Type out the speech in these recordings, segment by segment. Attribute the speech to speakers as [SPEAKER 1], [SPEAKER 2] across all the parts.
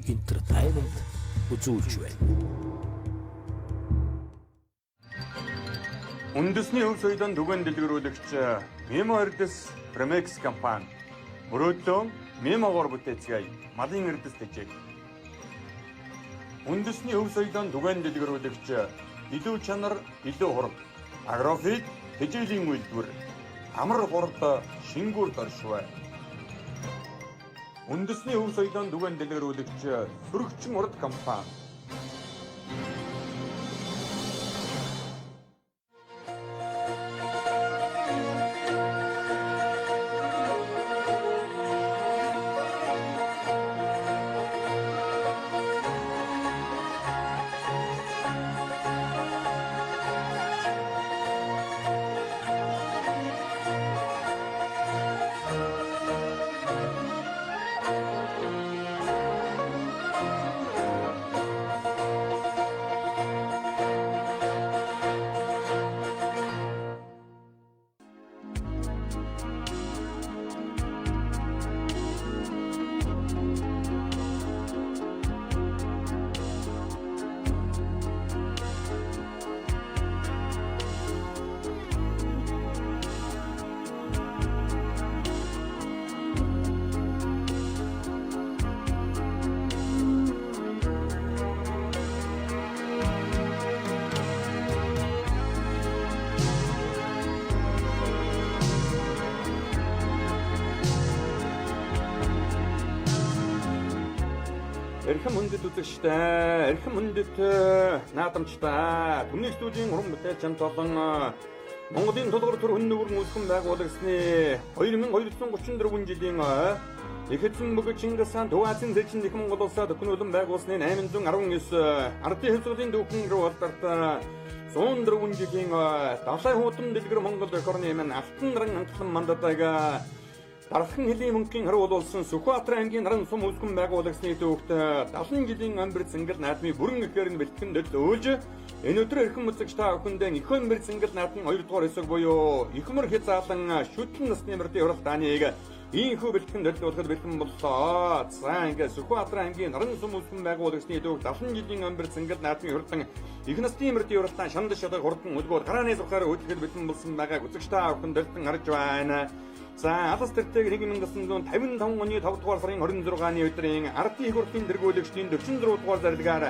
[SPEAKER 1] entertainment үзүүлж байна.
[SPEAKER 2] Үндэсний өв соёлын түгээн дэлгэрүүлэгч Memo-Erdes Premex компани мөрөөдлөө Memo-гоор бүтээцгээе. Малын эрдэс тэжээг. Үндэсний өв соёлын түгээн дэлгэрүүлэгч илүү чанар, илүү хурд. Агрофит тэжээлийн үйлдвэр. Амар хурд шингүүр доршвэ. Үндэсний өв соёлын түгээн дэлгэрүүлэгч Сөрөгчин урд компани. Эрхэм хүндэт үзэгчтэй, эрхэм хүндэт наадамчтай, Түмний студийн уран бүтээлч хамт олон Монголын тулгуур төр хүн нүүрэн үүсгэн байгуулагсны 2234 жилийн Ихэдсэн бөгөөд Чингис хаан Төв Азийн зэчин их Монгол улсад өхнөлөн байгуулсны 819 ардын хэвсглийн дүүхэн рүү алдарт 104 жилийн Давлай хуудам дэлгэр Монгол орны эмэн алтан наран хангалан мандатайг Дархан хэлийн мөнхийн хариу болсон Сүхбаатар аймгийн наран сум үүсгэн байгуулагсны төвөгт 70 жилийн амбэр цэнгэл наадмын бүрэн ихээр нь бэлтгэн дэлүүлж энэ өдөр эрхэм үзэгч та бүхэндээ их амбэр цэнгэл наадмын 2 дугаар хэсэг буюу ихмэр хязаалан шүтэн насны мөрдийн уралдааныг ийхүү бэлтгэн дэлгүүлэхэд бэлтгэн боллоо. За ингээд Сүхбаатар аймгийн наран сум үүсгэн байгуулагсны төвөгт 70 жилийн амбэр цэнгэл наадмын уралдаан их насны мөрдийн уралдаан шандаж шадаг хурдан үлгүүд гарааны сухаар хөдөлгөд бэлтгэн болсон байгааг үзэгч та бүхэнд дэлгэн харж байна. За алс тэртэг 1955 оны 5 дугаар сарын 26-ны өдрийн ардын их хурлын тэргүүлэгчдийн 46 дугаар зарилгаар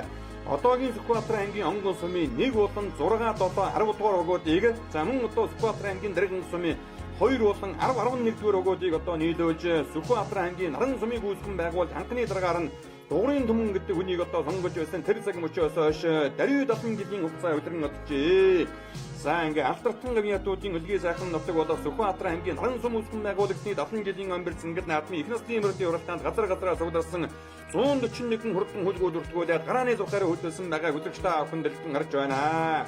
[SPEAKER 2] одоогийн Сүхбаатар аймгийн онгон сумын 1 болон 6 7 10 дугаар өгөөдийг за мөн одоо Сүхбаатар аймгийн Дарган сумын 2 болон 10 11 дугаар өгөөдийг одоо нийлүүлж Сүхбаатар аймгийн наран сумыг үүсгэн байгуулж анхны дараагаар нь дугуурын түмэн гэдэг хүнийг одоо сонгож байсан тэр цаг мөчөөс хойш даруй 70 жилийн хугацаа өдрөн оджээ. За ингээ алтартан гавьяатуудын өлгийн сайхан нутаг болох Сүхбаатар аймгийн наран сум үүсгэн байгуулагсны 70 жилийн амбэр цэнгэл наадмын их насны мөрдийн уралдаанд газар суударсан 141 хурдан хөлгүүд өртгүүлээд гарааны зухаар хөдөлсөн байгааг үзэгч та бүхэн дэлгэн харж байна.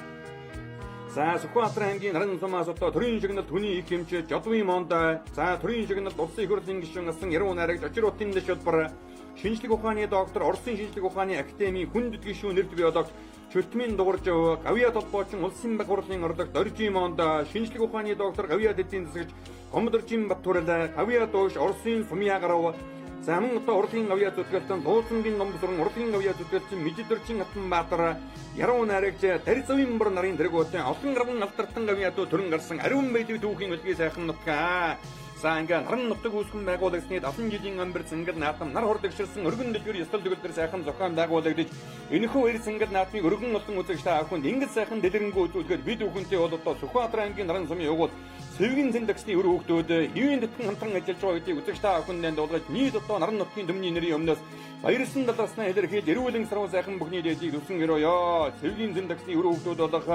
[SPEAKER 2] За Сүхбаатар аймгийн наран сумаас одоо төрийн шигнэлт хүний их хэмжээ Жодвын Монда, за төрийн шигнэлт улсын их хурлын гишүүн асан Яруу найрагч Очротын дэшэлбэр, шинжлэх ухааны доктор, Оросын шинжлэх ухааны академийн хүндэт гишүүн нэрд биолог Чөтмийн дуурж гавьяа толгойчин улсын баг хурлын орлогч Доржийн Монда, шинжлэх ухааны доктор гавьяа дэдийн засагч Гомдоржийн Баттурал, гавьяа доош Оросын Сумья гарав. За мөн одоо урлагийн гавьяа зүтгэлтэн Дууцангийн Номбосрон урлагийн гавьяа зүтгэлтэн Мэжидөрчин Хатанбаатар, Яруу найрагч Дарицовын бүр нарын тэргүүтэн олон граван алтартан гавьяатууд төрөн гарсан ариун мэдэв түүхийн өлгийн сайхан нутгаа. За ингээ наран нутаг үүсгэн байгуулагсны 70 жилийн амбэр цэнгэл наадам нар хурдгширсан өргөн дэлгэр ёслол төгөлдөр сайхан зохион байгуулагдаж энэхүү эр цэнгэл наадмыг өргөн олон үзэгч та бүхэнд ингэж сайхан дэлгэрэнгүй үзүүлэхэд бид бүхэнтэй бол одоо Сүхбаатар аймгийн наран сумын өгөөд Сэвгийн зэндагсны өр хүүхдүүд юунд дэтгэн хамтран ажиллаж байгаа гэдгийг үзэгч та бүхэнд дуулгаж нийт одоо наран нутгийн төмний нэрийн өмнөөс баярсан далааснаа илэрхийлж эрүүлэн саруу сайхан бүхний дээдийг зүсэн өрөөё. Сэвгийн зэндагсны өр хүүхдүүд болох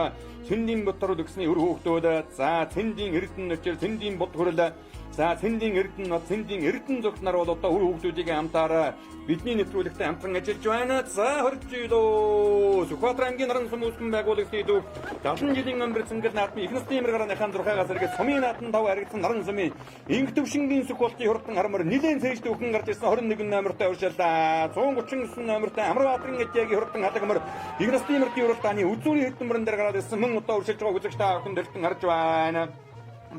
[SPEAKER 2] Цэндийн Ботор дэгсний өр хүүхдүүд за Цэндийн Эрдэнэ нөчөр Цэндийн Бод хөрөл за Цэндийн Эрдэнэ зөвхт нар бол одоо өр хүүхдүүдийн хамтаараа бидний нэвтрүүлэгтээ хамтран ажиллаж байна. За хоржидоо Сүхбаатар аймгийн наран сум үүсгэн байгуулагсны төв 70 жилийн амбэр цэнгэл наадмын их насны эмэр гарааныхаа 6-аас эргээд сумын наадмын тав харагдсан наран сумын инх төвшингийн Сүхбаатарын хурдан харамар нэлээд цэжтэй өхөн гарч ирсэн 21 номертой уршаалаа 139 номертой Амрбаатарын эдягийн хурдан халагмар их насны эмэртийн уралдааны үзүүрийн хэдэн мөрөн дээр гараад ирсэн мөн одоо уршилж байгаа үзэгч та бүхэн дэлгэн харж байна.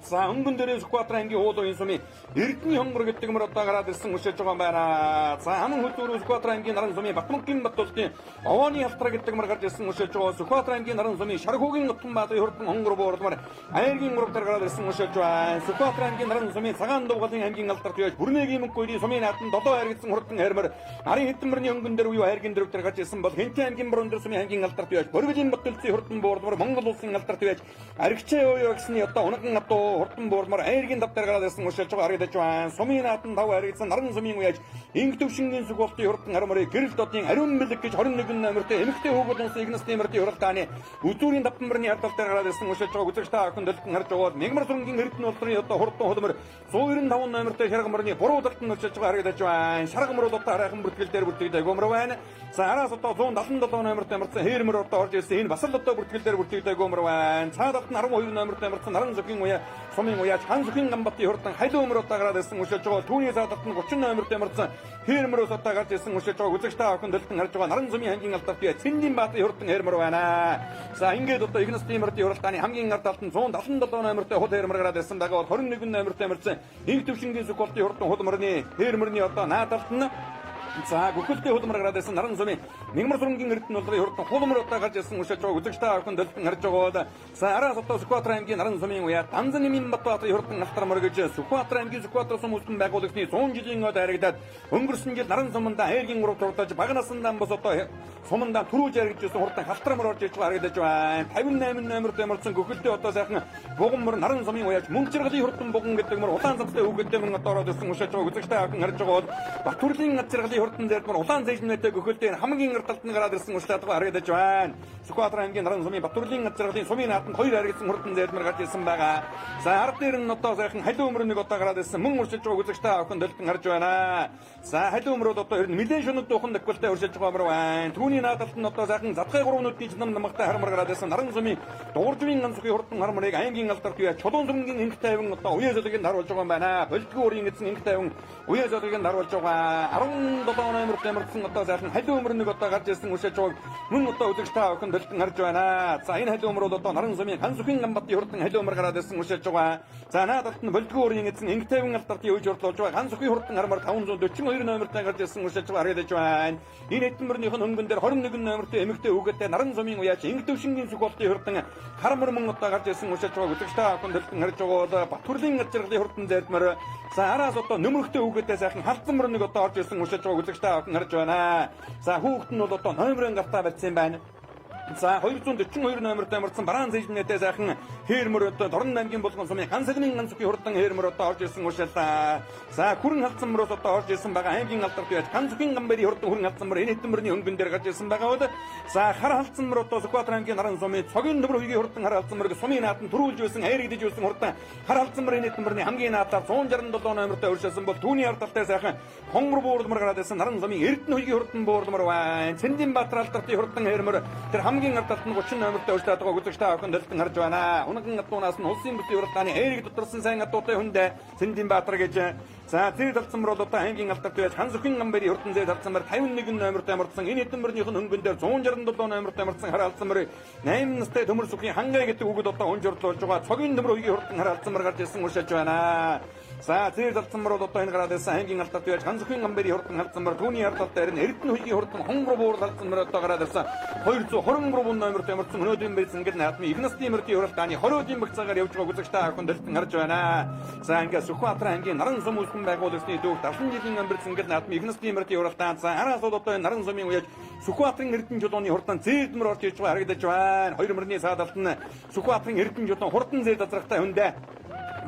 [SPEAKER 2] За өнгөндөрийн Сүхбаатар аймгийн Уулын сумын Эрдэнэ хонгор гэдэг мөр одоо гараад ирсэн уншиж байгаа юм байна. За аман хөдөлгөөр Сүхбаатар аймгийн Наран сумын Батмөнгийн Батултын Овооны Автраа гэдэг мөр гарч ирсэн уншиж байгаа. Сүхбаатар аймгийн Наран сумын Шархуугийн Утган Баатарын хурдан хонгор буурдмаар аймгийн мөрөөр гараад ирсэн уншиж байгаа. Сүхбаатар аймгийн Наран сумын Цагаан Дугалын аймгийн алдарт явж Бүрнэгийн мөнгөний сумын наадан долоо хайргдсан хурдан хайрмар арын хэдэн мөрний өнгөндөр уу хайргийн дөрөвдөр гарч ирсэн бол Хэнтэн аймгийн Бороондор сумын аймгийн алдарт явж Боргөлийн Батултын хурдан буурдмаар Монгол улсын алдарт явж Аригчээ уу гэсний одоо унаган атуу хурдан буурдмаар айргийн давтар гараад ирсэн уншиж байгаа харагдаж байна. Сумын наадан тав хайргдсан Наран сумын уяж инг төвшингийн Сүхбаатарын хурдан харамрыг гэрэл дотын ариун бэлэг гэж 21 номертэй эмэгтэй хөөгөл унсан Игнас Тэмэрдийн хуралдааны үзүүрийн давтамрын ардалтаар гараад ирсэн уншиж байгаа үзэгч та охин дэлгэн харж байгаа Мягмар сүрэнгийн Эрдэнэ улсын одоо хурдан худмар 195 номертэй шаргамрны буруу далтан уншиж байгаа харагдаж байна. Шаргамрууд одоо хараахан бүртгэл дээр бүртгэдэг гомор байна. За араас одоо 177 номертэй марцсан хээрмэр одоо орж ирсэн энэ бас л одоо бүртгэл дээр бүртгэдэг гомор байна. Цаадалт нь 12 номертэй марцсан Наран зүгийн уяа сумын уяаж хан зүгийн Гамбатын хурдан хайд өмөр одоо гараад ирсэн уншиж байгаа. Түүний цаадалт нь 30 номертэй марцсан хээрмэрөөс одоо гарч ирсэн уншиж байгаа. Үзэгч та охин дэлгэн харж байгаа Наран зүмийн хангийн алдарт бие Цэндийн Баатарын хурдан хээрмэр байна. За ингээд одоо Игнас Тэмэрдийн хуралдааны хамгийн ардалт нь 177 номертэй хул хээрмэр гараад ирсэн байгаа бол 21 номертэй марцсан инг төвшингийн Сүхбаатарын хурдан хулмарны хээрмэрний одоо наадалт нь за гүхэлтэй хулмар гараад ирсэн Наран сумын Мягмар сүрэнгийн Эрдэнэ улсын хурдан хулмар одоо гарч ирсэн уншиж байгаа үзэгч та охин дэлгэн харж байгаа. За араас одоо Сүхбаатар аймгийн Наран сумын уяа Данзан нэмийн Батбаатарын хурдан алтармар гэж Сүхбаатар аймгийн Сүхбаатар сум үлдэн байгуулагчны 100 жилийн од харагдаад өнгөрсөн жил Наран суманда айргийн урав турдаж баг насандаа бос одоо суманда түрүүлж харагдажсэн хурдан халтармар орж иж байгаа харагдаж байна. 58 номертэй марцсан гүхэлтэй одоо сайхан бугаммар Наран сумын уяаж мөнгө жаргалын хурдан буган гэдэг мөр улаан цамцтай үгэдтэй мөнгө одоо ороод ирсэн уншиж байгаа үзэгч та охин харж байгаа бол Батүрлийн ад жаргалын хурдан зээлмөр улаан зэжмнэтэй гөхөлтэй хамгийн ардалт нь гараад ирсэн уншлаад байгаа харагдаж байна. Сүхбаатар аймгийн Наран сумын Батүрлийн ад жаргалын сумын нааданд 2 харагдсан хурдан зээлмөр гарч ирсэн байгаа. За ард дээр нь одоо сайхан халиу өмөр нэг одоо гараад ирсэн мөн уршиж байгаа үзэгч та охин дэлгэн харж байна. За халиу өмрүүд одоо ер нь нэлээд шөнөд дуухан дагвалтай уршиж байгаа мөр байна. Түүний наадалт нь одоо сайхан задгай 3 нүдний нам намагтай харамар гараад ирсэн Наран сумын дууржмын ганцхи хурдан харамрыг аймгийн алдарт бие Чулуун сүрэнгийн инх тайван одоо уяа зөлгийг харуулж байгаа юм байна. Болдгоо өрийн эзэн инх тайван уяа зөлгийг харуулж байгаа. 17 номер Тэмэрдсэн одоо сайхан халиу өмөр нэг одоо гарч ирсэн уншиж байгаа мөн одоо үзэгч та охин дэлгэн харж байна. За энэ халиу өмрүүд одоо Наран сумын хан сүхийн Гамбатын хурдан халиу өмөр гараад ирсэн уншиж байгаа. За наадалт нь Болдгоо өрийн эзэн инх тайван алдарт явж орлуулж байгаа. Хан сүхийн хурдан харамар 542 номертай гарч ирсэн уншиж байгаа харагдаж байна. Энэ эдмөрнийх нь хөнгөн дээр 21 номертэй эмэгтэй үгээтэй Наран сумын уяач инх төвшингийн Сүхбаатарын хурдан харамар мөн одоо гарч ирсэн уншиж байгаа үзэгч та охин дэлгэн харж байгаа. Батүрлийн ад жаргалын хурдан зээлмэр за араас одоо нөмрөхтэй үгээтэй сайхан халдсан мөр нэг одоо орж ирсэн уншиж байгаа үзэгч та охин харж байна. За хүүхэд нь бол одоо номерын гартаа барьсан байна. За 242 номертой марцсан бараан зэжмнэтэй сайхан хээрмөр одоо Дорн аймгийн болгон сумын ганцгийн ганцгийн хурдан хээрмөр одоо орж ирсэн уншаалаа. За хүрэн халдсан мөрөөс одоо орж ирсэн байгаа аймгийн алдарт байж ганцгийн гамбарын хурдан хүрэн халдсан мөр энэ хэдэн мөрний өнгөн дээр гарч ирсэн байгаа бол за хар халдсан мөр одоо Сүхбаатар аймгийн Наран сумын цогийн дөмөр үеийн хурдан хар халдсан мөр сумын нааданд түрүүлж байсан хайргдэж байсан хурдан хар халдсан мөр энэ хэдэн мөрний хамгийн наадаар 167 номертой урьдчилсан бол түүний ардалтай сайхан хонгор буурдмар гараад ирсэн Наран сумын Эрдэнэ үеийн хурдан буурдмар байна. Цэндийн Баатар алдартын хурдан хээрмөр тэр хамгийн ардалт нь 30 номертой урьдчилаад байгаа үзэгч та охин дэлгэн харж байна. Унаган атуунаас нь улсын бүсийн уралдааны хайрыг дотторсон сайн атуутай хүндэ Цэндийн Баатар гэж за тэр талцсан мөр одоо аймгийн алдарт байж хан сүхийн гамбарын хурдан зээ талцсан мөр 51 номертой марцсан энэ хэдэн мөрнийх нь хөнгөн дээр 167 номертой марцсан хараалцсан мөр 8 настай төмөр сүхийн хангай гэдэг үгэд одоо унжуурлуулж байгаа цогийн төмөр үеийн хурдан хараалцсан мөр гарч ирсэн уншиж байна. За тэр талцсан мөр одоо энэ гараад ирсэн аймгийн алдарт байж хан сүхийн гамбарын хурдан халдсан мөр түүний ардалт дээр нь Эрдэнэ үеийн хурдан хонгор буур халдсан мөр одоо гараад ирсэн 223 номертой марцсан өнөөдрийн бэлсэн ингээд наадмын Игнас Тэмэрдийн уралдааны 20-ийн багцаагаар явж байгаа үзэгч та охин дэлгэн харж байна. За ингээд Сүхбаатар аймгийн Наран сум үлдэн байгуулагчны дүүх 70 жилийн амьдсан ингээд наадмын Игнас Тэмэрдийн уралдаан за араас бол одоо Наран сумын уяж Сүхбаатарын Эрдэнэ жолооны хурдан зээлдмөр орж ирж байгаа харагдаж байна. Хоёр мөрний цаадалт нь Сүхбаатарын Эрдэнэ жолоон хурдан зээл зазрахтай хүндэ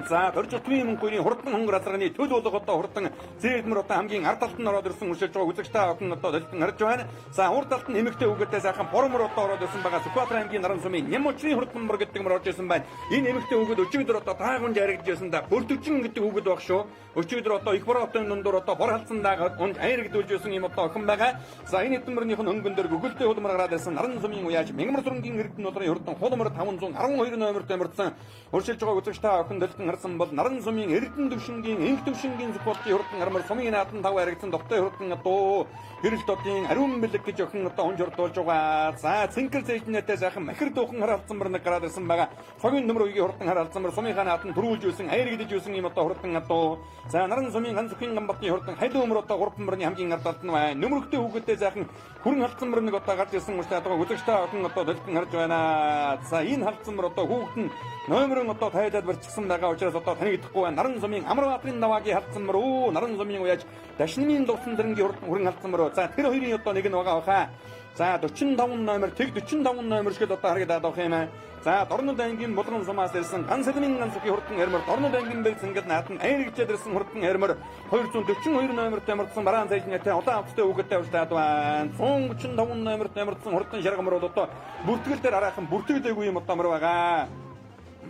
[SPEAKER 2] за Боржотмын мөнгөний хурдан хонгор алрагны төл болго одоо хурдан зээлмэр одоо хамгийн ард талд нь ороод ирсэн уншиж байгаа үзэгч та охин одоо дэлгэн харж байна. За урд талд нь эмэгтэй үгээтэй сайхан бормор одоо ороод ирсэн байгаа Сүхбаатар аймгийн Наран сумын Нямочрын хурдан мөр гэдэг мөр орж ирсэн байна. Энэ эмэгтэй үгээд өчигдөр одоо таагунд яригдчихсэн да Бүрдвчин гэдэг үгээд баг шүү. Өчигдөр одоо их бороотын дундуур одоо бор халдсан даагаад унд хайргдүүлж ирсэн юм одоо охин байгаа. За энэ эдмэрнийх нь өнгөн дээр гөгөлтэй хулмар гараад ирсэн Наран сумын уяаж Мягмар сүрэнгийн Эрдэнэ улсын хурдан хулмар 512 номертой мөрдсөн уршилж байгаа үзэгч та охин дэлгэн харсан бол Наран сумын Эрдэнэ төвшингийн инх төвшингийн Сүхбаатарын хурдан харамар сумын наатан тав харагдсан довтой хурдан одоо гэрэл дотын ариун бэлэг гэж охин одоо онжордуулж байгаа. За цэнхэр зэжнэтэй сайхан махир дуухан харалцсан бар нэг гараад ирсэн байгаа. Цогийн нөмөр үеийн хурдан харалцсан бар сумын наатан төрүүлж юусэн аяр гэдэж юусэн юм одоо хурдан одоо. За наран сумын ганц өхин гамбатын хурдан хайлуу өмөр одоо гурван мөрний хамгийн ардалт нь байна. Нөмөрхтэй хүүхэдтэй сайхан хүрэн халдсан мөр нэг одоо гарч ирсэн учраас одоо үзэгчтэй охин одоо дэлгэн харж байна. За энэ халдсан мөр одоо хүүхэд нь номерын одоо тайлаад барьчихсан байгаа учраас одоо танигдахгүй байна. Наран сумын Амрбаатарын наваагийн халдсан мөр өө наран сумын уяаж дашнымын дуусан дэрэнгийн хүрэн халдсан мөр. За тэр хоёрын одоо нэг нь байгаа баха. За 45 номер тэг 45 номер шиг одоо харагдаад байгаа юм аа. За Дорнод ангийн Булган сумаас ирсэн ганцлмын ганцгийн хурдан эрмэр Дорнод ангийн бэлсэн гэд наатан айргчээд ирсэн хурдан эрмэр 242 номертэй мөрдсөн бараан цайжнэтэй улаан авцтай үгэдтэй урьдаад байна. 135 номертэй мөрдсөн хурдан шаргамар бол одоо бүртгэл дээр хараахан бүртгэлээгүй юм одоо мөр байгаа.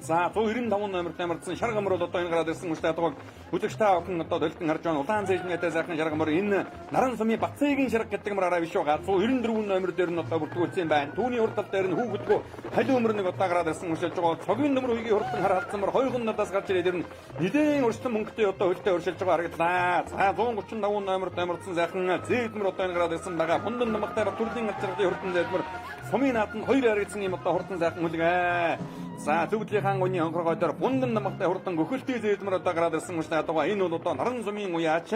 [SPEAKER 2] За 195 номертэй мөрдсөн шаргамар бол одоо энэ гараад ирсэн учраас одоо үзэгчтэй охин одоо дэлгэн харж байгаа улаан цайжнэтэй сайхан шаргамар энэ наран сумын Бацаагийн шарга гэдэг мөрөөрөө биш байгаа. 194 номер дээр нь одоо бүртгүүлсэн байна. Түүний урд тал дээр нь хүүхэдгөө халиу өмөр нэг одоо гараад ирсэн уншилж байгаа. Цогийн нөмөр үеийн хурдан харалцсан мөр хоёр надаас гарч ирээд ирнэ. Нэгэн өршөлтөн мөнгөтэй одоо хөлтэй өршилж байгаа харагдлаа. За 135 номер тамирцсан сайхан зээдмэр одоо энэ гараад ирсэн байгаа. Хундан намагтай төрлийн ачиргын хурдан зээдмэр сумын наатан хоёр харагдсан юм одоо хурдан сайхан үлгээ. За зүгдлийн хаан гүний онхоргой дээр хундан намагтай хурдан гөхөлтэй зээдмэр одоо гараад ирсэн уншилж байгаа. Энэ бол одоо наран сумын уяач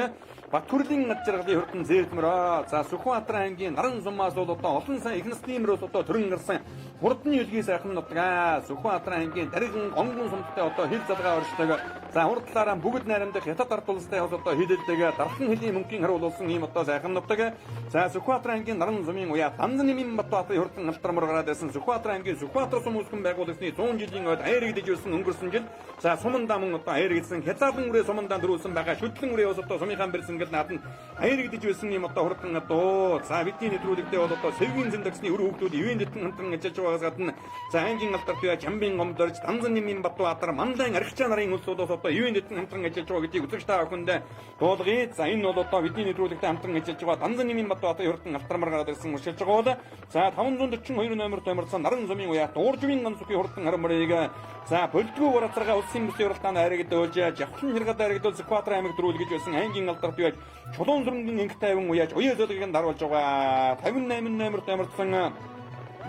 [SPEAKER 2] Батүрлийн ачиргын хурдан зээдмэр. За Сүхбаатар ангийн наран сумаас бол одоо олон сайн их насны юмроо одоо төрөн гарсан хурдны үлгийн сайхан нутгаа Сүхбаатар ангийн дариган гонгон сумтай одоо хил залгаа оршдог. За урдлаараа бүгд найрамдах хятад ард улстай одоо хилэлдэг дархан хөлийн мөнгөний харуулсан ийм одоо сайхан нутаг. За Сүхбаатар ангийн наран сумын уяа Данзанымын Батбаатарын хурдан алтармар гараад байсан Сүхбаатар ангийн Сүхбаатар сум үүсгэн байгуулагдсны 100 жилийн ойд айргдэж ирсэн өнгөрсөн жил. За сумандаа мөн одоо айргдсан хязаалан үрээ сумандаа дөрүүлсэн байгаа. Шүтлэн үрээ бас одоо сумынхан бэрсэн гэл наадан айргдэж ирсэн ийм одоо хурдан одоо за бидний нэвтрүүлэгтээ бол одоо сэвгийн зэндагсны өр хүүхдүүд ивэн дэдэн хамтран ажиллаж байгаагаас гадна за ангийн алдарт бие Жамбын гомдорж Данзанымын Батбаатар Мандан архичаа нарын улсуудаас одоо ивэн дэдэн хамтран ажиллаж байгаа гэдгийг үзэгчтэй охинд дуулгая. За энэ бол одоо бидний нэвтрүүлэгтээ хамтран ажиллаж байгаа Данзанымын Батбаатарын хурдан алтармар гараад ирсэн уршилж байгаа бол за 542 номер тамирсан наран сумын уяа дууржвийн ганцгийн хурдан харамрыг за болдгоо уратарга улсын бүсийн уралдаанд хайрагдуулж жавхлан хэргэд хайрагдуул Сүхбаатар аймаг дөрүүл гэж байсан ангийн алдарт бие Чулуун сүрэнгийн инх тайван уяаж уяа зөлгийг даруулж байгаа 58 номер тамирсан.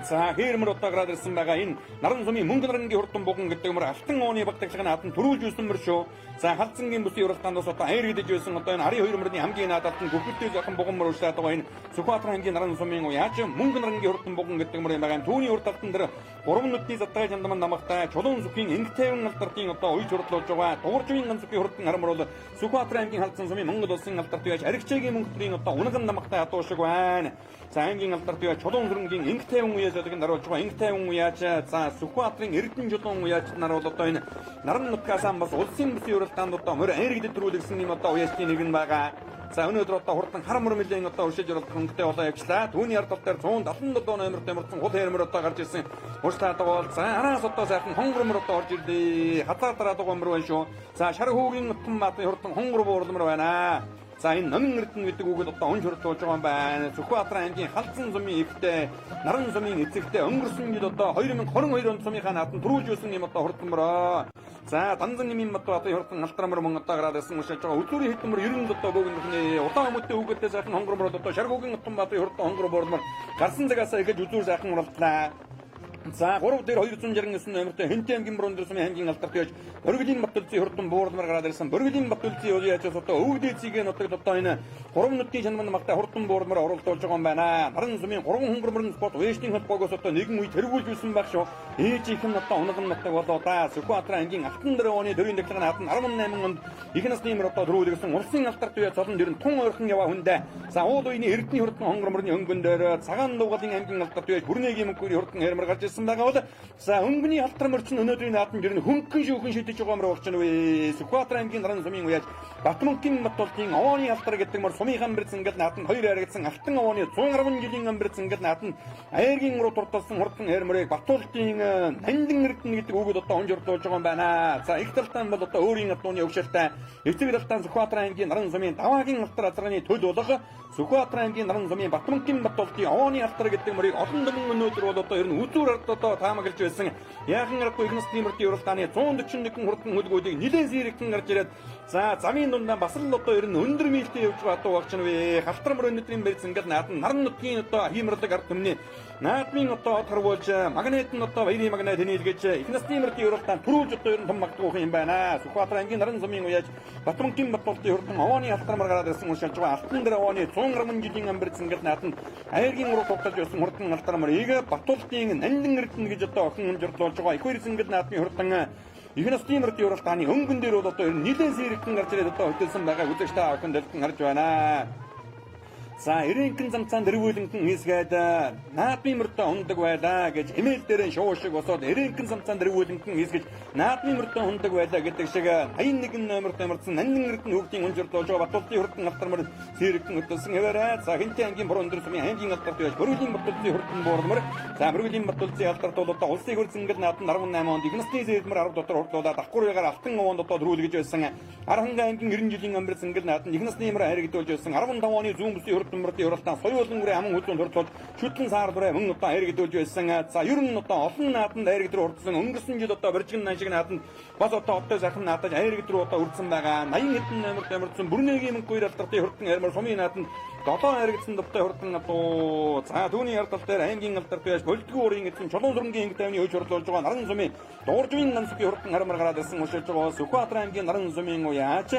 [SPEAKER 2] За хэрмэр одоо гараад ирсэн байгаа энэ наран сумын мөнгө нарангийн хурдан буган гэдэг мөр алтан ооны багтагшгийн наатан төрүүлж юусэн мөр шүү. За халдсангийн бүсийн уралдаандаас одоо айргдэж байсан одоо энэ 92 мөрний хамгийн наадалт нь гүхэлтэй зохон буган мөр уушаад байгаа энэ Сүхбаатар ангийн наран сумын уяаж мөнгө нарангийн хурдан буган гэдэг мөр юм байгаа. Түүний урд талтан дээр 3 нүдний задгай жандаман намагтай чулуун сүхийн инх тайван алдартын одоо уйж хурлуулж байгаа. Дууржвийн ганцгийн хурдан харамар бол Сүхбаатар ангийн халдсан сумын Монгол улсын алдарт бияж аригчаагийн мөнгөтрийн одоо унган намагтай атуу шиг байна. За ангийн алдарт бияж чулуун сүрэнгийн инх тайван уяаж зодгийг даруулж байгаа. Инх тайван уяаж за Сүхбаатарын Эрдэнэ чулуун уяаж нар бол одоо энэ наран нутгаас бас улсын бүсийн уралдаанд одоо мөр айргдэж төрүүлсэн юм одоо уяачдын нэг нь байгаа. За өнөөдөр одоо хурдан харамар мөлийн одоо уршиж оролцох хөнгөтэй болоо явчлаа. Түүний ард тал дээр 177 номертэй мөрдсөн гол хэрмэр одоо гарч ирсэн. Уршлаад байгаа бол за араас одоо сайхан хонгормор одоо орж ирлээ. Хазаар дараад байгаа мөр байна шүү. За шар хүүгийн утан маатын хурдан хонгор буурлмар байна. За энэ номин эрдэнэ гэдэг үгэд одоо унж хурдуулж байгаа юм байна. Сүхбаатар ангийн халдсан сумын ихтэй наран сумын эцэгтэй өнгөрсөн жил одоо 2022 онд сумынхаа наатан төрүүлж юусэн юм одоо хурдмороо. За Данзанымын Батбаатарын хурдан алтармар мөн одоо гараад ирсэн уншиж байгаа. Өдөрийн хэдэн мөр 90 одоо богинохны удаан өмөттэй үгэдтэй сайхан хонгормор одоо шаргуугийн утан баатарын хурдан хонгор боормор гарсан цагаасаа ихэж үзүүр сайхан уралдлаа. За 3 дээр 269 номертэй Хэнтэй ангийн Брондер сумын ангийн алдарт бияж Боргөлийн Батүлцийн хурдан буурмар гараад ирсэн. Боргөлийн Батүлцийн уяаж одоо өвгдээцгийн нутагт одоо энэ 3 нүдний чанман намагтай хурдан буурмар оролдуулж байгаа юм байна. Наран сумын 3 хонгорморын спорт вэшний холбоогоос одоо нэгэн үе тэргүүлж юусэн баг шүү. Ээж их нь одоо унган нутаг болоо да Сүхбаатар ангийн алтан дээр оны дөрвийн дэглэгийн хатан 18 онд их насны юмр одоо төрүүлсэн улсын алдарт бияж цолон дэрэн тун ойрхон яваа хүндэ. За уул үений Эрдэнэ хурдан хонгорморны өнгөн дээр цагаан дуугалын ангийн алдарт бияж бүрнэгийн мөнгөний хурдан хэрмэр гарч ирсэн байгаа бол за өнгөний алтар мөрчин өнөөдрийн наадам дэр нь хөнгөн шүүхэн шидэж байгаа мөр болчихно вэ. Сүхбаатар ангийн наран сумын уяаж Батмөнгийн Батултын овооны алтар гэдэг мөр сумынхан бэрцэнгэл наатан хоёр харагдсан алтан овооны 110 жилийн бэрцэнгэл наатан аягийн руу турталсан хурдан эрмэрийг Батуултын нандин эрдэнэ гэдэг үгэд одоо онжирдуулж байгаа юм байна. За их талтан бол одоо өөрийн адууны өвшөлтэй эцэг талтан Сүхбаатар аймгийн наран сумын даваагийн алтар азарганы төл болго Сүхбаатар аймгийн наран сумын Батмөнгийн Батуултын овооны алтар гэдэг мөрийг олон дөнгөн өнөөдөр бол одоо ер нь үзүүр ард одоо таамаглаж байсан. Яахан аргагүй их насны мөртийн уралдааны 141 хурдан хөлгүүдийг нэлээд сэрэгтэн гарч ирээд за замын дундаа бас л одоо ер нь өндөр милтэй явж байгаа дуу багч нь вэ. Халтар мөр өнөдрийн бэрцэнгэл наатан наран нутгийн одоо хиймэрлэг ард түмний наадмын одоо тарвуулж магнит нь одоо баярын магнит хэнийлгэж их насны мөртийн уралдаан түрүүлж одоо ер нь том магтуух юм байна. Сүхбаатар аймгийн наран сумын уяж Батмөнгийн Батуултын хурдан овооны халтар мөр гараад ирсэн уншилж байгаа алтан дээр овооны 110 жилийн бэрцэнгэл наатан аягийн руу турталж байсан хурдан халтар мөрийг Батуултын нандин эрдэнэ гэж одоо охин хэмжирлуулж байгаа их бэрцэнгэл наадмын хурдан их насны мөртийн уралдааны өнгөн дээр бол одоо ер нь нэлээд сэрэгтэн гарч ирээд одоо хөтөлсөн байгаа үзэгчтэй охин дэлгэн харж байна. За эренхэн замцаан дэрвүүлэнхэн хийсгээд наадмын мөртөө ундаг байлаа гэж эмэйл дээр шоу шиг босоод эренхэн замцаан дэрвүүлэнхэн хийсгэж наадмын мөртөө ундаг байлаа гэдэг шиг 81 номерт амарсан нандин эрдэнэ хүүхдийн унжирдуулж байгаа Батуултын хурдан алтар мөр сэрэгтэн хөтөлсөн хэвээрээ. За хинтээ ангийн буруу өндөр сумын аймгийн алтар tuyаж Бөрөлийн Батуултын хурдан буурмөр. За Бөрөлийн Батуултын алтарт бол одоо улсын хөрцөнгөл наадмын 18 онд их насны зээлмэр 10 дотор хурдлуулаад давхурыгаар алтан овоонд одоо дөрүүлгэж байсан. Аранхан аймгийн 90 жилийн амбэрцэнгэл наадмын их насны мөр хайргдуулж байсан 15 оны зүүн бүсийн мөртийн уралдаан соёолын үрээ аман хүлэн хурцуулж шүтлэн саар бүрээ мөн одоо хайргдуулж байсан. За ер нь одоо олон наадманд хайргд рүү урдсан өнгөрсөн жил одоо баржигн наашиг наадманд бас одоо сайхан наадаж хайргд рүү одоо урдсан байгаа. 80 хэдэн номерт амарсан Бүрнэгийн мөнгөөр алтартын хурдан армар сумын наадманд 7 хайргдсан довтой хурдан одоо за түүний ярдтал дээр аймгийн алтарт байж болдгоо урын эзэн чулуун зургийн инг тайвны хөөж хурлуулж байгаа наран сумын дууржмын нансгийн хурдан армар гараад ирсэн уншилж байгаа Сүхбаатар аймгийн наран сумын уяач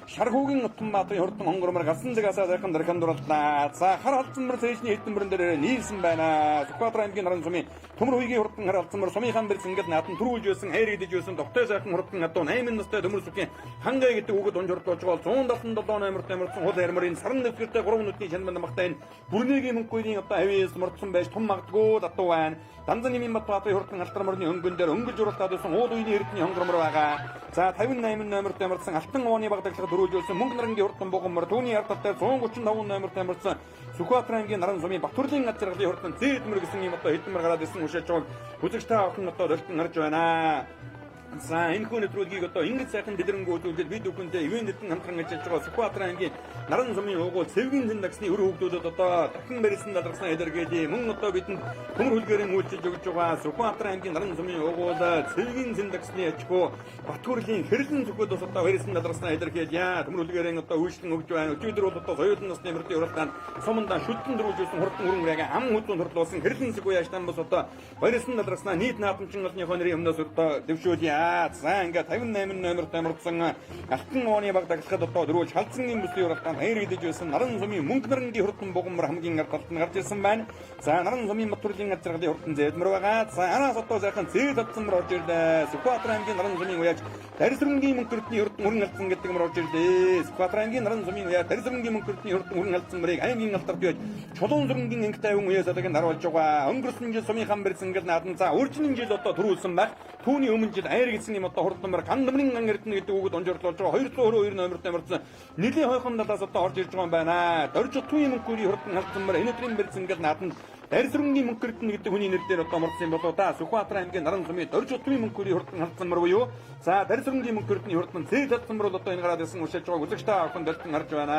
[SPEAKER 2] Шархуугийн Утанбаатарын хурдан хонгормор гасан зэгасаа сайхан дархан дурлаа. За хар алдсан мөр цэжний хэдэн мөрөн дээр нийлсэн байна. Сүхбаатар аймгийн наран сумын төмөр хуйгийн хурдан хар алдсан мөр сумынхан бэрцэнгэл наатан түрүүлж байсан хайргдэж байсан довтой сайхан хурдан адуу 8 настай төмөр сүхийн хангай гэдэг үгэд онжордуулж байгаа 177 номерт амарсан хул армарын саран дэвсгэртэй 3 минутын шанбан махтай Бүрнэгийн мөнгөний одоо авиас мордсон байж том магдгүй датуу байна. Данзаны Минбатбаатарын хурдан алтар мөрний өнгөн дээр өнгөж уралдаад байсан уул үеийн эрдний хонгормор байгаа. За 58 номерт амарсан алтан овооны багтаглага дөрүүлжүүлсэн мөнгө нарангийн хурдан бугаммар түүний ярдтал дээр 135 номерт амарсан Сүхбаатар аймгийн наран сумын Батүрлийн ачиргалын хурдан зээдмэр гэсэн юм одоо хэдэн мөр гараад ирсэн уншиж байгаа үзэгчтэй охин одоо дэлгэн харж байна. За энэ хүн өдрүүдийг одоо ингэж сайхан дэлгэрэнгүүлээд бид бүхэндээ ивэн нэтэн хамтран ажиллаж байгаа Сүхбаатар аймгийн наран сумын уугуул цэвгийн зэндагсны өр хөгжүүлэлт одоо дахин барьсан дадарсан эдэргээд мөн одоо бидэнд төмөр хөлгөөрийн үйлчилж өгч байгаа Сүхбаатар аймгийн наран сумын уугуул цэвгийн зэндагсны ачгүй Батүрлийн хэрлэн зөвхөд бас одоо барьсан дадарсан эдэргээд төмөр хөлгөөрийн одоо үйлчлэн өгч байна. Өчигдөр бол одоо соёлын насны мөртийн уралдаанд сумандаа шүтэн дөрүүлжсэн хурдан хөрөнгөрээг ам хөдлөн хурлуулсан хэрлэн зөвхөө яаштан бас одоо барьсан дадарсан нийт наадамчин олны хонрын өмнөөс одоо дэвшүүлье. За ингээд 58 номерт амарсан алтан овооны багтаглахад одоо дөрвөлж халдсан юм бүсийн уралдаанд хайргдэж байсан наран сумын мөнгө нарангийн хурдан бугаммар хамгийн ард талд нь гарч ирсэн байна. За наран сумын Батүрлийн ачиргалын хурдан зээдмэр байгаа. За араас одоо сайхан зээд татсан мөр орж ирлээ. Сүхбаатар аймгийн наран сумын уяж Дарисрынгийн мөнгөртний хурдан хүрэн алдсан гэдэг мөр орж ирлээ. Сүхбаатар аймгийн наран сумын уяж Дарисрынгийн мөнгөртний хурдан хүрэн алдсан мөрийг аймгийн алтарт байж чулуун зургийн инг тайван уяж садаг харуулж байгаа. Өнгөрсөн жил сумынхан бэрцэнгэл наадан за өөрчлөн жил одоо төрүүлсэн байх. Түүний өмнө жил хайргдсан юм одоо хурдмар гандамрын ан эрдэнэ гэдэг үгэд онжордуулж байгаа 222 номерт амарсан нэлийн хойхон далаас одоо орж ирж байгаа юм байна. Дорж тууны мөнгөний хурдан халдсан мөр энэтрийн бэрцэнгэл наатан Дарисрынгийн мөнгөртэн гэдэг хүний нэрээр одоо мордсон юм болоо та Сүхбаатар аймгийн наран сумын дорж тууны мөнгөний хурдан халдсан мөр буюу за Дарисрынгийн мөнгөртний хурдан зээд татсан мөр бол одоо энэ гараад ирсэн уншиж байгаа үзэгчтэй охин дэлгэн харж байна.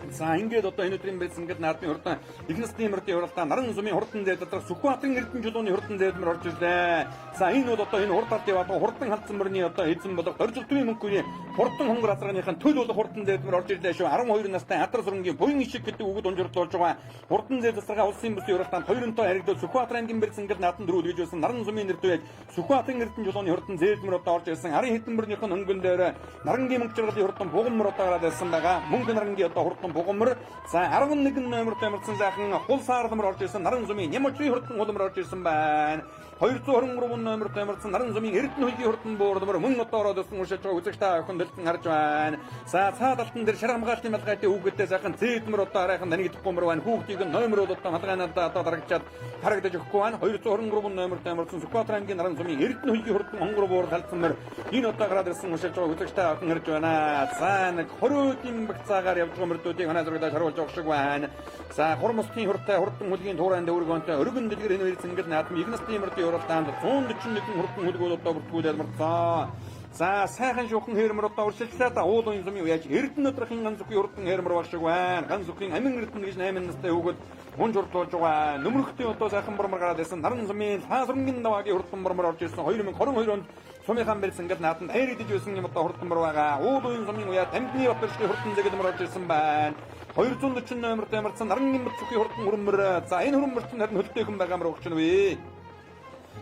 [SPEAKER 2] За ингээд одоо энэ өдрийн бэлсэнгэд наадмын хурдан их насны мөртийн уралдаан наран сумын хурдан зээл доторх Сүхбаатарын эрдэнэ чулууны хурдан зээлмэр орж ирлээ. За энэ бол одоо энэ хурдаар яваад хурдан халдсан мөрний одоо эзэн болох дөржөлтвийн мөнгөний хурдан хонгор азрагийнхын төл болох хурдан зээлмэр орж ирлээ шүү. 12 настай Адар сүрэнгийн буян ишиг гэдэг үгэд онжирдуулж байгаа хурдан зээл засгаа улсын бүсийн уралдаанд 2-той харигдвал Сүхбаатар аймгийн бэлсэнгэд наадманд дөрүүлгэж байсан наран сумын нэрдвэж Сүхбаатарын эрдэнэ чулууны хурдан зээлмэр одоо орж ирсэн. Арын хэдэн мөрнийхэн өнгөн дээр нарангийн мөнгө жаргалын хурдан бугаммар одоо гараад ирсэн байгаа. Мөнгө нарангийн одоо хурдан бугаммар за 11 номерт амарсан сайхан хул саарлмар орж ирсэн наран сумын Нямочрын хурдан хулмар орж ирсэн байна. 223 номерт амарсан наран сумын эрдэнэ хөлгийн хурдан буурмар мөн одоо ороод ирсэн уншиж байгаа үзэгчтэй охин дэлгэн харж байна. За цаад алтан дээр шар хамгаалтын малгайтай хүүхэдтэй сайхан зээдмэр одоо арайхан даниг идэхгүй байна. Хүүхдийг номер бол одоо малгайнаа одоо дарагчаад харагдаж өгөхгүй байна. 223 номерт амарсан Сүхбаатар аймгийн наран сумын эрдэнэ хөлгийн хурдан хонгор буур халдсан мөр энэ одоо гараад ирсэн уншиж байгаа үзэгчтэй охин харж байна. За нэг 20 өдрийн багцаагаар явж байгаа мөрдүүд ертөнцийн ханаа зургадаа шаруулж байгаа шиг байна. За хормостын хурдтай хурдан хөлгийн туурайнд өргөнтэй өргөн дэлгэр энэ үйл зингэл наадам Игнастын мөрдийн уралдаанд 141 хурдан хөлгүүд одоо бүртгүүлээд марцсан. За сайхан шуухан хэрмэр одоо уршилтлаа да уулын сумын уяж эрдэнэ өдрхийн ганц зөвхөн хурдан хэрмэр баг шиг байна. Ганц зөвхөн амин эрдэнэ гэж 8 настай хүүхэд мөн журдлуулж байгаа. Нөмрөхтэй одоо сайхан бормор гараад байсан. Наран сумын хаасрангийн даваагийн хурдан бормор орж ирсэн 2022 онд сумынхан бэлсэн гэл наатан хайр идэж байсан юм одоо хурдан бор байгаа. Уулын сумын уяж амтны батэршгүй хурдан зэгэд мөр орж ирсэн байна. 240 номертэй марцсан нарангийн бат зөвхөн хурдан хөрмөр. За энэ хөрмөрт нь харин хөлтөйхэн байгаа мөр өгч нүвэ.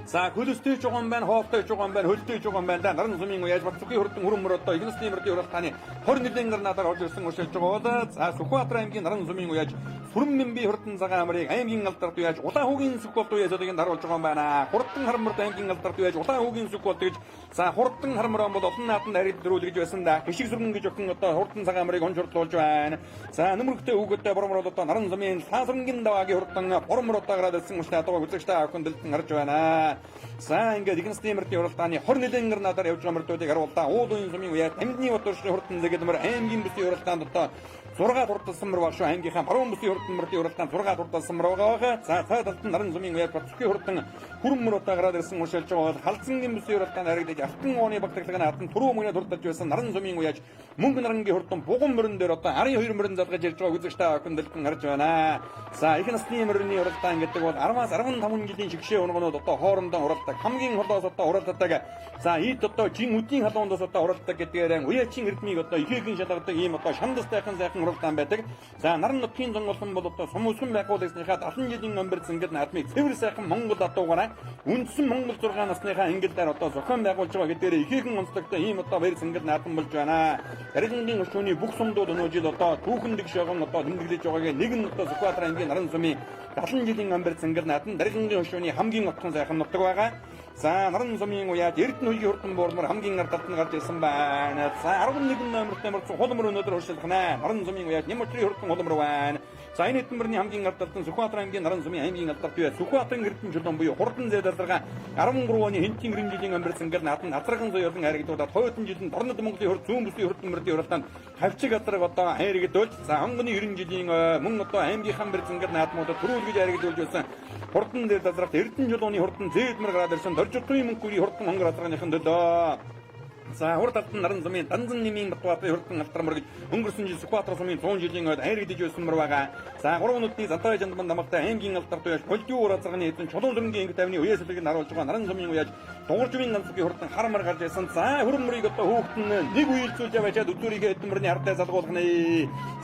[SPEAKER 2] За хөлөстэйж байгаа юм байна, хоолтойж байгаа юм байна, хөлтөйж байгаа юм байна. Наран сумын уяж бат зөвхөн хурдан хөрмөр одоо Игнастын мөрдийн уралдааны 20 нэгэн гарнадаар орж ирсэн уушилж байгаа. За Сүхбаатар аймгийн наран сумын уяж Сүрэн би хурдан цагаан амрыг аймгийн алдарт уяж Улаан хүүгийн сүхболт уяжуудыг даруулж байгаа юм байна. Хурдан хармарт аймгийн алдарт уяж Улаан хүүгийн сүхболт гэж за хурдан хармар бол олон нааданд харид дөрүүл гэж байсан да. Хишиг сүргэн гэж өхөн одоо хурдан цагаан амрыг онжурдлуулж байна. За нөмрөгтэй хүүгээдтэй бормор одоо наран сумын саасрангийн даваагийн хурдан бормор одоо гараад ирсэн учраас одоо үзэгчтэй авахын дэлтэн гарч байна. За ингээд Игнастын мөрдийн уралдааны 20 нэгэн гарнадаар явж байгаа мөрдүүдийг харуулдаа уулын сумын уяж амьдны батөршний хурдан зэгэд мөр аймгийн бүсийн уралдаанд одоо 6 турталсан мөр баг шүү. Аймгийнхаа баруун бүсийн хурдан мөрдийн уралдаанд 6 турталсан мөр байгаа. За цаадалд нь наран сумын уяж бацхийн хурдан хүрмөр одоо гараад ирсэн уушилж байгаа бол халдсангийн бүсийн уралдаанд харагдаж алтан ооны багтлагын наатан түрүү мөнгөний турталж байсан наран сумын уяж мөнгө нарангийн хурдан буган мөрөн дээр одоо 12 мөрөн залгаж ирж байгаа үзэгчтэй авахын дэлгэн гарч байна. За их насны мөрөний уралдаан гэдэг бол 10-аас 15 жилийн шигшээ унгонууд одоо хоорондоо уралдаг. Хамгийн холоос одоо уралддаг. За ийд одоо жин үдийн халуундаас одоо уралдаг гэдгээр уяачин эрдмийг одоо ихээхэн шалгадаг ийм одоо шандастайхан сайхан уралдаан байдаг. За наран нутгийн зонголон бол одоо сумусган байгуулагдсныхаа 70 жилийн өмбөр зингэд наадмыг цэвэр сайхан Монгол адуугаараа үндсэн Монгол 6 насныхаа ангилдаар одоо зохион байгуулж байгаа гэдгээр ихээхэн онцлогтой ийм одоо баяр зингэд наадам болж байна. Дарилгын өчүүний бүх сумдууд өнөө жил одоо түүхэн дэвшөөгөн одоо тэмдэглэж байгаагийн нэг нь одоо Сүхбаатар аймгийн наран сумын 70 жилийн өмбөр зингэд наадам дарилгын өчүүний хамгийн отхон сайхан нутаг байгаа. За наран сумын уяж эрдэнэ хөлгийн хурдан буурмар хамгийн ардалт нь гарч ирсэн байна. За 11 номертэй мөрцөн хулмөр өнөөдөр урьдчилгана. Наран сумын уяж Нямтрын хурдан хулмөр байна. За энэ эдмэрний хамгийн ардалт нь Сүхбаатар аймгийн наран сумын аймгийн алдарт уяж Сүхбаатарын эрдэнэ чулуун буюу хурдан зэдэлрага 13 оны хэнтийн жилийн өмбөрсөн гэр наатан азраган соёлын харигдуулаад хойдон жилийн Дорнод Монголын хурд зүүн бүсийн хурдан мөрдийн уралдаанд хавчиг азраг одоо харигдуулж за хонгоны 90 жилийн мөн одоо аймгийнхан бэрзэнгэр наадмуудад түрүүлгэж харигдуулж байсан хурдан зэдэлрагт эрдэнэ чулууны хурдан зэдмэр гараад ирсэн доржотын мөнгөний хурдан хонгор азрагныхан төлөө. За хурд алтан наран сумын данзан нэмийн Батбаатарын хурдан алтармар гэж өнгөрсөн жил Сүхбаатар сумын 100 жилийн ойд хайргдэж байсан мөр байгаа. За 3 нүдний Зантай жандман намагтай аймгийн алдарт уяж Болдиур азрагны эдэн чулуун сүрэнгийн ангит тавны уяс хэлгийг харуулж байгаа наран сумын уяж дууржмын ганцгийн хурдан харамар гарч ирсэн. За хөрмөрийг одоо хөөхт нь нэг үеэлцүүлж аваачаад өдөрийгээ эдмэрний ардтай залгуулгана.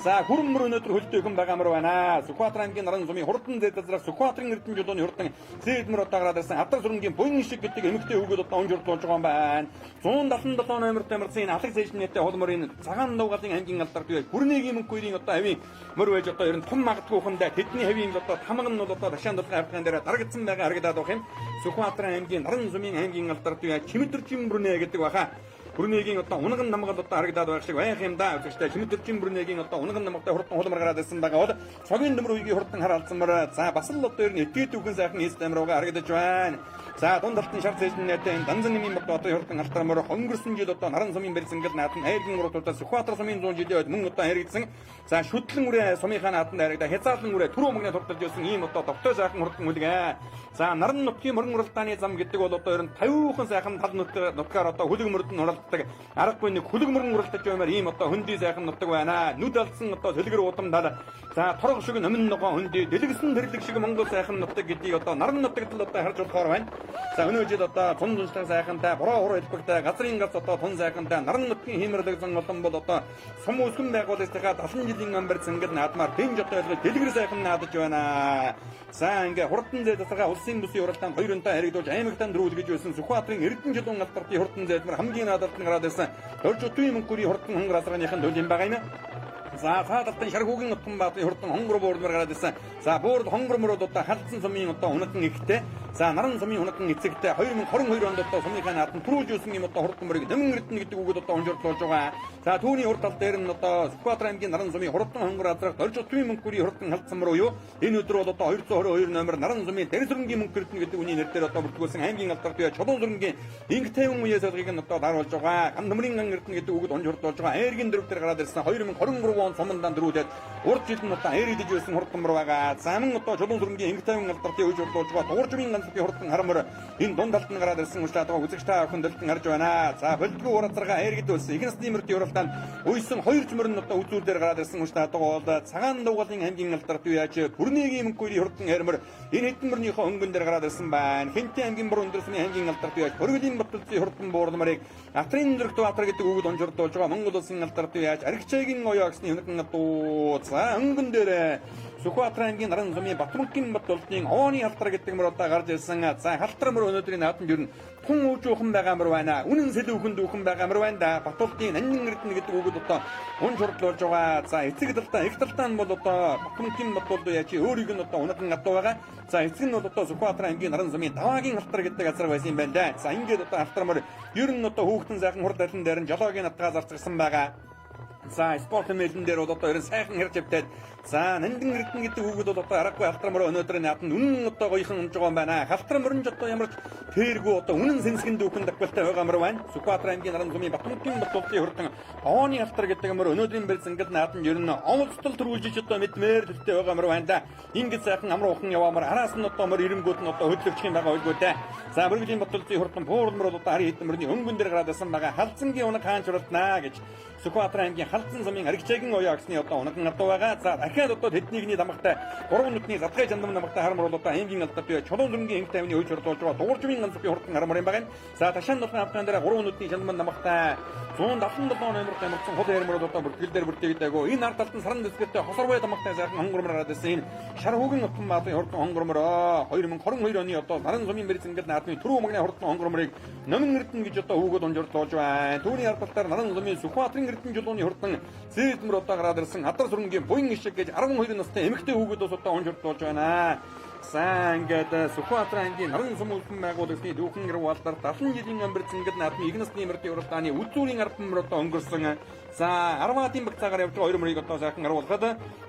[SPEAKER 2] За хөрмөр өнөөдөр хөлтөөхөн байгаа мөр байна. Сүхбаатар аймгийн наран сумын хурдан зэдэлраг Сүхбаатарын эрдэнэ чулууны хурдан зэдмэр одоо гараад ирсэн Адар сүрэнгийн буян шиг гэдэг эмэгтэй хүүгээд одоо онжурдуулж байгаа юм байна. 177 номертэй марцын алаг зэжнэтэй холморын цагаан давгалын аймгийн алдарт уяж бүрнэгийн мөнгөөрийн одоо авийн мөр байж одоо ер нь том магадгүйхэндээ тэдний хавийн одоо тамга нь бол одоо ташаан дулгаан авахын дээр дарагдсан байгаа харагдаад байх юм. Сүхбаатар аймгийн наран сумын аймгийн алдарт уяж Чимэдэржин бүрнэ гэдэг баха. Бүрнэгийн одоо унган намгад одоо харагдаад байх шиг байх юм да. Үзэгчтэй Чимэдэржин бүрнэгийн одоо унган намгатай хурдан холмор гараад ирсэн байгаа бол цагийн нөмөр үеийн хурдан хараалцсан мөр. За бас л одоо ер нь эдгээд үхэн сайхан нийс тамирууга харагдаж байна. За дунд алтан шар зэжнэтэй данзан нэмийн Батбаатарын хурдан алтармөр өнгөрсөн жил одоо наран сумын бэрзэнгэл наатан хайргийн уруудаа Сүхбаатар сумын 100 жилийн ойд мөн одоо харагдсан. За шүтлэн үрээ сумынхаа наатанд харагдаа хязаалан үрээ түрүү мөнгөний турталж байсан ийм одоо тогтой сайхан хурдан үлгээ. За наран нутгийн мөрөн уралдааны зам гэдэг бол одоо ер нь 50% сайхан тал нутгаар одоо хөлөг мөрөнд уралддаг. Аргагүй нэг хөлөг мөрөн уралдаж баймаар ийм одоо хөндөй сайхан нутаг байна. Нүд алдсан одоо төлгөр удамдал. За торго шиг номин ногоо хөндөй дэлгэсэн тэрлэг шиг Монгол сайхан нутаг гэдгийг одоо наран нутагт л одоо харж болохоор байна. За өнөө жил одоо тун тунштай сайхантай буруу хуруу хэлбэгтэй газрын гац одоо тун сайхантай наран нутгийн хиймэрлэгсэн олон бол одоо сум өсгөн байгуулалтынхаа 70 жилийн өмбөр зэнгэл наадмаар дэнж одоо ялгал дэлгэр сайхан наадаж байна. За ингээ хурдан зэд засгаа улсын бүсийн уралдаанд хоёрынтай харигдуулж аймагтан дөрүүлгэж байсан Сүхбаатарын эрдэнэ чулуун алтартын хурдан зэдмэр хамгийн наадалт нь гараад ирсэн Доржотын мөнгөний хурдан хонгор азрагныхан төлөв юм байгаа юм. За цаадалтын шаргуугийн утган баатарын хурдан хонгор буурмар гараад ирсэн. За буурд хонгор мөрөд одоо халдсан сумын одоо унаган ихтэй. За наран сумын унаган эцэгтэй 2022 онд одоо сумынхаа наадад түрүүлж юусан юм одоо хурдан мөрийг нэмэн ирдэн гэдэг үгэд одоо онжирлуулж байгаа. За түүний урд тал дээр нь одоо Сүхбаатар аймгийн наран сумын хурдан хонгор азрах дорж төвийн мөнгөний хурдан халдсан мөр юу? Энэ өдөр бол одоо 222 номер наран сумын дэрсрэнгийн мөнгө ирдэн гэдэг үний нэрээр одоо бүртгүүлсэн аймгийн алдарт бие чулуун сүрэнгийн инх тайван үеэс олгыг нь одоо даруулж байгаа. Ган нөмрийн ган ирдэн гэдэг үгэд онжирлуулж байгаа. Айргийн дөрөв дээр гараад ирсэн 2023 он сумандан дөрүүлээд урд жил нь одоо айр идэж байсан хурдан мөр байгаа. За мөн одоо чулуун сүрэнгийн инх тайван алдарт бие үржүүлж байгаа. Дууржмын ганцгийн хурдан харамөр энэ дунд талд нь гараад ирсэн учраас одоо үзэгч та бүхэн дэлгэн харж байна. За болдгоо урацарга айргэд үлсэн их насны мөрдийн уралдаанд уйсан 2 змөр нь одоо үзүүл дээр гараад ирсэн учраас одоо бол цагаан дугаалын аймгийн алдарт юу яаж бүрнэгийн мөнгөний хурдан харамөр энэ хэдэн мөрнийхөө өнгөн дээр гараад ирсэн байна. Хинтээ аймгийн бүр өндөрсний аймгийн алдарт юу яаж хөргөлийн баталцын хурдан буурламарыг Атрын дөрөгт Баатар гэдэг үгэд онжирдуулж байгаа Монгол улсын алдарт юу яаж аригчаагийн оёо гэсний хөнөкөн одоо за өнгөн дээр Сүхбаатар аймгийн наран сумын Батмөнгийн Батултын овооны халтар гэдэг мөр одоо гарч ирсэн. За халтар мөр өнөөдрийн наадамд ер нь хүн уужуухан байгаа мөр байна. Үнэн сэлүүхэн дүүхэн байгаа мөр байна да. Батултын нандин эрдэнэ гэдэг үгэд одоо хүн шурдлуулж байгаа. За эцэг талдаа их талдаа нь бол одоо Батмөнгийн Батулд яаж өөрийг нь одоо унаган гадуу байгаа. За эцэг нь бол одоо Сүхбаатар аймгийн наран сумын Даваагийн халтар гэдэг газар байсан юм байна да. За ингээд одоо халтар мөр ер нь одоо хүүхдэн сайхан хурд алин дээр нь жолоогийн надгаа зарцсан байгаа. За спорт хэмээлэн дээр бол одоо ерөн сайхан хэрж явтаад за нандин эрдэнэ гэдэг үгэд бол одоо аргагүй халтар мөр өнөөдрийн нааданд үнэн одоо гоёхан унж байгаа юм байна. Халтар мөрөн ч одоо ямар ч тэргүй одоо үнэн сэнсгэн дүүхэн дагвалтай байгаа мөр байна. Сүхбаатар аймгийн наран сумын Батмөнгийн Батултын хурдан овооны халтар гэдэг мөр өнөөдрийн барьцангад нааданд ер нь онцлол төрүүлж одоо мэдмээр төлтэй байгаа мөр байна да. Ингээд сайхан амруухан яваамар араас нь одоо мөр ирэнгүүд нь одоо хөдлөвчих юм байгаа байлгүй да. За мөргөлийн Батултын хурдан буурал мөр одоо хари хэдэн мөрний өнгөн дээр гараад байсан байгаа. Халцангийн унаг хаан чуралднаа гэж Сүхбаатар аймгийн халдсан сумын аригчаагийн оёо гэсний одоо унаган гадуу байгаа. За дахиад одоо тэднийхний дамгтай 3 нүдний задгай жандам намгтай харамр бол одоо аймгийн алдарт бие чулуун сүрэнгийн инх тайвны үеж хурдуулж байгаа дууржмын ганцны хурдан харамр юм байна. За ташаан нутгийн автоон дээр 3 нүдний жандам намгтай 177 номертай мөрцөн хол ярмар бол одоо бүртгэл дээр бүртгэгдээгүй. Энэ ард талд нь саран дэсгэртэй хосорвой дамгтай сайхан хонгормор гараад ирсэн. Энэ шар хүүгэн утсан баатын хурдан хонгормор 2022 оны одоо наран сумын барьцангад наадмын түрүү магны хурдан хонгорморыг номин эрдэнэ гэж одоо хүүгөд онжирлуулж байна. Түүний ард талаар наран сумын Сүхбаатарын эрдэнэ жулууны хурдан зээдмэр одоо гараад ирсэн адар сүрэнгийн буян ишиг гэж 12 настай эмэгтэй хүүгүүд бас одоо онжирлуулж байна. За ингээд Сүхбаатар аймгийн наран сум улсын байгууллагын дүүхэн гэр уалдар 70 жилийн амбарцангад наадмын их насны мөрдийн уралдааны үзүүрийн ардан мөр одоо өнгөрсөн. За 10-ийн баг цагаар явж байгаа 2 мөрийг одоо сайхан харуулхад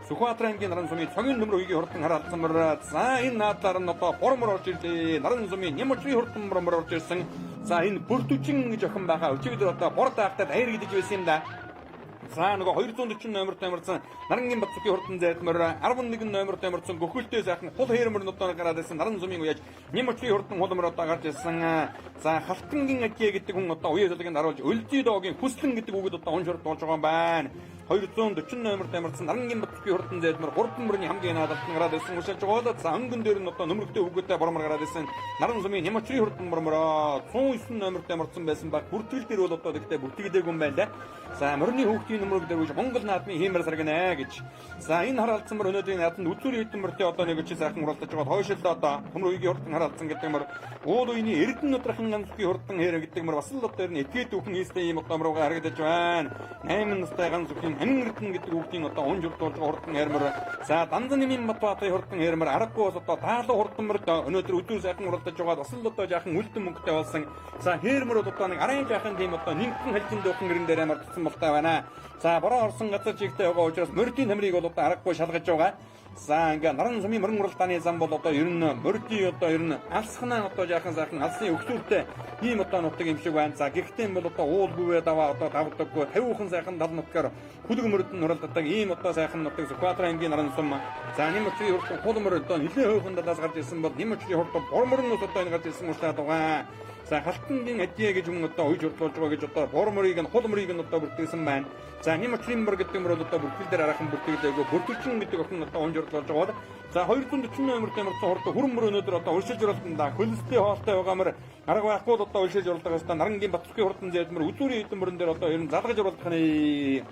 [SPEAKER 2] Сүхбаатар аймгийн наран сумын цогийн нөмөр үеийн хурдан хараалсан мөр. За энэ наадлаар нь одоо бормор орж ирлээ. Наран сумын Нямчрын хурдан бормор орж ирсэн. За энэ бүртүчин гэж охин байгаа. Өчигдөр одоо бор даахтад айр гэдэж байсан юм да. За нөгөө 240 номертой ямарсан Нарангийн Батцгийн хурдан зайлмаар 11 номертой ямарсан гөхөлтэй сайхан хул хэрмэр нутгаар гараад ирсэн наран сумын уяж Нямчрын хурдан хулмар одоо гарч ирсэн. За халтангийн ажээ гэдэг хүн одоо уяа залганд харуулж өлзий доогийн хүслэн гэдэг үгэд одоо уншрд болж байгаа юм байна. 240 номертой ямарсан Нарангийн Батцгийн хурдан зайлмаар 3 мөрний хамгийн наадалт нь гараад ирсэн уушааж байгаа. За өнгөн дээр нь одоо нөмрөгтэй үгтэй бормор гараад ирсэн наран сумын Нямчрын хурдан бормороо 109 номертой ямарсан байсан баг бүртгэл дээр бол одоо тэгтээ бүртгэдэггүй юм байна да. За мөрний хүүхдийн нөмрөг дээр Монгол наадмын хиймэр саргинэ гэж. За энэ хараалцсан мөр өнөөдрийн наадамд үзүүрийн хэдэн мөртөө одоо нэг чи сайхан уралдаж байгаа хойшилд одоо төмрөгийн хурдан хараалцсан гэдэг мөр уул үений эрдэнэ нутрахан ганцгийн хурдан хэрэг гэдэг мөр бас л одоо энэ этгээд дүүхэн ийстэй юм одоо мөрөөгөө харагдаж байна. 8 настай ганц үхийн амин эрдэнэ гэдэг хүүхдийн одоо унжурдуулж байгаа хурдан хэрмэр. За дандан нэмийн Батбаатарын хурдан хэрмэр аргагүй бас одоо таалуу хурдан мөр өнөөдөр өдөр сайхан уралдаж байгаа бас л одоо жаахан үлдэн мөнгөтэй болсон. За хэрмэр бол одоо нэг арын жаахан тийм одоо нэгэн халжин дүүхэн гэрэн дээр амарчсан болтой байна. За бороо орсон газар чигтэй байгаа учраас мөрдийн хамрыг бол одоо аргагүй шалгаж байгаа. За ингээ наран сумын мөрөн уралдааны зам бол одоо ер нь мөрдийн одоо ер нь алсхнаа одоо жаахан сайхан алсын өгсүүртэй ийм одоо нутаг юм шиг байна. За гэхдээ бол одоо уулгүй даваа одоо давдаггүй 50хан сайхан тал нутгаар хүлэг мөрдөн уралддаг ийм одоо сайхан нутаг Сүхбаатар аймгийн наран сум. За Нямчрын хурдан хул мөр одоо нэлээд хойхон далаас гарч ирсэн бол Нямчрын хурдан борморноос одоо энэ гарч ирсэн учраас байгаа. За халтангийн ажээ гэж хүн одоо уйж урдуулж байгаа гэж одоо борморыг нь хул мөрийг нь одоо бүртгэсэн байна. За Нямчрын мөр гэдэг мөр бол одоо бүртгэл дээр аргахан бүртгэдэггүй бүртүчин гэдэг охин одоо унж урдуулж байгаа. За 240 номертэй мөрцөн хурдан хүрэн мөр өнөөдөр одоо уршилж уралдана. Хөлстэй хоолтой байгаа мөр арга байхгүй одоо уршилж уралдаг хэвээр Нарангийн Батцгийн хурдан зэдмэр үзүүрийн хэдэн мөрөн дээр одоо ер нь залгаж уралдах нь.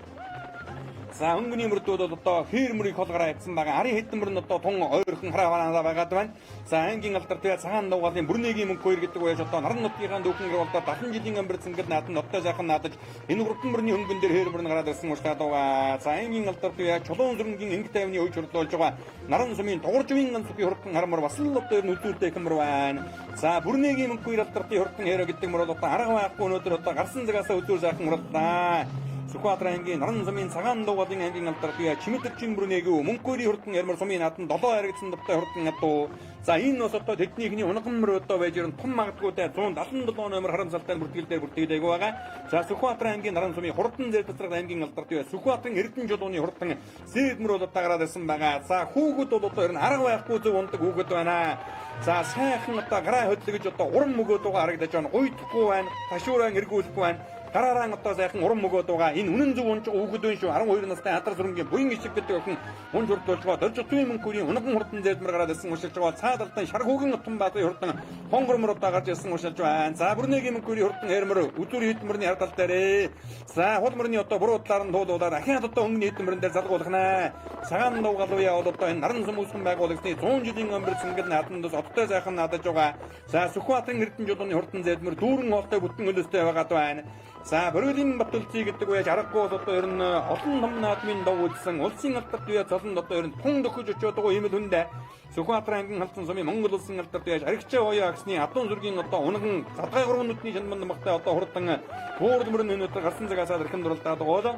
[SPEAKER 2] За өнгөний мөрдүүд одоо фермерийг холгороо явсан байгаа. Арын хэдэн мөр нь одоо тун ойрхон харааваа байгаад байна. За ангийн алдар тэгээ цагаан дуугаалын бүрнэгийн мөнгө 2 гэдэг байж одоо наран нутгийнхаа дүүхэнгээр бол 70 жилийн амьд цэнгэл наатан ноттой сайхан наадаж энэ гурван мөрний хөнгөн дээр фермер нь гараад ирсэн ууштай дуугаа. За ангийн алдар тэгээ чулуун зүрэнгийн инг тайвны өвч хурлуулж байгаа. Наран сумын дугууржвийн ганцгийн хурдан харамар бас л одоо ер нь үзүүлдэг хэмэр байна. За бүрнэгийн мөнгө 2 алдартын хурдан хэрэг гэдэг мөр бол одоо арга байхгүй өнөөдөр одоо гарсан цагаасаа үзүүр сайхан урлаа. Сүхбаатар ангийн наран сумын цагаан дуугаалын ангийн алдар тэгээ чимэтэрчин бүрнэгийн мөнгөний хурдан ярмар сумын наатан 7 харигдсан давтай хурдан ядуу. За энэ бас одоо тэднийхний унган мөр одоо байж ирэн тун магадгүйтэй 177 номер харамсалтай бүртгэл дээр бүртгэдэг байгаа. За Сүхбаатар ангийн наран сумын хурдан зэр тасраг ангийн алдар тэгээ Сүхбаатарын Эрдэнэ жолооны хурдан сэрдмөр бол таагаад ирсэн байгаа. За хүүгүүд бол одоо ер нь арга байхгүй зөв ундаг хүүгүүд байна. За сайхан одоо гараа хөдлөгж одоо уран мөгөөд байгаа харагдаж байна. Уйдахгүй байна. Ташуураа эргүүлэхгүй байна. Гараараа одоо сайхан уран мөгөөд байгаа. Энэ үнэн зөв унж өгöd байна шүү. 12 настай хатар сүрэнгийн буян ишиг гэдэг охин унж хурдуулж байгаа. Дөржтгийн мөнгөний унган хурдан зэдмэр гараад ирсэн уншилж байгаа. Цаадалтай шар хүүгэн утан баатын хурдан хонгормор одоо гарч ирсэн уншилж байна. За бүрнэгийн мөнгөний хурдан хэрмэр үзүүр хитмэрний хардал дээрээ. За хулмөрний одоо буруу талаар нь дуулуулаад ахиад одоо өнгөний хитмэрэн дээр залгуулах нэ. Цагаан дуугалуяа бол одоо энэ наран сум үүсгэн байгуулагчны 100 жилийн амьд цэнгэл наатандас одтой сайхан наадаж байгаа. За Сүхбаатарын Эрдэнэ жолооны хурдан зэдмэр дүүрэн хоолтой бүтэн өлөстэй байгаад байна. За Бөрөлийн Батулцыг гэдэг үеж аргагүй бол одоо ер нь олон том наадмын дов үзсэн улсын алдарт үе цолонд одоо ер нь тун дөхөж очиод байгаа юм л хүндэ. Сүхбаатар ангийн халдсан сумын Монгол улсын алдарт үеж аригчаа оёо агсны адуун зүргийн одоо унган задгай гурван нүдний шанбан намхтай одоо хурдан буурдмөр өнөөдөр гарсан цагаасаа ирхэн дурлаад байгаа.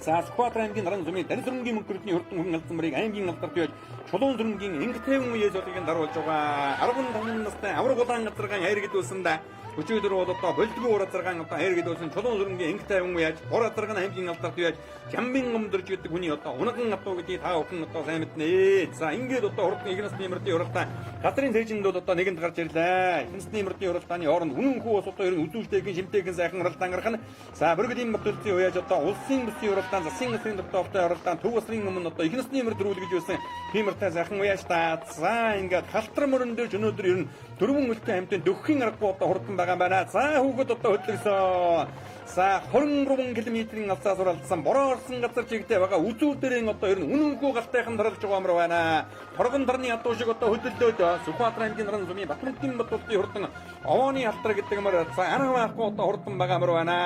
[SPEAKER 2] За Сүхбаатар ангийн наран сумын Дани сүрэнгийн мөнгөрний хурдан хүн алдсан мөрийг ангийн алдарт үеж чулуун сүрэнгийн ингэтэйн үеэс одыг даруулж байгаа. 15 настай авраг улаан газаргаан хайргад үлсэндэ өчигдөр бол одоо болдгоо ураа заргаан одоо хайргад үлсэн чулуун сүрэнгийн инг тайван яаж ураа заргаан аймгийн алдарт яаж жамбин өмдөрж гэдэг хүний одоо унган атуу гэдгийг та бүхэн одоо сайн мэднэ. За ингээд одоо хурдан игнасны мөрдийн уралдаан газрын тэжинд бол одоо нэгэнд гарч ирлээ. Игнасны мөрдийн уралдааны оронд үнэн хүү бас одоо ер нь үзүүлтэйгэн шимтэйгэн сайхан уралдаан гаргана. За Бөрөлийн Батулцын уяаж одоо улсын бүсийн уралдаан засгийн газрын дотоодтой уралдаан төв басрын өмнө одоо игнасны мөрд рүүлгэж байсан тиймэртэй сайхан уяаж та. За ингээд халтар мөрөн дээр өнөөдөр ер нь дөрвөн үлтэй хамтын дөххийн аргагүй одоо хурдан байгаа байна. За хүүхэд одоо хөдлөсөн. За 23 км-ийн алцаас уралдсан бороо орсон газар чигтэй байгаа үзүүр дээрэн одоо ер нь үнэнгүй галтайхан даралж байгаа юм байна. Торгон дарны ядуу шиг одоо хөдөллөөд Сүхбаатар ангийн наран сумын Батмунтын Батулцын хурдан овооны алтар гэдэг юмар за арга байхгүй одоо хурдан байгаа юм байна.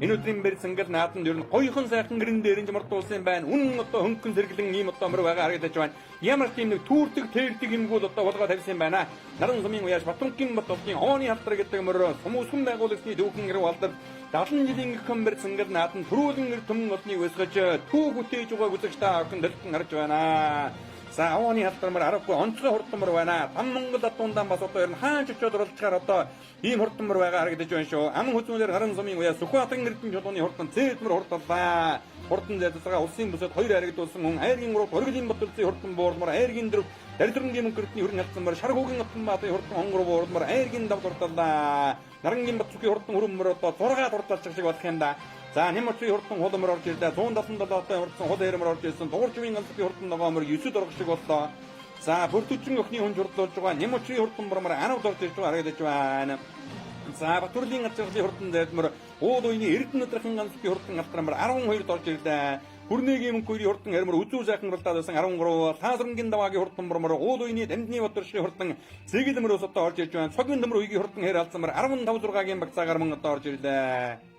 [SPEAKER 2] Энэ өдрийн бэр цэнгэл нааданд ер нь гоёхон сайхан гэрэн дээрэн жимартуулсан байна. Үнэн одоо хөнгөн сэргэлэн ийм одоо мөр байгаа харагдаж байна. Ямар тийм нэг түүрдэг тэрдэг юмгууд одоо болгоо тавьсан байна. Наран сумын уяаж Батмунтын Батулцын овооны алтар гэдэг юмар хүмүүсхэн байгуулагчны дүүхэн гэр болдор 70 жилийн комбер цэнгэл наатан төрүүлэн нэр төмөн олныг өсгөж түүх үтээж байгааг үзэгч та охин дэлгэн харж байна. За овооны халтармар аргагүй онцгой хурдмар байна. Там Монгол атуундан бас одоо ер нь хааж очиод оролцохоор одоо ийм хурдмар байгаа харагдаж байна шүү. Ам хөзмөлөр харан сумын уяа Сүхбаатарын Эрдэнэ жолооны хурдан зээдмэр хурдаллаа. Хурдан зээдсэгээ улсын бүсэд 2 харагдуулсан хүн айргийн 3 Бөрөлийн Батулцын хурдан буурмар айргийн 4 Дарилрынгийн мөнгөртний хөрөн халтмар шаргуугийн атан баатын хурдан хонгор буурмар айргийн дав дурталлаа. Нарангийн Батцгийн хурдан хөрөмөр одоо 6 дурталчих шиг болох юм да. За Нэмочгийн хурдан хулмөр орж ирлээ. 177 той хурдан хул хэрмэр орж ирсэн. Дугууржвийн ганцгийн хурдан ногоомор 9 дурах шиг боллоо. За бүртүчин өхний хүн хурдлуулж байгаа. Нэмочгийн хурдан бормор 10 орж ирж байгаа харагдаж байна. За Батүрлийн ганцгийн хурдан зэдмэр ууд уйны Эрдэнэ өдрийн ганцгийн хурдан алтрамар 12 орж ирлээ. Бүрнэгийн мөнгөний хурдан хэрмэр үзүү сайхан уралдаад байсан 13 Таасрынгийн даваагийн хурдан бормор ууд уйны Дамжны Батөршийн хурдан Зэгэлмэр ус одоо орж ирж байна. Цогийн төмөр үегийн хурдан хэр алцмар 15 6-гийн багцаагаар мөн одоо орж ирлээ.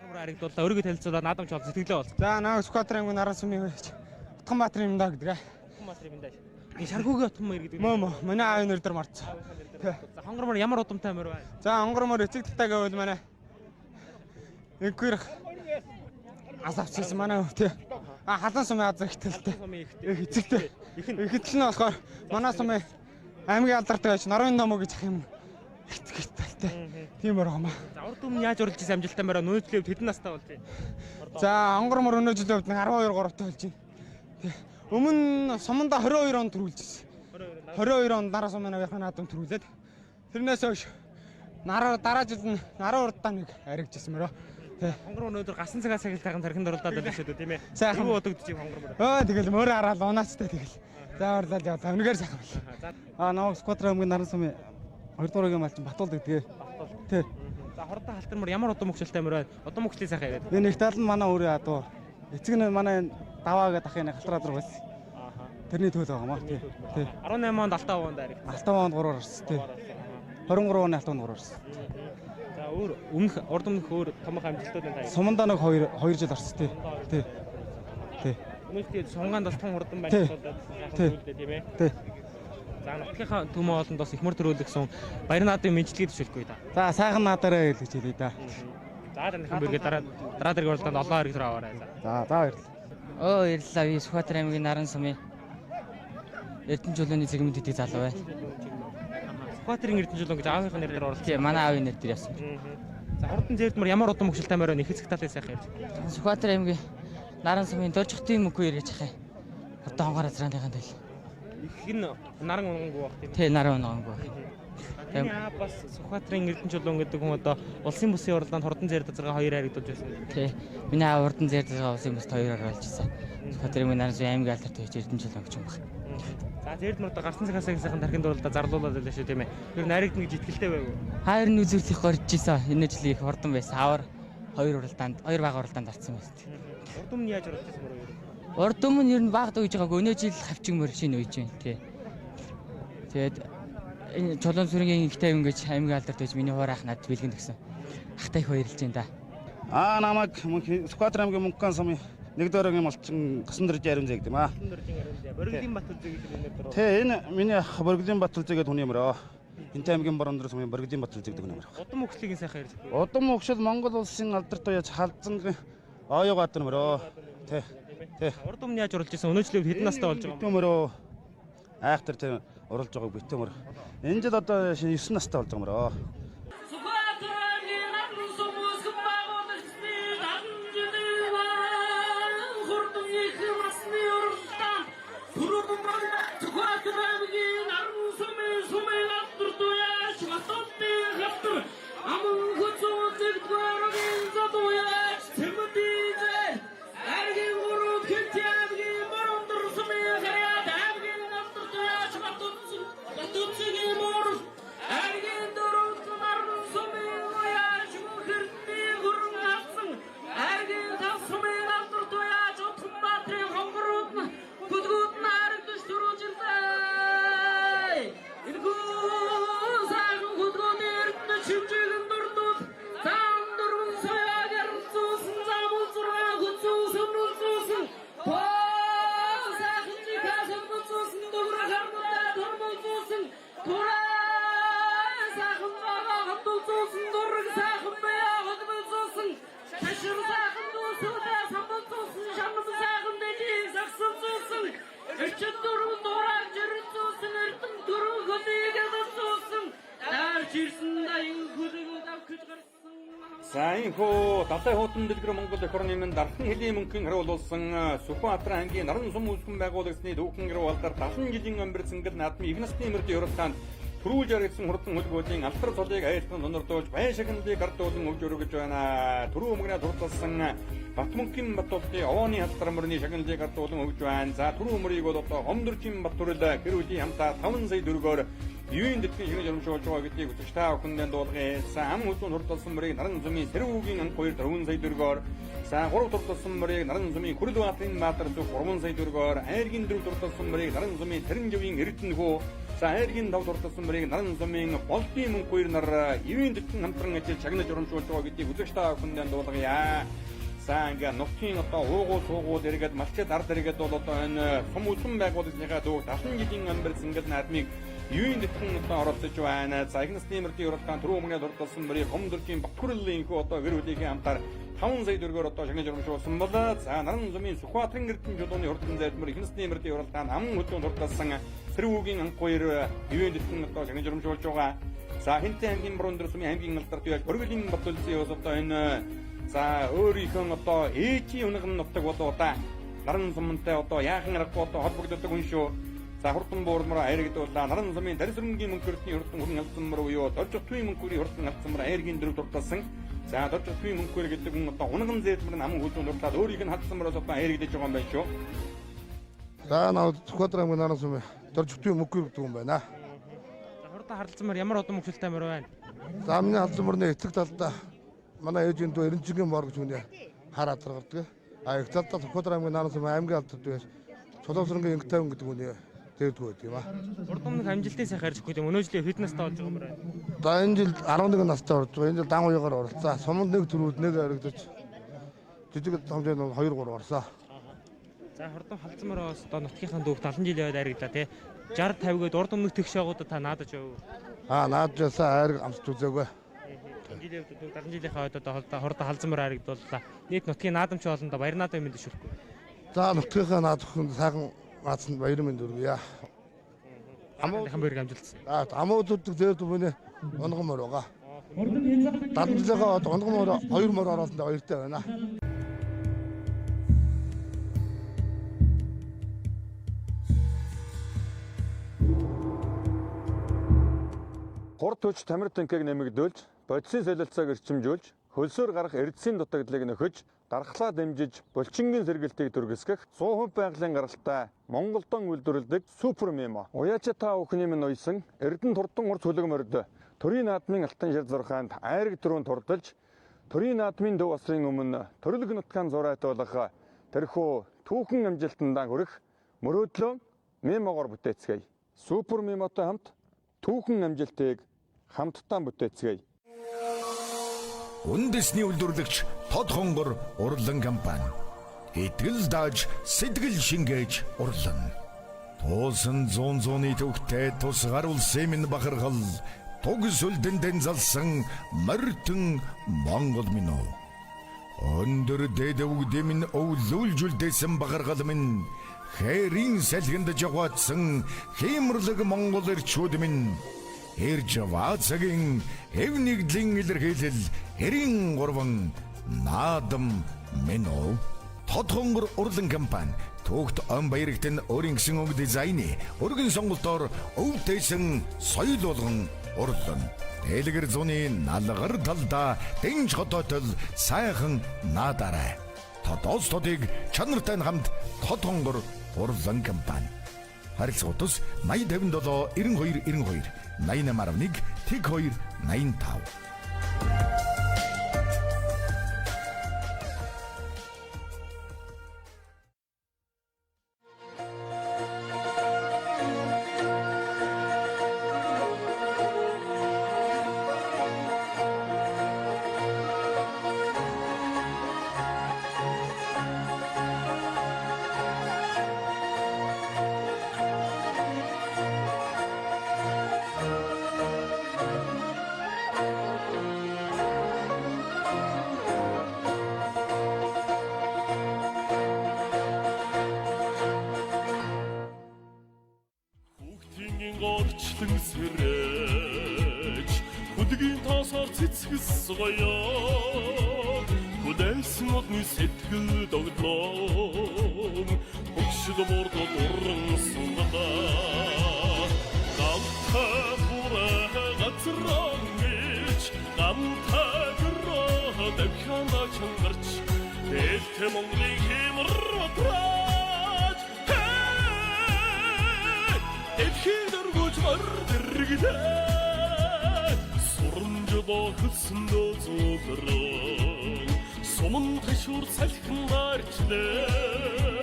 [SPEAKER 3] Харагдуулаа өргөд хэлцүүлээ наадамч бол сэтгэлээ бол.
[SPEAKER 4] За наа Сүхбаатар ангын наран сумын үеч Утганбаатарын юм даа гэдэг.
[SPEAKER 3] Утганбаатарын юм даа. Энэ шаргуугийн утган мөр гэдэг.
[SPEAKER 4] Мөө манай аав нэрдэр марцсан.
[SPEAKER 3] За хонгормор ямар удамтай мөр байна?
[SPEAKER 4] За хонгормор эцэг талтай гэвэл манай нэггээр асавчсан манай тий. Халан сумын азар ихтэлтэй. Эцэгтэй. Ихэтэл нь болохоор манай сумын аймгийн алдартай байж нарын номоо гэж ах юм. Ихтэй. Тийм өргөмөө.
[SPEAKER 3] За урд өмнө яаж уралж ирсэн амжилттай мороо нөөцлөв хэдэн настай болж байна?
[SPEAKER 4] За хонгормор өнөө жилийн хувьд 12 3-тай болж байна. Өмнө суманда 22 онд төрүүлж ирсэн. 22 онд нараа сумын авийнхаа наадам төрүүлээд тэрнээс хойш дараа жил нь нараа урдаа нэг аригжсэн мөрөө.
[SPEAKER 3] Хонгор өнөөдөр гасан цагаас цагтайхан тархинд оруулаад байлаа шүү дээ тийм ээ.
[SPEAKER 4] Сайхан
[SPEAKER 3] бодогдож юм хонгор.
[SPEAKER 4] Тэгэл мөрөө хараад унаацтай тэгэл. За орлол яваа. Үнэхээр сайхан байна. Ноо Сүхбаатар аймгийн наран сумын 2 дуурайгийн малчин Батул гэдэг. Тий.
[SPEAKER 3] За хурдан халтар мөр ямар удам мөкчөлтэй мөр байна? Удам мөкчлийн сайхан яриад.
[SPEAKER 4] Энэ их тал нь манай өөрөө адуу. Эцэг нь манай даваагээд ахын галтраад руу байсан. Тэрний төлөө байгаа маа. Тий.
[SPEAKER 3] 18 онд Алтан овоонд ариг.
[SPEAKER 4] Алтан онд 3-аар орсон тий. 23 оны алтан онд 3-аар орсон.
[SPEAKER 3] За өөр өмнөх урд өмнөх өөр томх амжилтуудын таа.
[SPEAKER 4] Сумандаа нэг 2 жил орсон тий. Тий. Тий.
[SPEAKER 3] Өмнөдөө сунгаанд бас тун хурдан байх болоод яахан үлдээ тийм ээ.
[SPEAKER 4] Тий.
[SPEAKER 3] За нутгийнхаа төмөө олонд бас их мөр төрүүлгсэн баяр наадын мэдлэгийг төшөлгүй да.
[SPEAKER 4] За сайхан наадаараа хэлж хэлье да.
[SPEAKER 3] За таньхан бүргээ дараа дараагийн уралдаанд олон хэрэг төр аваарай.
[SPEAKER 4] За баярлалаа.
[SPEAKER 5] Оо баярлалаа. Би Сүхбаатар аймгийн Наран сумын Эрдэнэ чулууны цэгмэд хэдий залуу бай.
[SPEAKER 3] Сүхбаатарын Эрдэнэ чулуун гэж аавынхаа нэрээр оруулсан.
[SPEAKER 5] Тийм манай аавын нэр дээр явсан.
[SPEAKER 3] За хурдан зээрдмэр ямар удам хөгжил тамаар байна? Их хэсэг талын сайхан ярьж.
[SPEAKER 5] Сүхбаатар аймгийн Наран сумын Доржихтын мөнгөө ярьж ахаа. Одоо хонгор азрааны тэл.
[SPEAKER 3] Их н наран унгангуу баг тийм.
[SPEAKER 5] Тий наран унгангуу.
[SPEAKER 3] Таны аа бас Сүхбаатарын Эрдэнэ чулуун гэдэг хүн одоо улсын бүсийн уралдаанд хурдан зээрд зэрэг 2 харагдуулж байсан.
[SPEAKER 5] Тий. Миний аав урдан зээрд улсын бүст 2-оор болж ирсэн. Сүхбаатар аймгийн Наран сумын аймгийн алдарт байж Эрдэнэ чулуун гэж юм баг.
[SPEAKER 3] За зээрдмэр одоо гарсан цагаас сайхан тархинд уралдаа зарлуулаад байлаа шүү тийм ээ. Тэр найрагдана гэж итгэлтэй байв уу?
[SPEAKER 5] Хайр нь үзүүлэх горж исэн. Энэ жилийн их хурдан байсан. Аваар 2 бага уралдаанд орсон байсан.
[SPEAKER 3] Урд өмнө яаж орж ирсэн мөрөө?
[SPEAKER 5] Урд өмнө ер нь багд үйж байгаагүй. Өнөө жил хавчигмөр шинэ үйж байна. Тий. Тэгээд энэ чулуун сүргийн ихтэй юм гэж аймгийн алдарт байж миний хуур ах надад бэлгэн тгсэн. Ахтай их баярлж байна да.
[SPEAKER 6] Намайг Сүхбаатар аймгийн Мөнхган сумын 1-р малчин Гасан дөржи аримзаа гэдэг юм аа.
[SPEAKER 3] Боригдын Бат үзэг гэдэг нэр дээр.
[SPEAKER 6] Тэ энэ миний Боригдын Бат үзэг гэдэг хүн юм аа. Энтэй аймгийн Борон дөрөс сумын Боригдын Бат үзэг гэдэг хүн юм аа.
[SPEAKER 3] Удам хөгжлийг сайхан ярьж.
[SPEAKER 6] Удам хөгжил Монгол улсын алдарт уяж халдсан оёо гад юм аа. Тэ. Тэ.
[SPEAKER 3] Урд өмнө яаж уралж ирсэн? Өнөө жилийн хэдэн настай болж байгаа юм?
[SPEAKER 6] Битүүмөр айхтар тэ уралж байгааг битүүмөр. Энэ жил одоо 9 настай болж байгаа юм аа.
[SPEAKER 2] За энэ хөө далай хуутан дэлгэр Монгол эх орны минь дархан хэлийн мөнхийн хариулсан Сүхбаатар аймгийн Наран сум үйлдвэрийн байгууллагын дүүхэн гэрүү алдар 70 жилийн өмөр цэнгэл наадмын их насны мөрд Европтанд түрүүлж яригдсан хурдан хөлбөлийн алтар цолыг айлтан сонирдуулж байн шагналыг гардуулан өгж өргөж байна. Түрүү өмнө дурталсан Батмөнхийн Батуулгын овооны халтар мөрний шагналыг гардуулан өгж байна. За түрүү мөрийг бол одоо Хомдөржин Батүрэл гэрүүлийн хамтаа 5 сая төгрөгөөр юунд дэтгэн шинэ журамшуулж байгаа гэдгийг үзэж та бүхэндээ дуулгая. Ам хүлэн хурдалсан мөрийг Наран сумын Тэрүүгийн анх 2 4 сая төгрөгөөр, за 3 хурдалсан мөрийг Наран сумын Хүрлбаатарын Баатар зүг 3 сая төгрөгөөр, айргийн 4 хурдалсан мөрийг Наран сумын Тэрэнживийн Эрдэнэхүү, за айргийн 5 хурдалсан мөрийг Наран сумын Болдын мөнх 2 нар юунд дэтгэн хамтран ажил чагнаж журамшуулж байгаа гэдгийг үзэж та бүхэндээ дуулгая. За ингээ нутгийн одоо уугуул суугуул эргээд малчид ард эргээд бол одоо энэ сум үлдэн байгууллагынхаа дүүг 70 жилийн өмөр цэнгэл наадмыг юунд дэтгэн одоо оролцож байна. За их насны мөрдийн уралдаан түрүү өмнө дурдсан мөрийг Хомдөржин Батүрлийн хүү одоо гэрүүлгийн хамтаар 5 сая төгрөгөөр одоо шагнаж журамшуулсан бол за Наран сумын Сүхбаатарын Эрдэнэ чулууны хурдан зайлмөр их насны мөрдийн уралдаан ам хөдлөн дурдсан Тэрүүгийн анх 2 юунд дэтгэн одоо шагнаж журамшуулж байгаа. За Хинтээ аймгийн Борон дөрөс сумын аймгийн алдарт уяж Боригдын Батүлцийн ус одоо энэ за өөрийнхөө одоо ээжийн үнэг нутаг болоо да Наран сумтай одоо яахан аргагүй одоо холбогддог хүн шүү. За хурдан буурмаар айрагдуулаа Наран сумын Дарисрынгийн мөнхөртний хурдан хүрэн алдсан мөр буюу Доржихтын мөнхөрийн хурдан алдсан мөр айргийн дөрөв дурталсан. За Доржихтын мөнхөр гэдэг хүн одоо унган зээлмэр ам хөлөнд дурлаад өөрийг нь хадсан мөрөөс одоо айрагдаж байгаа юм байна шүү.
[SPEAKER 7] За наад Сүхбаатар аймгийн Наран сумын Доржихтын мөнхөр гэдэг юм байна.
[SPEAKER 3] За хурдан харлцсан мөр ямар удам хөгжилтэй мөр байна?
[SPEAKER 7] За миний хадсан мөрний эцэг талдаа манай ээжийн дүү Эренжигийн бор гэж үнэ хараад гаргадаг. А их цаатаа Сүхбаатар аймгийн наан сумын аймгийн алдартай Чулуусрынгийн Инх тайван гэдэг үний дэрдэг байт юм аа.
[SPEAKER 3] Урд өмнөх амжилтын сайхан ярьж өгөх юм. Өнөө жилийн хэд настай болж байгаа юм бэ?
[SPEAKER 7] За энэ жил 11 настай орж байгаа. Энэ жил дан уягаар оролцоо. Суманд нэг төрүүд нэг харагдаж жижиг хэмжээнд 2 3 орсоо.
[SPEAKER 3] За хурдан халдсамаар одоо нутгийнхаа дүүх 70 жилийн байд айрагдлаа тий. 60 50 гээд урд өмнөх тэгш шаагуудад та наадаж яв.
[SPEAKER 7] Наадажсаа айраг амсч үзээгүй.
[SPEAKER 3] 70 жилийн үед 70 жилийнхаа үед одоо хурдан халдсамаар айрагдууллаа. Нийт нутгийн наадамч болондоо баяр наадам юм дэвшүүлэхгүй.
[SPEAKER 7] За нутгийнхаа наадахын сайхан наадсанд баяр мэнд өргөе.
[SPEAKER 3] Амуухан баярыг амжилтсан.
[SPEAKER 7] Амуудуудыг дээр түмэнэ онгомор байгаа. 70 жилийнхаа онгомор 2 мөр оролцонд баяртай байна.
[SPEAKER 2] Хурд хүч тамир танкийг нэмэгдүүлж, бодисын солилцоог эрчимжүүлж, хөлсөөр гарах эрдэсийн дутагдлыг нөхөж, дархлаа дэмжиж, булчингийн сэргэлтийг дүргэсгэх 100% байгалийн гаралтай Монголдон үйлдвэрлэдэг супер мемо. Уяачата өхний минь уйсан Эрдэнэ турдан урт хөлөг төрийн наадмын алтан шир зурхаанд айраг дөрөв турдалж, төрийн наадмын дөв асрын өмнө төрөлг нутгаан зураатуулах тэрхүү түүхэн амжилтандаа хүрэх мөрөөдлөө мемогоор бүтээцгээе. Супер 메모той хамт түүхэн амжилтыг хамтдаа бүтээцгээе.
[SPEAKER 8] Үндэсний үйлдвэрлэгч Тод хонгор урлан компани. Итгэл дааж, сэтгэл шингээж урлан. Туусан зүүн төвхтэй тусгаар улсын минь бахархал, туг сүлдэндэн залсан морьтон Монгол минь оо. Өндөр дэдэвгдэ минь өвлүүлж үлдээсэн бахархал минь, хэрийн салхинд жаваатсан хиймэрлэг Монгол эрчүүд минь, ирж ваацагийн эвнигдлийн илэрхийлэл хэрийн гурван наадам минь оо. Тод хонгор урлан компани түүхт он баярагт нь өөрийн гисэн өнгө дизайны өргөн сонголтоор өвдөөсөн соёл болгон урлан. Дэлгэр зуны налгар талдаа дэнж хототол сайхан наадаарай. Тодоос тодыг чанартай хамт Тод хонгор урлан компани. Харилцагуудас 8057 92 92 8811 тэг 2 85.
[SPEAKER 9] Горчлон сэрэж хүдгийн тосоор цэцгэс гоёо хүдэлсэн модны сэтгэл догдлоо хөгшил бордо дуран сундаа гамтай бүрэ газран гэж гамтай гэрөө дэвхэнэ чангарч дэлхэ Монголын хэмэр батраач дэлхийн дөрвөж мөрдөргдээ сурамжлоо хөлсөндөө зөөлрөн сумын ташуур салхин нарчлээ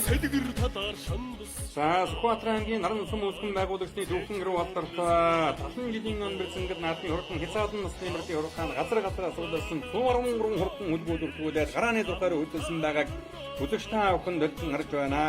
[SPEAKER 9] цэдгэр татар шандас.
[SPEAKER 2] За Сүхбаатар аймгийн наран сум үүсгэн байгуулагчны түүхэн рүү алдартай 70 жилийн өмнө бэлсэнгэр наадмын хурдан хязгаарлан насны мөрлийн урагшаанд газар суулгасан 113 хурдан үлгүүлэгтгүүлээд гарааны зургаар хөдөлсөн байгааг үзэгчтэй охин дэлгэн харж байна.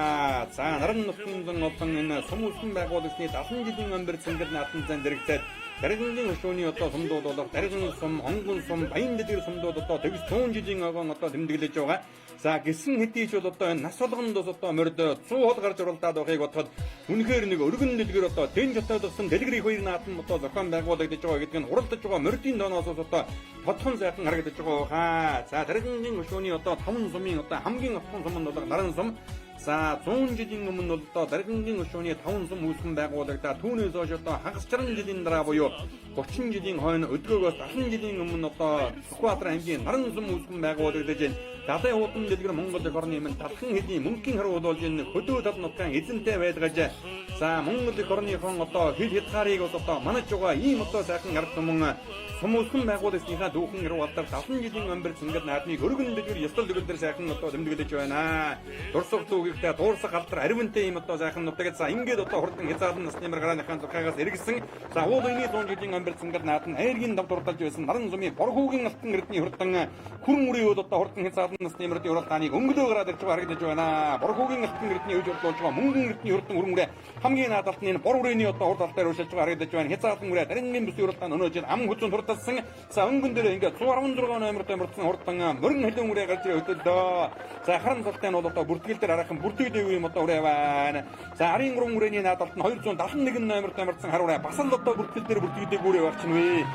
[SPEAKER 2] За наран нутгийн олон энэ сум үүсгэн байгуулагчны 70 жилийн өмнө бэлсэнгэр наадмын зан дэрэгдээд Даригны өшөөний одоо сумдууд болох Даригны сум, Онгон сум, Баян дэдгэр сумдууд одоо төгс 100 жилийн огоон одоо тэмдэглэж байгаа. За гисэн хэдийч бол одоо энэ нас болгондос одоо морьд 100 хол гарч уралдаад байгааг бодоход үнэхээр нэг өргөн дэлгэр одоо дэн жотоодсон дэлгэрийн хоёр наадам одоо зохион байгуулагдаж байгаа гэдэг нь уралдаж байгаа морьдын дооноос одоо тодхон сайхан харагдаж байгаа хаа. За Даригны өшөөний одоо 5 сумын одоо хамгийн отхон сум нь бол Наран сум. За 100 жилийн өмнө бол одоо даргингийн өшөөний 5 сум үүсгэн байгуулагдаа түүнээс хойш одоо хагас 60 жилийн дараа буюу 30 жилийн хойно өдгөөгөөс 70 жилийн өмнө одоо Сүхбаатар аймгийн наран сум үүсгэн байгуулагдаж байна. Далайн хуудам дэлгэр Монгол эх орны өмнө талхан хэдийн мөнгөний харууд болж энэ хөдөө тал нутгийн эзэнтэй байлгаж за Монгол эх орныхон одоо хил хязгаарыг бол одоо манаж байгаа ийм одоо сайхан ард түмэн сумуулсан байгууллагынхаа дүүхэн рүү алдар 70 жилийн амбар цэнгэл наадмыг өргөн дэлгэр ёслол дэлгэр сайхан одоо тэмдэглэж байна. Дурсах дүүгийнхтэй дуурсах алдар аривантай ийм одоо сайхан нутагт за ингээд одоо хурдан хязгаарлан насны маргараныхаа зурхаагаас эргэсэн за уул үений 100 жилийн амбар цэнгэл наадам айргийн дав дурталж байсан наран сумын борхуугийн алтан эрдний хурдан хүрэн үрээ бол одоо хурдан хязгаарлан насны мөрөдийн уралдааныг өнгөлөө гараад ирж байгаа харагдаж байна. Борхуугийн алтан эрдний үж бодлож байгаа мөнгөн эрдний хурдан хүрэн үрээ хамгийн наадалт нь бор үрээний одоо урд алт дээр уушилж байгаа харагдаж байна. Хязгаарлан үрээ дарингийн бүсийн уралдаан өнөөж ам хүчин хурдалсан за өнгөн дээр ингээд 116 номертой мөрдсөн хурдан мөрөн хэлэн үрээ гарч ирээ хөдөлдөө. За харан салтын бол одоо бүртгэл дээр хараахан бүртгэдэг юм одоо үрээ байна. За арын гурван үрээний наадалт нь 271 номертой мөрдсөн хар үрээ бас л одоо бүртгэл дээр бүртгэдэг үрээ байх чинь вэ.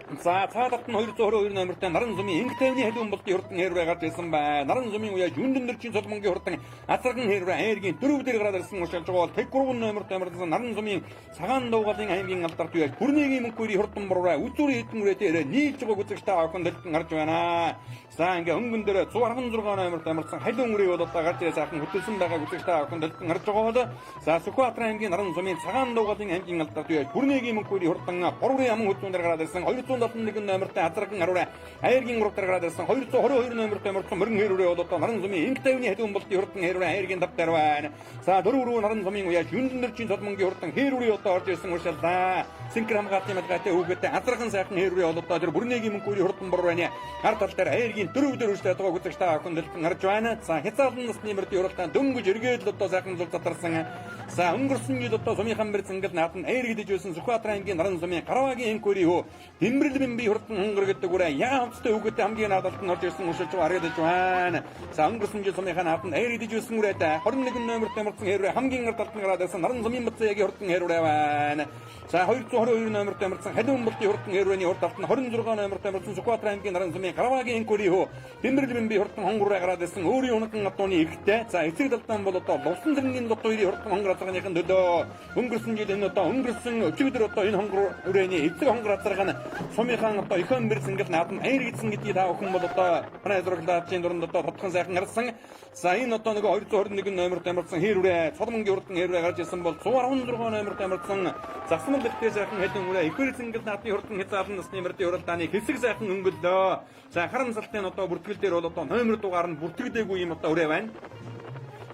[SPEAKER 2] За цаадалт нь 222 номертой наран сумын инг тайвны халуун болтын хурдан хэрвээ гарч ирсэн байна. Наран сумын уяа жүндэн дэрчийн соломонгийн хурдан азарган хэрвээ айргийн дөрөв дээр гараад ирсэн уушалж байгаа бол тэг 3 номертой мөрдсөн наран сумын цагаан дуугалын аймгийн алдарт уяа хүрнэгийн мөнгөний хурдан бороо үзүүрийн хэдэн үрээ дээр нийлж байгаа үзэгчтэй авахын дэлгэн гарч байна. За ингээ өнгөн дээр 116 номертой мөрдсөн халуун үрээ бол одоо гарч ирээ сайхан хөтөлсөн байгаа үзэгчтэй авахын дэлгэн гарч байгаа бол за Сүхбаатар аймгийн наран сумын цагаан дуугалын аймгийн алдарт уяа хүрнэгийн мөнгөний хурдан бороо аман хөтөн дээр гараад ирсэн 271 номертой азарган аруу айргийн 3 дээр гараад ирсэн 222 номертой мөрдсөн мөрөн хэрвээ бол одоо наран сумын инг тайвны халуун болтын хурдан хэрвээ айргийн дав дээр байна. За дөрөв наран сумын уяа жүндэн дэрчийн соломонгийн хурдан хэрвээ одоо орж ирсэн уушаллаа. Синкэр хамгаалтын мэлгаатай хүүгээдтэй азарган сайхан хэрвээ бол одоо тэр бүрнэгийн мөнгөний хурдан бороо байна. Гар тал дээр айргийн дөрөв дээр үүстэй байгаа үзэгчтэй авахын дэлгэн гарч байна. За хязгаарлан насны мөрдийн уралдаан дөнгөж эргээд л одоо сайхан зул задарсан. За өнгөрсөн жил одоо сумынхан бэр цэнгэл наатан айргидэж байсан Сүхбаатар аймгийн наран сумын Гаравагийн энкүри хөө Дэмбэрэл би хурдан хонгор гэдэг үрээ яа хамттай үгтэй хамгийн наадалт нь орж ирсэн уушилж харагдаж байна. За өнгөрсөн жил сумынхан наатан айргидэж байсан үрээтэй 21 номертой мөрдсөн хэрвээ хамгийн гардалт нь гараад байсан наран сумын бацаагийн хурдан хэрвээ байна. За 222 номертой мөрдсөн халуун болтын хурдан хэрвээний урд алт нь 26 номертой мөрдсөн Сүхбаатар аймгийн наран сумын Гаравагийн энкүри хөө Дэмбэрэл би хурдан хонгор гараад байсан өөрийн унаган атууны ихтэй. За эцэг талдан бол одоо лувсан зэргийн лот хоёрын хурдан хонгор азарганыхын төлөө өнгөрсөн жил энэ одоо өнгөрсөн өчигдөр одоо энэ хонгор үрээний эцэг хонгор азарганы сумынхан одоо их амбэр цэнгэл наадам айргидсэн гэдгийг та бүхэн бол одоо манай зураглаачийн дунд одоо тодхон сайхан харсан. За энэ одоо нэг 221 номертой мөрдсөн хэрвээ соломонгийн урдан хэрвээ гарч ирсэн бол 116 номертой мөрдсөн засмал дэлхтэй сайхан хэдэн үрээ ихэр цэнгэл наадмын хурдан хязгаарлан насны мөрдийн уралдааны хэсэг сайхан өнгөлөө. За харан салтын одоо бүртгэл дээр бол одоо номер дугаар нь бүртгэдэггүй юм одоо үрээ байна.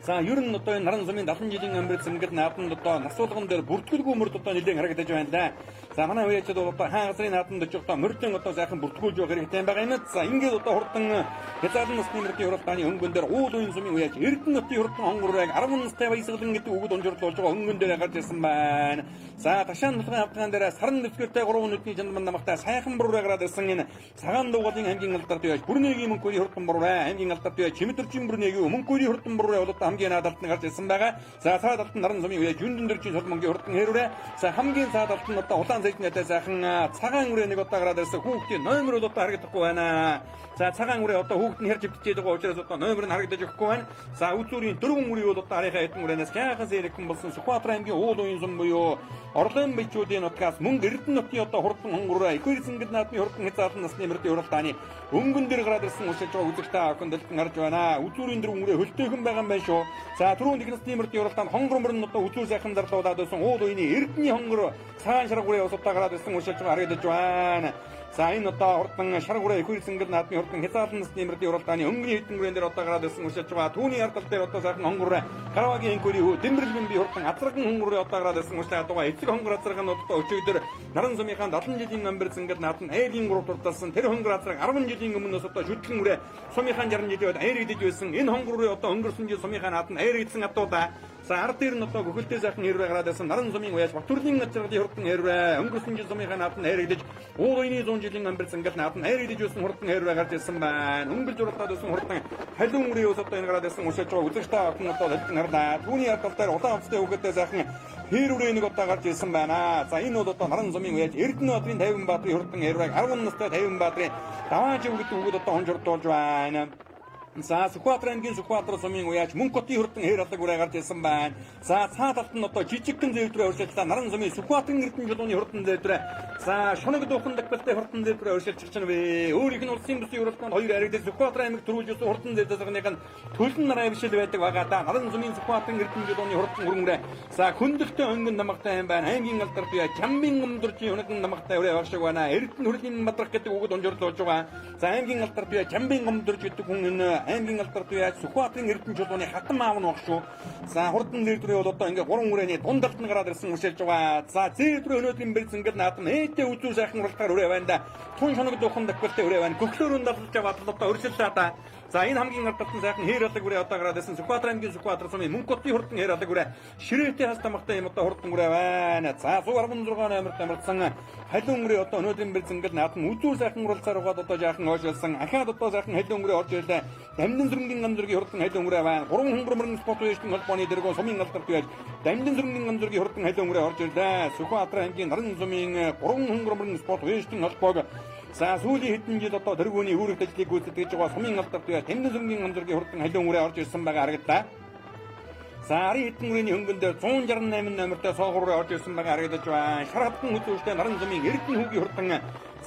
[SPEAKER 2] За ер нь одоо энэ наран сумын 70 жилийн амбар цэнгэл наадамд одоо насуулган дээр бүртгэлгүй мөрд одоо нэлээд харагдаж байна да. За манай үеичд бол одоо хаан газрын наадамд очиж одоо мөрдөн одоо сайхан бүртгүүлж явах хэрэгтэй байгаа юм. За ингээд одоо хурдан хязгаарлан насны мөрдийн уралдааны өнгөн дээр уул уян сумын үеич Эрдэнэ нутгийн хурдан хонгорыг 10 настай баясгалан гэдэг үгд унжирлуулж байгаа өнгөн дээр гарч ирсэн байна. За ташаан нутгийн хавтгаан дээр саран дэвсгэртэй 3 нүдний жандман намахтай сайхан буруу гараад ирсэн энэ цагаан дуугалын аймгийн алдарт үеич бүрнэгийн мөнгөний хурдан буруу аймгийн алдарт үеич Чимэдэржин бүрнэгийн мөнгөний хурдан буруу бол одоо хамгийн наадалт нь гарч ирсэн байгаа. За цаадалт нь наран сумын үеич жүндэн дэрчийн соломонгийн хурдан хэрвээ за хамгийн цаадалт нь одоо улаан зэйднэтэй сайхан цагаан үрээ нэг одоо гараад ирсэн хүүхдийн номер бол одоо харагдахгүй байна. За цагаан үрээ одоо хүүхд нь хэрж өвдөж байгаа учраас одоо номер нь харагдаж өгөхгүй байна. За үзүүрийн дөрвөн үрээ бол одоо арийнхаа хэдэн үрээнээс яахан зэрэгхэн болсон Сүхбаатар аймгийн уул уян сум буюу Орлон бичүүдийн нутгаас мөн Эрдэнэ нутгийн одоо хурдан хонгороо ихэр цэнгэл наадмын хурдан хязгаарлан насны мөрдийн уралдааны өнгөн дээр гараад ирсэн уушилж байгаа үзэгтэй авахын дэлгэн гарч байна. Үзүүрийн дөрвөн үрээ хөлтөөхөн байгаа юм байна шүү. За түрүүн их насны мөрдийн уралдаанд хонгор мөрн одоо үзүүр сайхан зарлуулаад байсан уул уяны Эрдэнэ хонгор цагаан шарга үрээ усудаа гараад ирсэн уушилж байгаа харагдаж байна. За энэ одоо хурдан шарга үрээ ихэр цэнгэл наадмын хурдан хязгаарлан насны мөрдийн уралдааны өнгөний хэдэн үрээн дээр одоо гараад ирсэн уушилж байгаа. Түүний ардал дээр одоо сайхан хонгор Гаравагийн энкүри хөө Дэмбэрэл би хурдан азарган хонгор одоо гараад ирсэн уушилж байгаа. Эцэг хонгор азарган одоо өчигдөр наран сумынхаа 70 жилийн амбар цэнгэл наадам айргийн 3 дурталсан тэр хонгор азарга 10 жилийн өмнөөс одоо шүтлэн үрээ сумынхаа 60 жилийн айргидэж байсан. Энэ хонгор үрээ одоо өнгөрсөн жил сумынхаа наадам айргидсэн атуудаа за ард дээр нь одоо гөхөлтэй сайхан хэрвээ гараад байсан наран сумын уяас Батүрлийн ацрагын хурдан хэрвээ өнгөрсөн жил сумынхаа наадам айргидэж уул уяны 100 жилийн амбар цэнгэл наадам айргидэж байсан хурдан хэрвээ гарч ирсэн байна. Өнгөрж уралдаад байсан хурдан халуун үрээ ус одоо энэ гараад байсан уушилж байгаа үзэгчтэй авахын одоо дэлгэн харлаа. Түүний ардал дээр улаан амцтай хүүхэдтэй сайхан хэрвээ нэг одоо гарч ирсэн байна. За энэ бол одоо наран сумын уяас Эрдэнэ хотын 50 баатрын хурдан хэрвээ 10 настай 50 баатрын давааж өгдөг үгд одоо онжирдуулж байна. За Сүхбаатар аймгийн Сүхбаатар сумын уяач мөнгө хотын хурдан хээр алга үрээ гарч ирсэн байна. За цаа талд нь одоо жижигхэн зэвтрээ өршөлтлээ наран сумын Сүхбаатарын эрдэнэ чулууны хурдан зэвтрээ. За шунаг дуухан дагбалтай хурдан зэвтрээ өршөлчих чинь вэ. Өөрийнх нь улсын бүсийн юралтанд хоёр ариг дээр Сүхбаатар аймаг төрүүлж өсөн хурдан зэвтрээнийг нь төлн нараа бишэл байдаг байгаа да. Наран сумын Сүхбаатарын эрдэнэ чулууны хурдан хөрөнгөрөө. За хүндэлтэй өнгөн намгатай юм байна. Аймгийн алдар бие Чамбин гомдорчийн өнөг намгатай өрөө авшиг байна. Эрдэнэ хурлын мадрах гэдэг үгэд онжорлуулж байгаа. За аймгийн алдар бие Чамбин гомдорч гэдэг хүн энэ аймгийн алдар туяа Сүхбаатарын эрдэнэ чулууны хатан аав нь багш шүү. За хурдан нэрдрээ бол одоо ингээ 3 хүрээний дундалт нь гараад ирсэн үшэлж байгаа. За зэвдрээ өнөөдрийн бэрц ингээд наатан ээдээ үзүү сайхан уралдаар өрөө байна да. Тун шоног дуухан дагвалтай өрөө байна. Гөхлөөрөнд давталж аваад одоо өрсөллээ да. За энэ хамгийн ардтан сайхан хээр алга үрээ одоо гараад ирсэн Сүхбаатар аймгийн Сүхбаатар сумын мөнгө хотын хурдан хээр алга үрээ ширээтэй хастамхтай юм одоо хурдан үрээ байна. За 116 номерт амарсан халуун үрээ одоо өнөөдрийн бэрц ингээд наатан үзүү сайхан уралцаар угаад одоо жаахан ойшолсон. Ахаад одоо сайхан халуун үрээ орж ирлээ. Дамдын зүрмгийн гамзургийн хурдан халуун үрээ байна. 3 хөнгөрмөрн спорт үеийн холбооны дэргөө сумын алдар туяаж дамдын зүрмгийн гамзургийн хурдан халуун үрээ орж ирлээ. Сүхбаатар аймгийн наран сумын 3 хөнгөрмөрн спорт үеийн холбоог за сүүлийн хэдэн жил одоо тэргүүний үүрэг ажлыг гүйцэтгэж байгаа сумын алдар туяа Дамдын зүрмгийн гамзургийн хурдан халуун үрээ орж ирсэн байгаа харагдаа. За арын хэдэн үрээний хөнгөн дээр 168 номертой соогуураа орж ирсэн байгаа харагдаж байна. Шархатан үзүүлэлтээр наран сумын эрдэнэ хүүгийн хурдан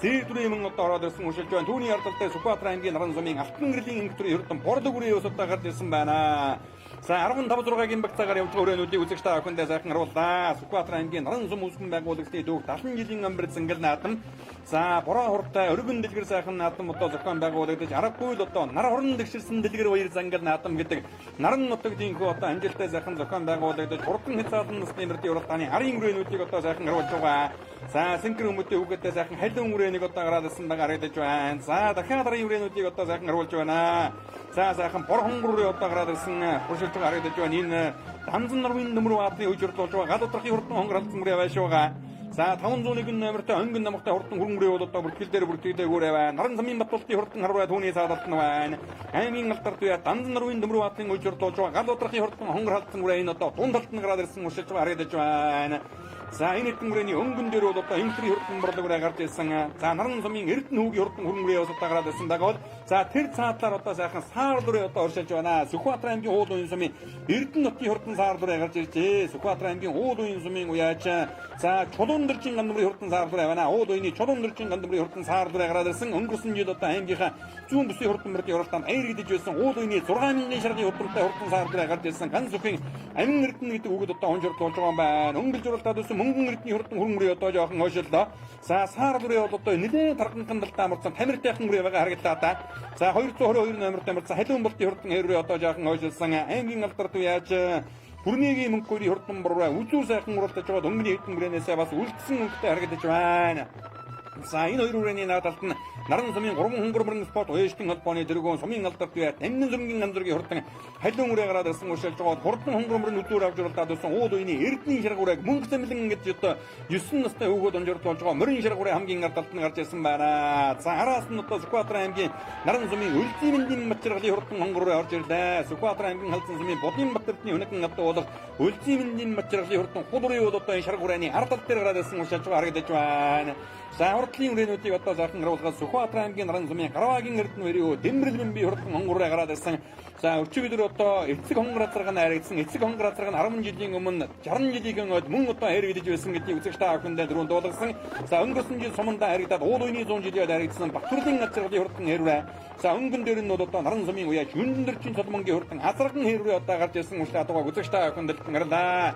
[SPEAKER 2] зэвдрээ мөн одоо ороод ирсэн үшэлж байна. Түүний ардалтай Сүхбаатар аймгийн наран сумын алтан гэрлийн инктрийн хурдан бордог үрээ ус одоо гарч ирсэн байна. За 15-6-гийн багцаагаар явж байгаа өрөөнүүдийг үзэгч та бүхэндээ сайхан харууллаа. Сүхбаатар аймгийн наран сум үүсгэн байгуулагчдын дүүх 70 жилийн амбар зингэл наадам. За бороо хуртай өргөн дэлгэр сайхан наадам одоо зохион байгуулагдаж аргагүй л одоо нар хорон дэвшилсэн дэлгэр баяр зангал наадам гэдэг наран нутгийн хөө одоо амжилттай сайхан зохион байгуулагдаж хурдан хязгаарлан насны мөрдийн уралдааны арын өрөөнүүдийг одоо сайхан харуулж байгаа. За синхрон хүмүүсийн үгээдээ сайхан халуун өрөөнийг одоо гараад ирсэн байгаа харагдаж байна. За дахиад арын өрөөнүүдийг одоо сайхан харуулж байна. За сайхан бор хонгороо одоо гараад ирсэн уршилж байгаа харагдаж байна. Энэ Данзан нарвын нөмөр баатны үжирлуулж байгаа гал утрахын хурдан хонгор алдсан мөрөө байш байгаа. За 501 номертой өнгөн намгатай хурдан хөрөнгөрөө бол одоо бүртгэл дээр бүртгэдээгүүрээ байна. Наран замын батбалтын хурдан харваа түүний саадалт нь байна. Аймгийн алдар туяа Данзан нарвын нөмөр баатны үжирлуулж байгаа гал утрахын хурдан хонгор алдсан мөрөө энэ одоо дундалт нь гараад ирсэн уршилж байгаа харагдаж байна. За энэ хэдэн хүрээний өнгөн дээр бол одоо инкри хурдан борлогоор гарч ирсэн. За наран сумын эрдэнэ хүүгийн хурдан хөрөнгөрөө ус одоо гараад ирсэн байгаа бол за тэр цаатлаар одоо сайхан саар дүрээ одоо оршилж байна. Сүхбаатар аймгийн уул уян сумын эрдэнэ нутгийн хурдан саар дүрээ гарч иржээ. Сүхбаатар аймгийн уул уян сумын уяач за чулуундарчин гандмрын хурдан саар дүрээ байна. Уул уяны чулуундарчин гандмрын хурдан саар дүрээ гараад ирсэн. Өнгөрсөн жил одоо аймгийнхаа зүүн бүсийн хурдан мөрдийн уралдаанд аяргдэж байсан уул уяны 6000 ширхгийн хурдантай хурдан саар дүрээ гарч ирсэн. Ганц зөвхөн амин эрдэнэ гэдэг үгэд одоо онжирдуулж байгаа юм байна. Өнгөлж уралдаад байсан мөнгөн эрдэнэ хурдан хөрөнгөрөө одоо жоохон ойшиллоо. За саар дүрээ бол одоо нэлээд тарханхан далтай амарсан тамиртайхан дүрээ байгаа харагдлаа та. За 222 номерт амарсан халуун болтын хурдан хэрвээ одоо жоохон ойшилсан. Аймгийн алдар туяаж бүрнийгийн мөнгөний хурдан бороо үзүү сайхан уралдаж байгаа дөнгөний хэдэн бүрээнээсээ бас үлдсэн өнгөтэй харагдаж байна. За энэ хоёр хүрээний наадалт нь наран сумын 3 хөнгөрмөрн спорт уяжтын холбооны дэргүүн сумын алдар туяа Дамдын зүрмгийн гамзургийн хурдан халуун үрээ гараад ирсэн уршилж байгаа хурдан хөнгөрмөрн үзүүр авч уралдаад байсан уул уяны эрдэнэ шарг үрэг мөнгө зэмлэн гэж одоо 9 настай өвгөд онжирдуулж байгаа мөрийн шарг үрээ хамгийн ардалт нь гарч ирсэн байна. За араас нь одоо Сүхбаатар аймгийн наран сумын үлзий мэндийн мачиргалын хурдан хонгороо орж ирлээ. Сүхбаатар аймгийн халдсан сумын Бодын Батэрдний өнөкөн авдаг болох үлзий мэндийн мачиргалын хурдан хулуурын бол одоо энэ шарг үрээний ардалт дээр гараад ирсэн уршилж байгаа харагдаж байна. За хурдлын өрөөнүүдийг одоо сайхан харуулгаад Сүхбаатар аймгийн наран сумын Гарваагийн эрдэнэ өрөө Дэмбэрэлмэн би хурдан хонгороо гараад ирсэн. За өчигдөр одоо эцэг хонгор азарга нь харагдсан. Эцэг хонгор азарга нь 10 жилийн өмнө 60 жилийн өмнө мөн одоо харагдаж байсан гэдгийг үзэгч та бүхэндээ дөрөв дуулгасан. За өнгөрсөн жил сумандаа харагдаад уул уяны 100 жилийн харагдсан Батүрлийн азаргалын хурдан хэрвээ. За өнгөн дээр нь бол одоо наран сумын уяа Шүндэрчин цолмонгийн хурдан азарган хэрвээ одоо гарч ирсэн учраас одоо үзэгч та бүхэнд гарлаа.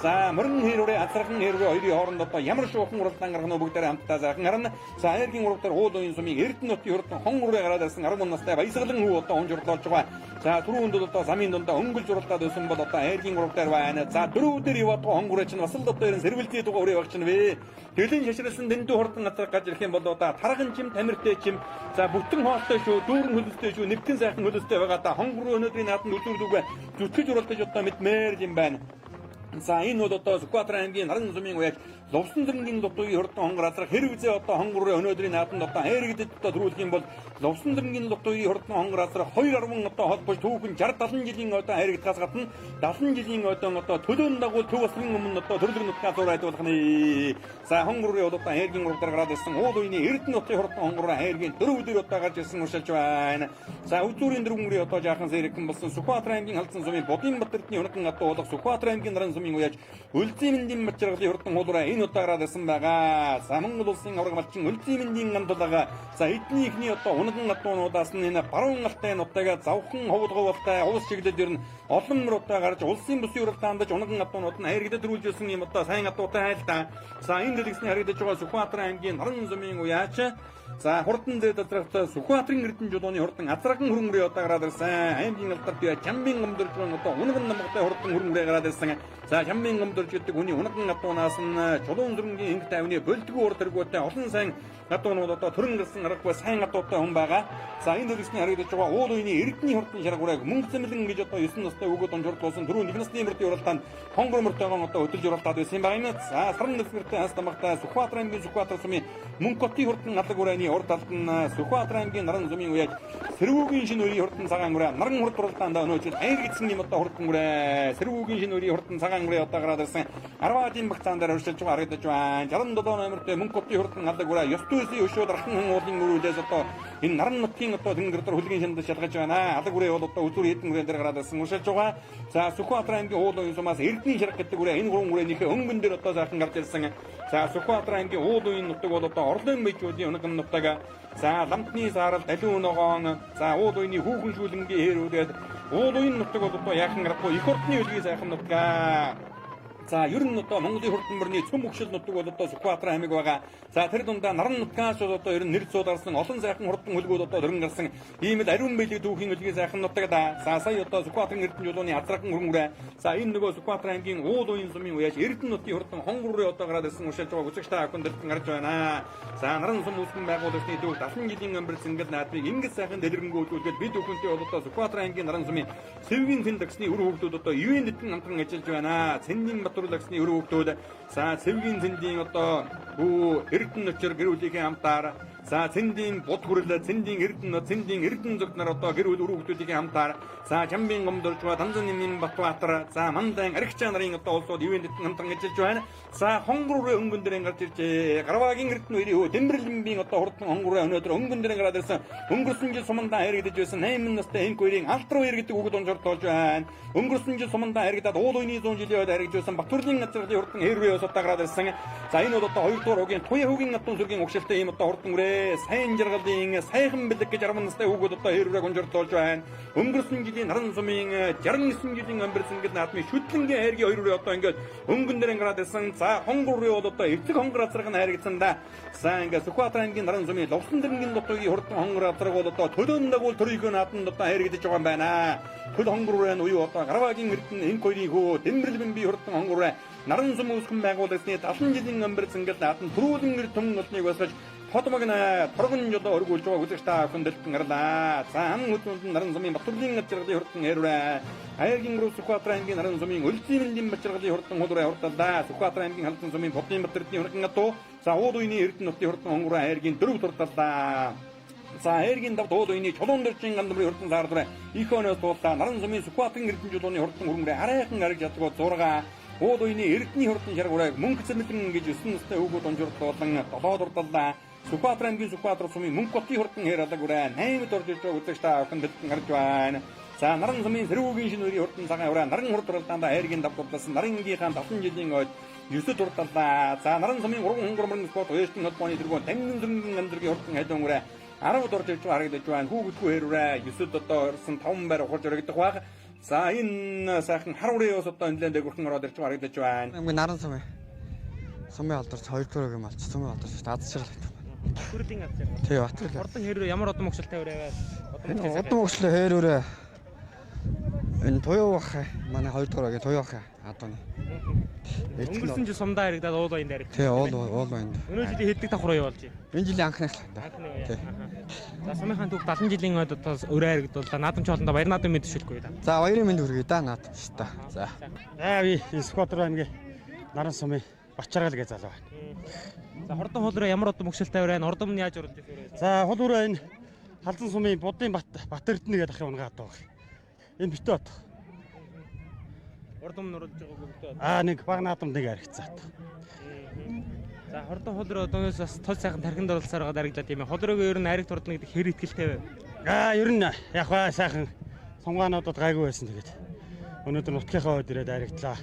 [SPEAKER 2] За мөрөн хэрвээ азарган хэрвээ хоёрын хооронд одоо ямар шуухан уралдаан гаргах нь бүгдээр хамтдаа сайхан харна. За аймгийн уралдаар уул уян сумын эрдэнэ нутгийн хурдан хонгороо гараад ирсэн 10 настай баясгалан хүү одоо онжирлуулж байгаа. За түрүүнд бол одоо замын дундаа өнгөлж уралдаад байсан бол одоо аймгийн уралдаар байна. За дөрөвдөр яваад хонгороо чинь бас л одоо ерэн сэрвэлтээ дугаа өрөө багч нь вэ. Тэлийн шашралсан дэндүү хурдан газар гарч ирэх юм бол одоо тарган чим тамиртай чим за бүтэн хоолтой шүү дүүрэн хөлөстэй шүү нэвтэн сайхан хөлөстэй байгаа да хонгороо өнөөдрийн нааданд үлдүүрдүүгээ зүтгэж уралдаж одоо мэдмээр юм байна. За энэ бол одоо Сүхбаатар аймгийн наран сумын уяач Лувсан дэрэнгийн лутуугийн хурдан хонгор азрах хэрэгцээ одоо хонгорын өнөөдрийн наадамд одоо хайргдэд одоо төрүүлэх юм бол Лувсан дэрэнгийн лутуугийн хурдан хонгор азрах 2.10 одоо холбож түүхэн 60-70 жилийн одоо хайргдахаас гадна 70 жилийн одоо төлөөн дагуул төв басрын өмнө одоо төрлөг нутгаа зур айдуулах нь. За хонгорын одоо хайргийн урд гараад ирсэн уул үений Эрдэнэ нутгийн хурдан хонгорын хайргийн дөрөв өдөр одоо гарч ирсэн уршилж байна. За үзүүрийн дөрвөнгөрийн одоо жаахан зэрэгхэн болсон Сүхбаатар аймгийн Халзан сумын Бодинбатэрдний өнөкөн одоо уулах Сүхбаатар аймгийн Наран сумын уяж Үлзиймэндийн мачиргалын хурдан хуулбараа энэ удаа гараад ирсэн байгаа. За Монгол улсын авраг малчин Үлзиймэндийн гамдалгаа за эдний ихний одоо унган атуунуудаас нь энэ баруун алтай нутгаа завхан ховлговолтой улс чиглэлд ер нь олон мөрөдөө гарч улсын бүсийн уралд таандаж унган атуунууд нь хайргадад төрүүлж ирсэн юм одоо сайн атуутай хайлтаа. За энэ дэлгэсний харагдаж байгаа Сүхбаатар аймгийн Наран сумын уяач за хурдан зэд азрахтай Сүхбаатарын Эрдэнэ жолооны хурдан азраган хөрөнгөрөө одоо гараад ирсэн. Аймгийн алдарт бие Чамбын гомдорж байгаа одоо унган намгатай хурдан хөрөнгөрөө гараад ирсэн. За Чамбын гомдорж гэдэг хүний унган атуунаас нь чулуун зөрөнгийн инг тайвны бөлтгөө урд тэргүүтэй олон сайн атуунууд одоо төрөн гарсан аргагүй сайн атуутай хүн байгаа. За энэ дэлгэсний харагдаж байгаа уул үений Эрдэнэ хурдан шаргуурайг мөнгө зэмлэн гэж одоо 9 настай өгөөд онжордлуулсан түрүү 1 насны мөрдийн уралдаанд хонгор мөртөөгөө одоо хөдөлж уралдаад байсан юм байна. За сарн дэвсгэртэй хас тамагтай Сүхбаатар аймгийн Сүхбаатар сумын Мөнгөкотын хурдан алаг урайны урд талд нь Сүхбаатар аймгийн Наран сумын уяж Сэрвүүгийн шинэ өрийн хурдан цагаан ураа наран хурд уралдаанд өнөөдөр хайргдсан юм одоо хурдан ураа Сэрвүүгийн шинэ өрийн хурдан цагаан ураа одоо гараад ирсэн 10-ийн багцаан дээр өршөлж байгаа харагдаж байна. 67 номертэй Мөнгөкотын хурдан алаг ураа 9 төслийн өшөө дархан уулын өрөөлөөс одоо энэ наран нутгийн одоо тэнгэр дээр хөлгийн шандаж шалгаж байна. Алаг ураа бол одоо үзүр хэдэн ураа дээр гараад ирсэн өршөлж байгаа. За Сүхбаатар аймгийн уул уян сумаас Эрдэнэ шарах гэдэг ураа энэ гурван ураанийхээ өнгөн дээр одоо заахан гарч ирсэн. За Сүхбаатар аймгийн уул уян нутаг бол одоо Орлын мэжүүдийн өнөкөн нутаг. За ламтны саарал далиун ногоон за уул уйны хүүхэн шүүлэнгийн хэрүүдэд уул уйн нутаг бол одоо яахан гарахгүй их ордны үлгийн сайхан нутаг. За ер нь одоо Монголын хурдан мөрний цөм өгшил нутаг бол одоо Сүхбаатар аймаг байгаа. За тэр дундаа Наран нутгаас одоо ер нь нэр цударсан олон сайхан хурдан хөлгүүд одоо дөрөн гарсан ийм л ариун бэлэг дүүхийн үлгийн сайхан нутаг да. За сая одоо Сүхбаатарын Эрдэнэ жолооны азраган хөрөнгөрөө. За энэ нөгөө Сүхбаатар аймгийн уул уйн сумын уяж Эрдэнэ нутгийн хурдан хонгорын одоо гараад ирсэн уршилж байгаа үзэгчтэй акундэртэн гарч байна. За Наран сум үүсгэн байгуулалтын төвд 70 жилийн өмбөрс ингээд наадмыг ингээд сайхан дэлгэрэнгүүлүүлгээд бид бүхэнтэй бол одоо Сүхбаатар аймгийн Наран сумын Сэвгийн хэн дагсны үр хөвгүүд одоо юуны дэтгэн хамтран ажиллаж байна. Цэндийн Батруулагсны үр хөвгүүд за Сэвгийн цэндийн одоо Эрдэнэ нөчөр гэр бүлийнхээ хамтаар за цэндийн бод хүрлээ цэндийн Эрдэнэ зөвт нар одоо гэр бүл үр хөвгүүдийн хамтаар за Чамбын гомдорж байгаа Танзанийн Батбаатар за Мандан Аригчаа нарын одоо улсууд юуны дэтгэн хамтран ажиллаж байна. За хонгорын өнгөн дээрэн гарч иржээ. Гарваагийн Эрдэнэ үерийн Дэмбэрлэмбийн одоо хурдан хонгорын өнөөдөр өнгөн дээрэн гараад ирсэн. Өнгөрсөн жил сумандаа хайргадж байсан 8 настай энх үерийн Алтруу үер гэдэг үгэд онжортолж байна. Өнгөрсөн жил сумандаа хайргадаад уул уйны 100 жилийн үед хайргаж байсан Батүрлийн газрын хурдан хэрвээ усаа гараад ирсэн. За энэ бол одоо 2 дугаар угийн Туяа хүүгийн атун сүргийн угшилтай ийм одоо хурдан үрээ сайн жаргалын сайхан бэлэг гэж 10 настай хүүгүүд одоо хэрвээ онжортолж байна. Өнгөрсөн жилийн Наран сумын 69 жилийн амбарсан гэдэг наадмын шүтлэнгийн хайргийн 2 үрээ одоо ингээд өнгөн дээрэн гараад ирсэн. За хонгорын бол одоо эцэг хонгор азраг нь хайргацсан да. За ингээд Сүхбаатар аймгийн Наран сумын Лувсан дэрэнгийн нутгийн хурдан хонгор азраг бол одоо төлөөн дагуул төрийнхөө наадманд одоо хайргадж байгаа юм байна. Төл хонгорын уяа одоо Гарваагийн Эрдэнэ энэ хоёрын хөө Дэмбэрлэмбийн хурдан хонгороо Наран сум үүсгэн байгуулагдсны 70 жилийн амбарсан ингээд наадам түрүүлэн нэр төмөн олныг басаж Хотмогна торгон жолоо өргүүлж байгаа үзэгчтэй хүндэлтэн гарлаа. За ан хөдөлгөөнд Наран сумын Батүрлийн газрын хурдан хэрвээ Аягийн руу Сүхбаатар аймгийн Наран сумын Үлзиймэндийн мачиргалын хурдан хуулбараа хурдалдаа Сүхбаатар аймгийн Халзан сумын Бодинбатэрдний өнөкөн атуу за уул уйны Эрдэнэ нутгийн хурдан хонгороо Аягийн дөрөв турталдаа. За Аягийн давд уул уйны чулуун дөржин гандмрын хурдан заардураа их өнөөс туулаа Наран сумын Сүхбаатарын Эрдэнэ жолооны хурдан хөрөнгөрөө харайхан гарч ядгаа 6 уул уйны Эрдэнэ хурдан шаргуурайг мөнгө зэмлэн гэж 9 настай хүүгүүд онжортлуулан 7 турталдаа. Сүхбаатар аймгийн Сүхбаатар сумын Мөнгөкотын хурдан хэр алаг ураа 8 орж ирж байгаа үзэгчтэй авах дэлгэн гарч байна. За Наран сумын Сэрвүүгийн шинэ өрийн хурдан цагаан ураа наран хурд уралдаанд Аягийн давтуулсан нарангийнхаа 70 жилийн ойд 9 турталдаа. За Наран сумын урган хонгормын спорт уяжтын холбооны тэргүүн Тамгин зөрөнгийн амдэргийн хурдан хайдан ураа 10 орж ирж байгаа харагдаж байна. Хүүгдгүй хэр ураа 9-д одоо орсон 5 байр ухаж өргөдөх баг. За энэ сайхан хар урын ус одоо энэ лэнд гөрхөн ороод ирж байгаа харагдаж байна.
[SPEAKER 4] Аймгийн Наран сумын алдарч 2 дуурайг юм алч сумын алдарч аз жаргал.
[SPEAKER 3] Төрлийн газар.
[SPEAKER 4] Тий, Батүр.
[SPEAKER 3] Хурдан хэрвээ ямар одон мөксөлтэй өрөөгээд
[SPEAKER 4] одон мөксөл хэрүүрээ энэ Туяа манай 2 дуурайг Туяа адууны.
[SPEAKER 3] Өнгөрсөн жил сумдаа харагдаад уул уянд харагд.
[SPEAKER 4] Тий, уул уянд.
[SPEAKER 3] Өнөө жилийн хэддэг давхар юу болж байна?
[SPEAKER 4] Энэ жилийн анхных л да.
[SPEAKER 3] Тий. За сумынхаа түүх 70 жилийн ойд одоо өрөө харагдуулаа. Наадамч хоолндоо баяр наадам мэд төшөлгүй да.
[SPEAKER 4] За баярын мэнд хүргэе да наадамч та. За.
[SPEAKER 6] Би Сүхбаатар аймгийн Наран сумын Бачаргал гэж залуу байна.
[SPEAKER 3] За хурдан хуулраа ямар удам мөгшөлтэй байна? Урдам нь яаж уралж ирсэн вэ?
[SPEAKER 6] За хулуураа энэ халзан сумын будын бат эрдэнэ гэдэг ахын унгаад байгаа. Энэ битээ бат.
[SPEAKER 3] Урдам нь уралж байгаа бүгдээ.
[SPEAKER 6] Нэг баг наадам нэг харигцаад.
[SPEAKER 3] За хурдан хуулраа одоогоос бас тол сайхан тархинд оролцоор байгаа дараглаа тийм ээ. Хуулраагаа ер нь айраг турдна гэдэг хэр ихтэй вэ?
[SPEAKER 6] Ер нь яг баа сайхан сумгаануудад гайгүй байсан тэгээд. Өнөөдөр нутгийнхаа хувьд ирээд айрагдлаа.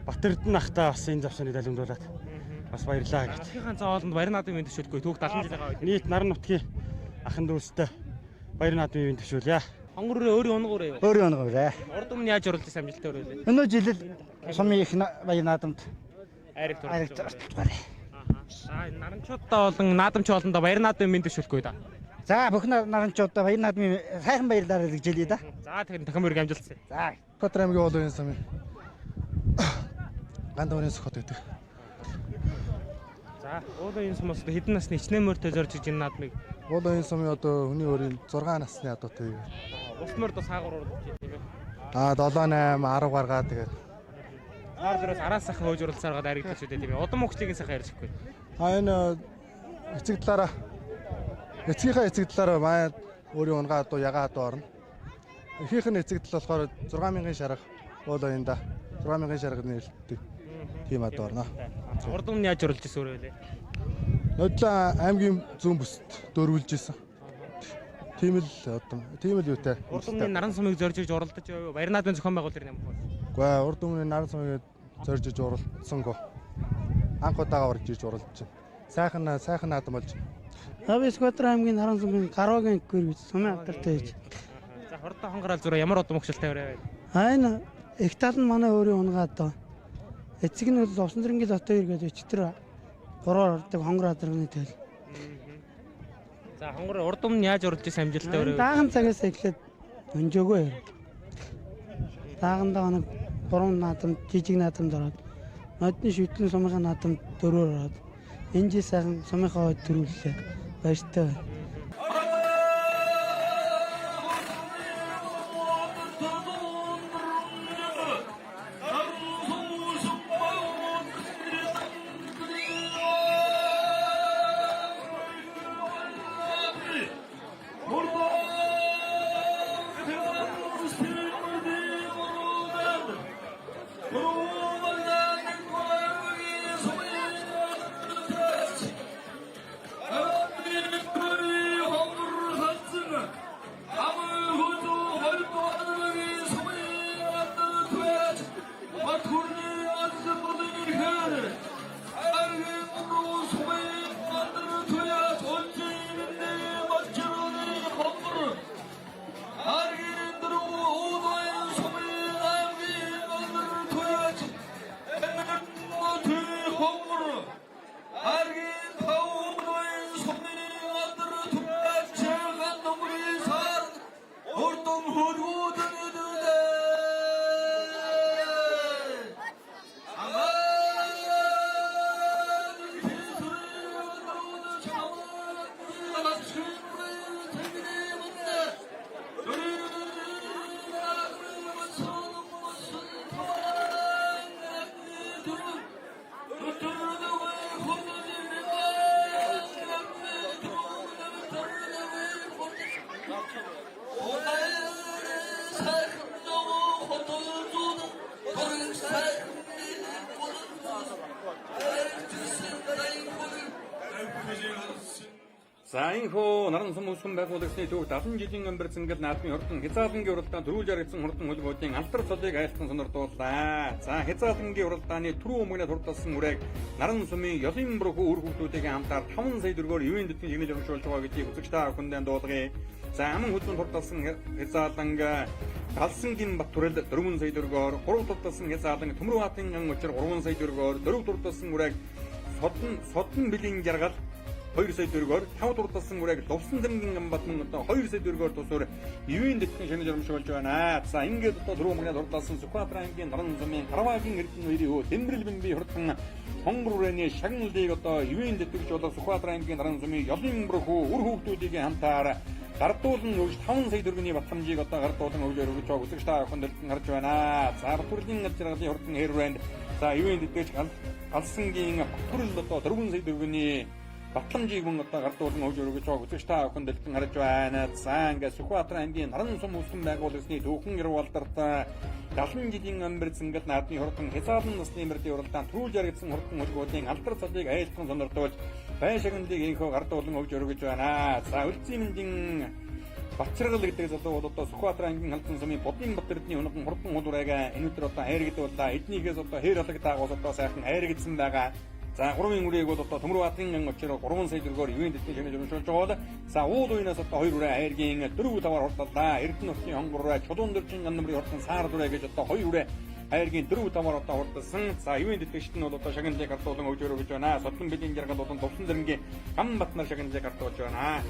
[SPEAKER 6] Бат эрдэнэ ахтаа бас энэ завсрыг далимдуулаад бас баярлаа гэж.
[SPEAKER 3] Нутгийн цаавалд баяр наадмын төшөөлгүй түүх 70 жил байгаа.
[SPEAKER 6] Нийт наран нутгийн ахын дүүстэй баяр наадмын төшөөлье.
[SPEAKER 3] Хонгор өөрийн унгуур юу?
[SPEAKER 6] Өөрийн онгороо.
[SPEAKER 3] Урдам нь яаж уралж амжилттай өрөөлээ?
[SPEAKER 6] Өнөө жилэл сумын их баяр наадамд
[SPEAKER 3] Айраг
[SPEAKER 6] турдсан.
[SPEAKER 3] Наранчуудаа болон наадамч болондоо баяр наадмын төшөөлгүй да.
[SPEAKER 6] За бүх наранчуудаа баяр наадмын сайхан баярлалаа гэж хэлье да.
[SPEAKER 3] За тэгэхээр дахин мөрөг амжилтсан.
[SPEAKER 6] За
[SPEAKER 7] Баатар аймгийн Уулын сумын Гандаврын сөхөт гэдэг.
[SPEAKER 3] За Уулын сумаас хэдэн насны хичнээн мөртөө зорж иж энэ наадмыг
[SPEAKER 7] Уулын сумын одоо хүний өөрийн 6 насны адуутай.
[SPEAKER 3] улс морд бас хаагур уралж тийм ээ.
[SPEAKER 7] 7 8 10 гаргаад тэгээд
[SPEAKER 3] Наадмаас араас сайхан хөөж уралцаар гад аригдчих үү тийм ээ. Удам мөгчлийн сайхан ярьчихгүй.
[SPEAKER 7] энэ эцэг талаараа эцгийнхээ эцэг талаараа маа өөрийн унгаа адуу ягаа адуу орно. Эхийнх нь эцэг тал болохоор 6000 шарга Уулында 6000 шаргад нээлттэй. Тийм адуу орно.
[SPEAKER 3] Урдам нь яаж уралж ирсэн өрөөлээ?
[SPEAKER 7] Нодлоо аймгийн зүүн бүсд дөрвүүлж исэн. Тийм л юутай.
[SPEAKER 3] Урдамны наран сумыг зорж иж уралдаж баяр наадмын зохион байгуулалт юм уу?
[SPEAKER 7] Гэхдээ урд өмнө наран сумыг зорж иж уралдсангүй. Анх удаага орж иж уралдаж байна. Сайхан наадам болж байна.
[SPEAKER 10] Авис Баатар аймгийн наран сумын гараагийн гэр сумын алдартай гэж.
[SPEAKER 3] За хурдан хонгорол зураа ямар удам мөгшөлтэй өрөө вэ?
[SPEAKER 10] Энэ их тал нь манай өөрийн унгаад доо. Эцэг нь бол Усан зэргийн дотоо иргээд өчтөр 3 ордог хонгор адрагны тэл.
[SPEAKER 3] За хонгор урдам нь яаж уралж ирсэн амжилттай өрөө вэ?
[SPEAKER 10] Даахан цагаас эхлээд өнжөөгөө. Даагандаа нэг 3 наадам жижиг наадамд ороод нодны шүтлэн сумын наадамд 4-өөр ороод энэ жил сайхан сумынхаа төрүүллээ. Баяртай байна.
[SPEAKER 2] За инхо наран сум усган байгуулагчны төв 70 жилийн өмнө зингэл наадмын хурдан хязгаарлангийн уралдаан дөрвөлж харагдсан хурдан хөлбөдийн алдар цолыг айлтан сонирдууллаа. За хязгаарлангийн уралдааны түрүү өмнө хурдалсан үрэг наран сумын ёлын бүрхүү үр хөвгүүдийн хамтаар 5 сая төгрөгөөр ивэн дэтгэн хэмнэж өргөжүүлж байгаа гэдгийг үзэгч та бүхэндээ дуулгая. За аман хөдөлгөөн хурдалсан хязгаарлангаа Галсангийн Баттүрэл 4 сая төгрөгөөр, 3 турталсан хязгаарлан Төмөр Баатын ан учир 3 сая төгрөгөөр, 4 турталсан үрэг содон билийн жаргал 2 сая төгрөгөөр, 5 турталсан үрэг Лувсан зэргийн Амбатан одоо 2 сая төгрөгөөр тусвар ивэн дэтгэн шинэ журамшуулж байна. За ингээд одоо түрүү өмнө турталсан Сүхбаатар аймгийн наран сумын Каравагийн эрдэнэ үеийн Тэмрэлбэн би хурдан хонгор үрээний шагналыг одоо ивэн дэтгэж болоо Сүхбаатар аймгийн наран сумын ёлын бүрхүү үр хөвгүүдийн хамтаар гардуулан өгж 5 сая төгрөгийн батламжийг одоо гардуулан өгж өргөж байгаа үзэгч та бүхэнд харж байна. За Баттүрлийн жаргалын хурдан хэрвэнд За юунд итгэж галсангийн бүрэл одоо 4 сая төгрөгийн батламжийг мөн одоо гардуулан өгж өргөж байгаа үзэгч та бүхэн дэлгэн харж байна. За ингээд Сүхбаатар аймгийн Наран сум үсгэн байгууллагын төвхөн Ирвалдарт 70 жилийн амбэр зингэл наадмын хурдан хязгаарлан насны мөрдийн уралдаан түрүүлж яригдсан хурдан хөлгүүдийн алдар цалыг айлтхан сонирдуулж байн шагналыг инхөө гардуулан өгж өргөж байна. За үлцийн мэндийн Бачрагал гэдэг залуу бол одоо Сүхбаатар аймгийн Халзан сумын Будын Батэрдний өнөдөн хурдан хулуурайгаа энэвтер одоо хайргадууллаа. Эднийгээс одоо хээр алаг даагуус одоо сайхан хайргадсан байгаа. За 3-ын үрээг бол одоо Төмөрбаатарын очроо 3 сая төгрөгөөр ивент дэвтэн шинэж өрнөшүүлж байгаа бол за уул уянаас одоо 2 үрээ хайргийн 4-5-аар хурдлаа. Эрдэнэ нутгийн хонгороо чулуун дөржин намрын хурдан саар дүрэ гэж одоо 2 үрээ хайргийн 4-5-аар одоо хурдсан. За ивент дэвтэнчт нь бол одоо шагналыг гартуулан өгж өргөж байна. Содлон бэлгийн жаргал болон Товсон дэрэнгийн гам батнар шагналыг гартуулж байна.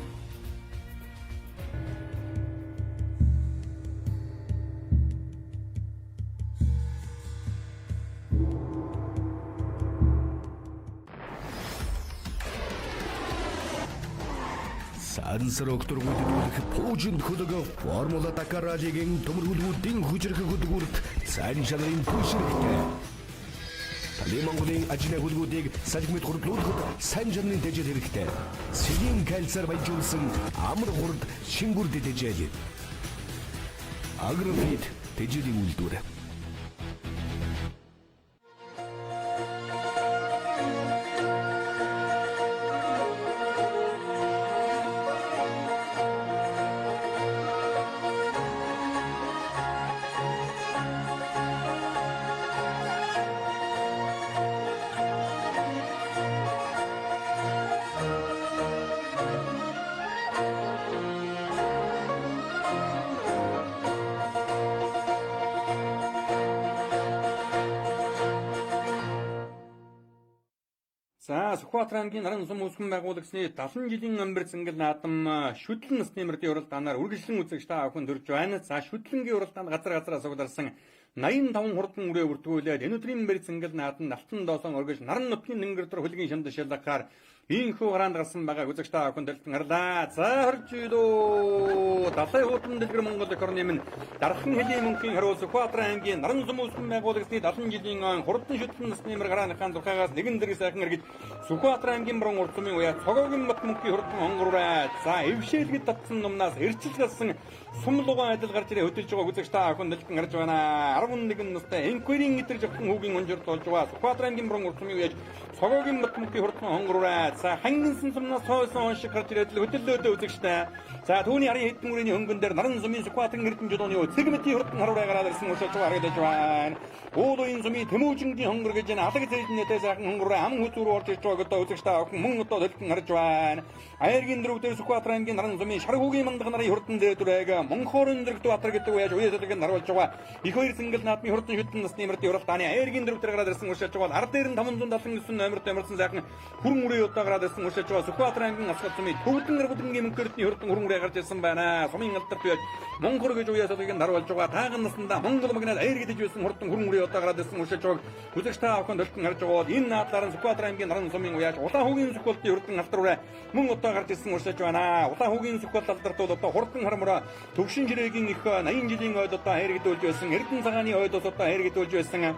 [SPEAKER 8] Сансрог тургуудыг пуужинд хөдөгөө Формула Дакар раллигийн төмөргөлүүдийн хүчрэх хөдөлгүүрт сайн шалрын түшрэгтэй. Талын Монголын ажны хөдөлгүүдийг салхимд хурдлуулахад сайн шалрын дэжил хэрэгтэй. Сэлийн кальцаар баяжуулсан амар хурд шингүрд дэжил. Агрофит дэжилийн үйлдвэр.
[SPEAKER 2] За Сүхбаатар аймгийн Наран сум үсгэн байгууллагын 70 жилийн амбэр зингэл наадам шүтлэн насны мөрдийн уралдаанаар үргэлжлэн үзэгч та бүхэн төрж байна. За шүтлэнгийн уралдаанд газар сугларсан 85 хурдан үрээ бүртгүүлээд энэ өдрийн амбэр зингэл наадам Алтан доосон оргиж Наран нутгийн нэнгэртэр хөлгийн шанд шилдахаар инхүү гараанд гарсан байгаа үзэгч та бүхэн дэлгэн харлаа. За хорж идөө далай хутан дэлгэр Монгол экономи минь дархан хэлийн мөнхийн хариу Сүхбаатар аймгийн Наран сум үсгэн байгууллагын 70 жилийн хурдан шүтлэн насны мөр гарааныхаа зурхаагаас нэгэн дэрэг сайхан эргэж Сүхбаатар аймгийн Брон урт сумын уяа цогоогийн бат мөнхийн хурдан хонгороо. За эвшээлгэд татсан номнаас эрчил гасан сумлуган адил гарч ирээ хөдөлж байгаа үзэгч та бүхэн дэлгэн харж байна. 11 настай энквирийн идэр жавхан хүүгийн унжирд болж байгаа Сүхбаатар аймгийн Брон урт сумын уяа цогоогийн бат мөнхийн хурдан хонгороо. За хангинсан сумнаас хойсон оншиг гарч ирээд хөдөллөөдөө үзэгчтэй. За түүний харин хэдэн үрийн хөнгөн дээр Наран сумын Сүхбаатарын эрдэнэ жолооны цэгмэтийн хурдан харуулаа гараад ирсэн уушаач харагдаж байна. Уулын сумын Тэмүүжингийн хонгор гэж энэ алаг зэйднэтэй сайхан хонгороо ам хүзүүрөө орж ирж байгаа одоо үзэгч та бүхэн мөн одоо дэлгэн харж байна. Аяргийн дөрөв дээр Сүхбаатар аймгийн Наран сумын Шаргуугийн мандах нарын хурдан дээр дүрээг Монхорын дэрэгт Батар гэдэг уяаж уяасалыг наруулж байгаа. Их хоёр зингэл наадмын хурдан шүтэн насны мөрдийн уралдааны Аяргийн дөрөв дээр гараад ирсэн уушаач байгаа. Ар дээр нь 579 номерт ямарсан сайхан хүрэн үрээ удаа гараад ирсэн уушаач байгаа. Сүхбаатар аймгийн Асгал сумын Төвдөн Ирбүдэнгийн мөнхөртний хурдан хүрэн үрээ гарч ирсэн байна. Сумын алдарт уяаж Монхор гэж уяасалыг наруулж байгаа. Тааган наснда Монгол магнад Аяр гэж байсан хурдан хүрэн үрээ удаа гараад ирсэн уушаач байгаа. Үзэгч та бүхэн дэлгэн харж байгаа. Энэ наадлаар нь Сүхбаатар аймгийн Наран сумын уяаж Улаан хүүгийн Сүхбаатарын хурдан алдар үрээ мөн удаа гарч ирсэн уушаач байна. Улаан хүүгийн Сүхбаатар алдарт бол одоо хурдан харамраа төвшин жирээгийн их 80 жилийн ойд одоо хайргадуулж байсан. Эрдэнэ цагааны ойд одоо хайргадуулж байсан.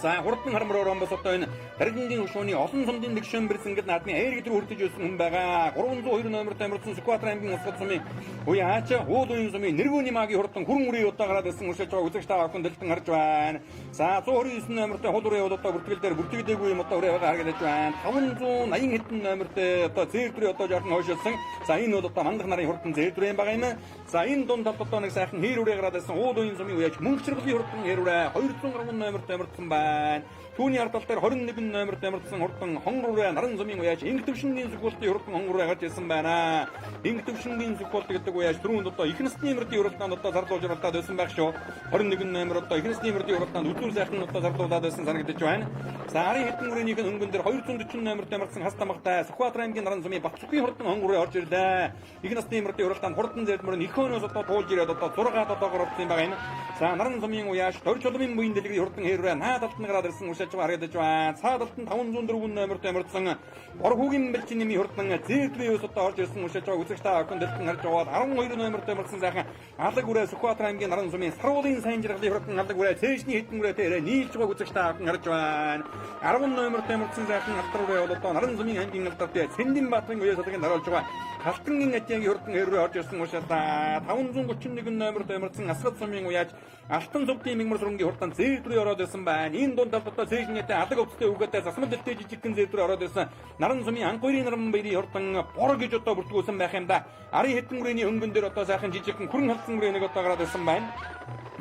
[SPEAKER 2] За хурдан харамраар омбос одоо энэ даргингийн хөшөөний олон сумдын нэгшэн бэрсэнгэл наадмын Аяргид рүү хүртэж ирсэн хүн байгаа. 302 номерт амарсан Сүхбаатар аймгийн Асгал сумын уяач уулын сумын Нэргүүний магийн хурдан хүрэн үрээ удаа гараад ирсэн уушаач байгаа үзэгч та бүхэн дэлгэн харж байна. За 129 номерт хол үрээ бол одоо бүртгэл дээр бүртгэдэггүй юм одоо үрээ байгаа харагдаж байна. 580 хэдэн номерт одоо зээл дүрээ одоо жоохон хойшилсан. За энэ бол одоо мандах нарын хурдан зээл дүрээ байгаа юм. За энэ дунд талд одоо нэг сайхан хээр үрээ гараад ирсэн уулын сумын уяач мөнгөчрөлийн хурдан хээр үрээ 203 номерт амарсан байна. Түүний ард тал дээр 21 номерт амарсан хурдан хонгороо Наран сумын уяач Инг төвшингийн Сүхбаатарын хурдан хонгороо гарч ирсэн байна. Инг төвшингийн Сүхбаатар гэдэг уяач түрүүнд одоо их насны мөрдийн уралдаанд одоо зарлуулж оролдоод байсан байх шүү. 21 номер одоо их насны мөрдийн уралдаанд үзүүр сайхан одоо зарлуулаад байсан санагдаж байна. За арын хэдэн үрээнийх нь хөнгөн дээр 240 номерт амарсан хас тамгатай Сүхбаатар аймгийн Наран сумын Батцгийн хурдан хонгороо орж ирлээ. Их насны мөрдийн уралдаанд хурдан зээлмөр нь их хөнөөс одоо туулж ирээд одоо 6 одоо орсон байгаа юм. За Наран сумын уяач Дорж чулмын буян дэлгэрийн хурдан хэрвээ наадалт нь гараад ирсэн уншиж байгаа харагдаж байна. Цаадалтан 504 номерт ямарсан Боргогийн бэлчин нэмий хурдан зээтрийн юус одоо орж ирсэн уншиж байгаа үзэгч та охин дэлгэн харж байгаа 12 номерт ямарсан сайхан алаг үрээ Сүхбаатар аймгийн наран сумын саруулын сайн жаргалын хурдан алаг үрээ цээжний хэдэн үрээтэй нийлж байгаа үзэгч та охин харж байна. 10 номерт ямарсан сайхан алтар үрээ бол одоо наран сумын аймгийн алдартай Цэндинбаатарын үеэс одоогийн дараалж байгаа Халтангийн атиагийн хурдан хэрвээ орж ирсэн уншиж байгаа 531 номерт ямарсан Асгад сумын уяаж Алтан цувдын мигмар сүрэнгийн хурдан зээтрийн ороод ирсэн байна. Энэ дунд одоо цээжнийтэй алаг өвчтэй үгээтэй засмал дэлтэй жижигхэн зээтрийн ороод ирсэн наран сумын анхуурын наран баярын хурдан бор гэж одоо бүртгүүлсэн байх юм да. Арын хэдэн үрээний хөнгөн дээр одоо сайхан жижигхэн хүрэн халдсан үрээнийг одоо гараад ирсэн байна.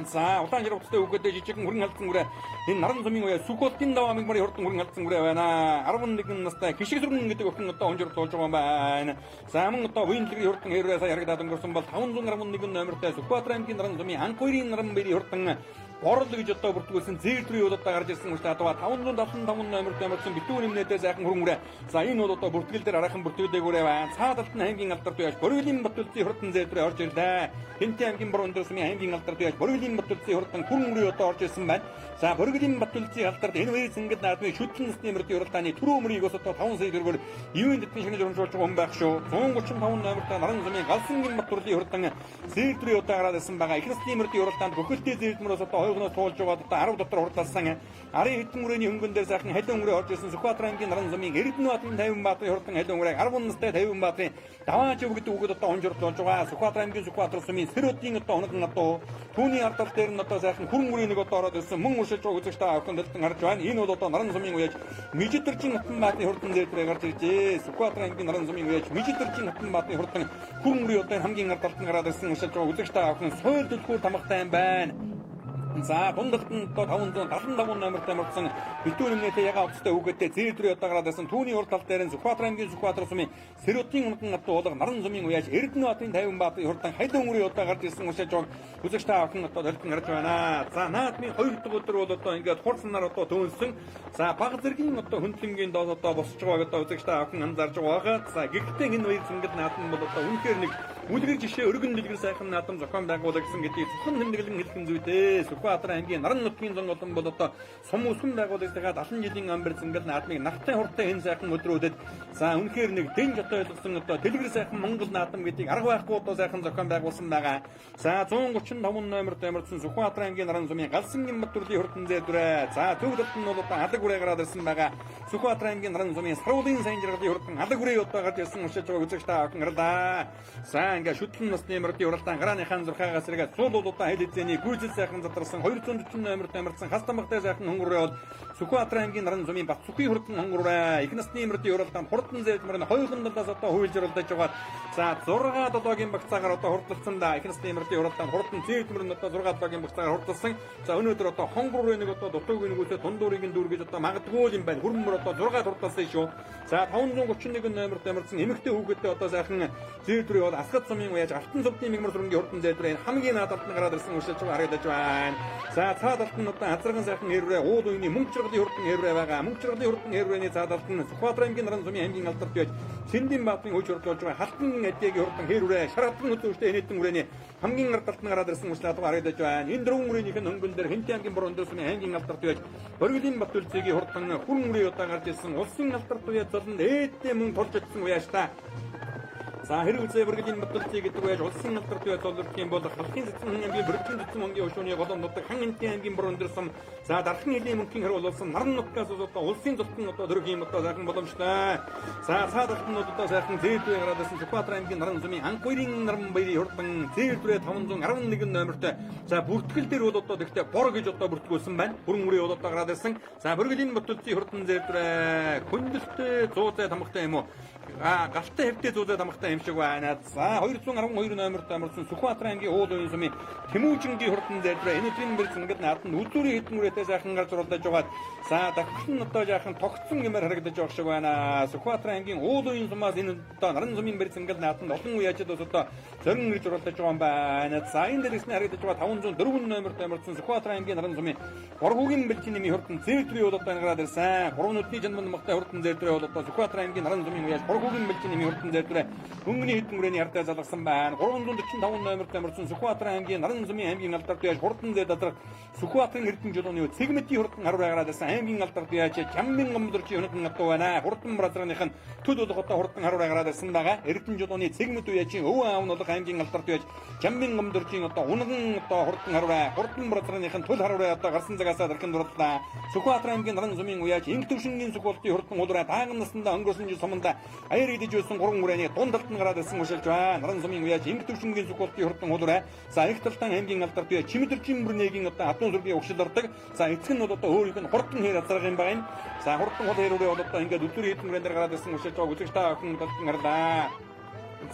[SPEAKER 2] За улаан жаргалттай үгээтэй жижигхэн хүрэн халдсан үрээ энэ наран сумын уяа Сүхбаатарын даваа мигмарын хурдан хүрэн халдсан үрээ байна. 11 настай гişиг сүрэн гэдэг охин одоо онжирд болж байгаа юм байна. За мөн одоо буянлагын хурдан хэрвээ сая харагдаад өнгөрсөн бол 511 номертай Сүхбаатар аймгийн наран сумын анхуурын наран баярын хурдан Борол гэж одоо бүртгүүлсэн зээтрийн удаад гарч ирсэн учраас одоо 575 номерт ямарсан битүүр нэмнэтэй сайхан хөрөнгөрөө. За энэ бол одоо бүртгэл дээр араахан бүртгүүлдээгүүрээ байна. Цаадалт нь аймгийн алдарт байж Бориглын Батүлцийн хурдан зээтрээ орж ирлээ. Хинтээ аймгийн Борон дэсмийн аймгийн алдарт байж Бориглын Батүлцийн хурдан хөрөнгөрөө одоо орж ирсэн байна. За Бориглын Батүлцийн алдарт энэ үеийн зингэд наадмын шүтлэн насны мөрөд уралдааны түрүү өмрийг ус одоо 5 сая төгрөгөөр ивэн дэтгэн шинж урамжуулж байгаа юм байх шүү. 135 номертай наран сумын Галсангийн Батүрлын хурдан зээтрээ одоо гараад ирсэн байгаа. Их насны мөрөд уралдаанд бүхэлдээ зээтрмөрөөс одоо хойгноос туулж байгаа одоо 10 дотор хурдласан арын хэдэн үрээний хөнгөн дээр сайхан халиун үрээ орж ирсэн Сүхбаатар аймгийн наран сумын Эрдэнэбаатарын 50 баатарын хурдан халиун үрээг 10 настай 50 баатарын даваач өгдөг үгэд одоо онжирд болж байгаа. Сүхбаатар аймгийн Сүхбаатар сумын Сэрүүдийн одоо оногн одоо түүний ардал дээр нь одоо сайхан хүрэн үрээнийг одоо ороод ирсэн мөн уншиж байгаа үзэгч та охин дэлгэн харж байна. Энэ бол одоо наран сумын уяаж Мижитэржин хатан баатарын хурдан зээтрээ гарч иржээ. Сүхбаатар аймгийн наран сумын уяаж Мижитэржин хатан баатарын хурдан хүрэн үрээ одоо хамгийн ардалт нь гараад ирсэн уншиж байгаа үзэгч та охин соёл дэлгүүр тамгатай юм байна. За дундалт нь одоо 575 номерт ямарсан битүүр нэмнэтэй яга авцтай үгээтэй зээтрээ одоо гараад ирсэн түүний урд тал дээр нь Сүхбаатар аймгийн Сүхбаатар сумын Сэрүүдийн унган ат уулга наран сумын уяаж Эрдэнэбаатарын 50 баатарын хурдан халиун үрээ одоо гарч ирсэн уншиж байгаа үзэгч та охин одоо дэлгэн харж байна. За наадмын 2 дахь өдөр бол одоо ингээд хурцнаар одоо төөнсөн. За баг зэргийн одоо хөндлөнгийн доод одоо босч байгааг одоо үзэгч та охин анзаарж байгаа. За гэхдээ энэ үеийн зингэд наадам бол одоо үнэхээр нэг үлгэр жишээ өргөн дэлгэр сайхан наадам зохион байгуулагсан гэдгийг зөвхөн тэмдэглэн хэлхэн зүйтэй. Сүхбаатар аймгийн наран нутгийн зон болон бол одоо сум усган байгуулагчдаа 70 жилийн амбар зингэд наадмыг нартай хурдтай энэ сайхан өдрүүдэд за үнэхээр нэг дэнж одоо ойлгосон одоо дэлгэр сайхан Монгол наадам гэдгийг арга байхгүй одоо сайхан зохион байгуулсан байгаа. За 135 номерт ямарсан Сүхбаатар аймгийн наран сумын Галсангийн Батүрлийн хурдан зээдрээ. За төвдөлт нь бол одоо алаг үрээ гараад ирсэн байгаа. Сүхбаатар аймгийн наран сумын Саруулын сайн жаргалын хурдан алаг үрээ одоо гарч ирсэн уншиж байгаа үзэгч та охин гарлаа. За ингээ шүтлэн насны мөрдийн уралдаан гарааныхаа зурхаагаас сэргээд сул удаа хэл хэзээний гүйцэл сайхан задарсан 240 номерт ямарсан хастамбагтай сайхан хөнгөрөө бол Сүхбаатар аймгийн наран сумын Бацүхий хурдан хөнгөрөө. Их насны мөрдийн уралдаанд хурдан зээлмөр нь хоёулын талаас одоо хуйлж уралдаж байгаа. За 6 долоогийн багцаагаар одоо хурдалсан да. Их насны мөрдийн уралдаанд хурдан зээлмөр нь одоо 6 долоогийн багцаагаар хурдалсан. За өнөөдөр одоо хонгор нэг одоо дутууг нэгүүлээ дундуурыг нь дүүр гэж одоо магадгүй юм байна. Хүрмөр одоо 6 хурдалсан шүү. За 531 номерт ямарсан эмэгтэй хүүхэдтэй одоо сайхан зээтрээ бол Асгад сумын уяаж Алтан цувдын мигмар сүрэнгийн хурдан зээтрээ хамгийн наадалт нь гараад ирсэн уншиж байгаа харагдаж байна. За цаадалт нь одоо азарган сайхан хэрвээ ууд үений мөнгө чиргалын хурдан хэрвээ байгаа. Мөнгө чиргалын хурдан хэрвээний цаадалт нь Сүхбаатар аймгийн наран сумын аймгийн алдарт байж Цэндинбаатарын үеж хурдлуулж байгаа Халтангийн атиагийн хурдан хэрвээ шаргатан өдөртөө энэтэн үрээний хамгийн ардалт нь гараад ирсэн уншиж байгаа харагдаж байна. Энэ дөрвөн үрээнийх нь хөнгөн дээр Хинтээ аймгийн Борон дэсмийн аймгийн алдарт байж Бориглын Батүлцийн хурдан хүрэн үрээ одоо гарч ирсэн улсын алдарт уяа золон ээдтэй мөнгө тулж өгсөн уяаш та. За хэрэг үзээ Бориглын Батүлцийн гэдэг байж улсын алдарт уяа золдох юм бол халахын цэцэн аймгийн Бөрөгийн цэцэн өнгийн өшөөний голом нутаг хан Хинтээ аймгийн Борон дэсм за дархан нэлийн мөнгөний хэрэг болсон наран нутгаас одоо улсын золтон одоо дөрөгийн одоо сайхан боломжтой. За цаадалт нь одоо сайхан зээтрээ гараад ирсэн Сүхбаатар аймгийн наран сумын анхуурын наран баярын хурдан зээтрээ 511 номертой. За бүртгэл дээр бол одоо тэгтээ бор гэж одоо бүртгүүлсэн байна. Бүрэн үрээ бол одоо гараад ирсэн. За Бориглын Батүлцийн хурдан зээтрээ хүндэлтэй 100 зай тамгатай юм уу? Галтай хэвтэй 100 зай тамгатай юм шиг байна. За 212 номерт амарсан Сүхбаатар аймгийн уул уян сумын Тэмүүжингийн хурдан зээтрээ энэ өдрийн бэр зингэд нааданд үзүүрийн хэдэн үрээтэй сайхан гарч уралдаж байгаа. За дахин нь одоо жаахан тогтсон юмар харагдаж байгаа шиг байна. Сүхбаатар аймгийн уул уян сумаас энэ одоо наран сумын бэр зингэд нааданд олон уяачд одоо зорин ирж уралдаж байгаа юм байна. За энэ дээрээс нь харагдаж байгаа 504 номерт амарсан Сүхбаатар аймгийн наран сумын Боргогийн бэлчин нэмий хурдан зээтрээ бол одоо гараад ирсэн. Гурван нүдний жанман махтай хурдан зээтрээ бол одоо Сүхбаатар аймгийн наран сумын уяаж Боргогийн бэлчин нэмий хурдан зээтрээ Өнгөний хэдэн хүрээний яртай залгасан байна. 345 номерт амарсан Сүхбаатар аймгийн Нарансумын аймгийн алдарт яаж хурдан зэд доторх Сүхбаатарын эрдэнэ жолооны цэгмэтийн хурдан харуурай гараадсан аймгийн алдарт яаж Чамбин гомдорчийн өнөдөн атуу байна. Хурдан бразрааных нь төд болготой хурдан харуурай гараадсан байгаа. Эрдэнэ жолооны цэгмэт үеачийн өвөө аав нь болох аймгийн алдарт яаж Чамбин гомдорчийн унган хурдан харуурай хурдан бразрааных нь төл харуурай гарсан цагаасаа дархан дурлаа. Сүхбаатар аймгийн Нарансумын үеач инх төвшингийн Сүхбаатарын хурдан уулраа тааган наснда өнгөрсөн жил суманда аяр идэж байсан 3 хүрээний дундалт гараадсан уушилж байна. Нарансумын үеач инх төвшингийн Сүхбаатарын хурдан уулраа за их талтан аймгийн алдарт үе Чимэдэрчин бүрнээгийн атуун сүргийн өгшил ордог. За эцэг нь бол өөрийнх нь хурдан хээр азраг юм байна. За хурдан хол хэрүүрээ бол ингээд өдөр хэдэн хүрээндэр гараадсан уушилж байгаа үзэгч та охин талтан гарлаа.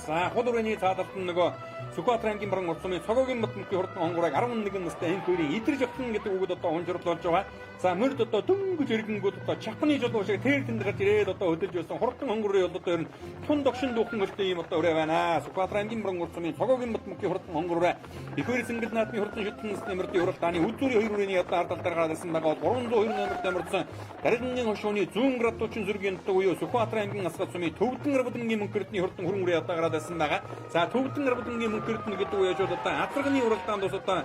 [SPEAKER 2] За хулуурын цаадалт нь нөгөө Сүхбаатар аймгийн баруун урсумын цогогийн мөтмөгийн хурдан хонгорыг 11 настай энэ хоёрын идэрж өгсөн гэдэг үгэд одоо унжруулж болж байгаа. За мөрд одоо дөнгөж ирэнгүүд одоо чахны жолоо шиг тэр тэнд гарч ирээд одоо хөдөлж байсан хурдан хонгорын бол одоо ер нь тун догшин дүүхэн өлтэй юм одоо өрөө байна. Сүхбаатар аймгийн баруун урсумын цогогийн мөтмөгийн хурдан хонгороо их хоёр сэнгэл наадмын хурдан шүтэн нэмэрдийн урал дааны үзүүрийн хоёр үрээний одоо ард талдаар гарсан байгаа 302 номерт амарсан Даригнын хошууны зүүн градуучин зүргийн одоо буюу Сүхбаатар аймгийн Асгал сумын Төвдөн Арбадгийн мөнхөрдний хурдан хүрэн үрээ одоо гараадсан байгаа. За Төвдөн Арбадгийн мөнхөрдний гэдэг үеж одоо азрагны уралдаанд бас одоо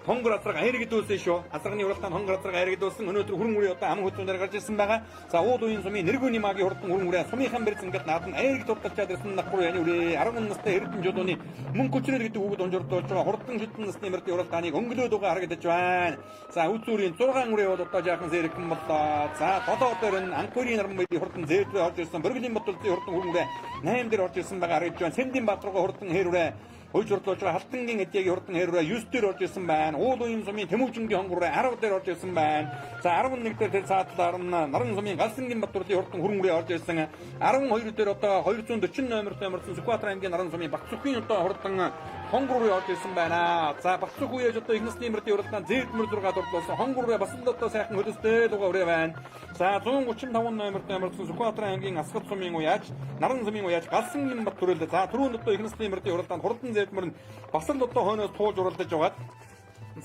[SPEAKER 2] хонгор азраг хайр гэдүүлсэн шүү. Азрагны уралдаанд хонгор азраг хайр гэдүүлсэн өнөөдөр хүрэн үрээ одоо ам хөтөндөр гарч ирсэн байгаа. За ууд уян сумын нэргүүний магийн хурдан хүрэн үрээ сумынхан бэрц ингээд наад нь айр гэдүүлчихад ирсэн нахур яны үрээ 10 настай эрдэнэ жолооны мөнгө хүчнэр гэдэг үгэд онжордуулж байгаа хурдан шидэн насны мөрдийн уралдааныг өнгөлөөд байгаа харагдаж байна. За үзүүрийн 6 үрээ бол одоо жаахан зэрэгхэн боллоо. За 7 дээр нь анхөрийн наран баярын хурдан зээдвээ орж ирсэн Бөргөлийн Батулдын хурдан хүрэн үрээ 8 дээр орж ирсэн байгаа харагдаж байна. Сэндийн Баатарга хурдан хэрвээ хойж урдлуулж байгаа Халтангийн эдийн хурдан хэрвээ 9 дээр орж ирсэн байна. Уул уян сумын Тэмүүжингийн хонгороо 10 дээр орж ирсэн байна. За 11 дээр тэр цаатлаар нь Наран сумын Галсангийн Батурлын хурдан хүрэн үрээ орж ирсэн. 12 дээр одоо 240 номерт амарсан Сүхбаатар аймгийн Наран сумын Багцүхийн одоо хурдан хонгороо орж ирсэн байна. За Багцүх үеж одоо их насны мөрдийн уралдаан зээлмөр 6 дурлуулсан хонгороо бас л одоо сайхан хөдөлстэй дугаа өрөө байна. За 135 номерт амарсан Сүхбаатар аймгийн Асгал сумын уяач Наран сумын уяач Галсангийн Батурлын за түрүүнд одоо их насны мөрдийн уралдаан хурдан зээлмөр нь бас л одоо хойноос туулж уралдаж байгаа.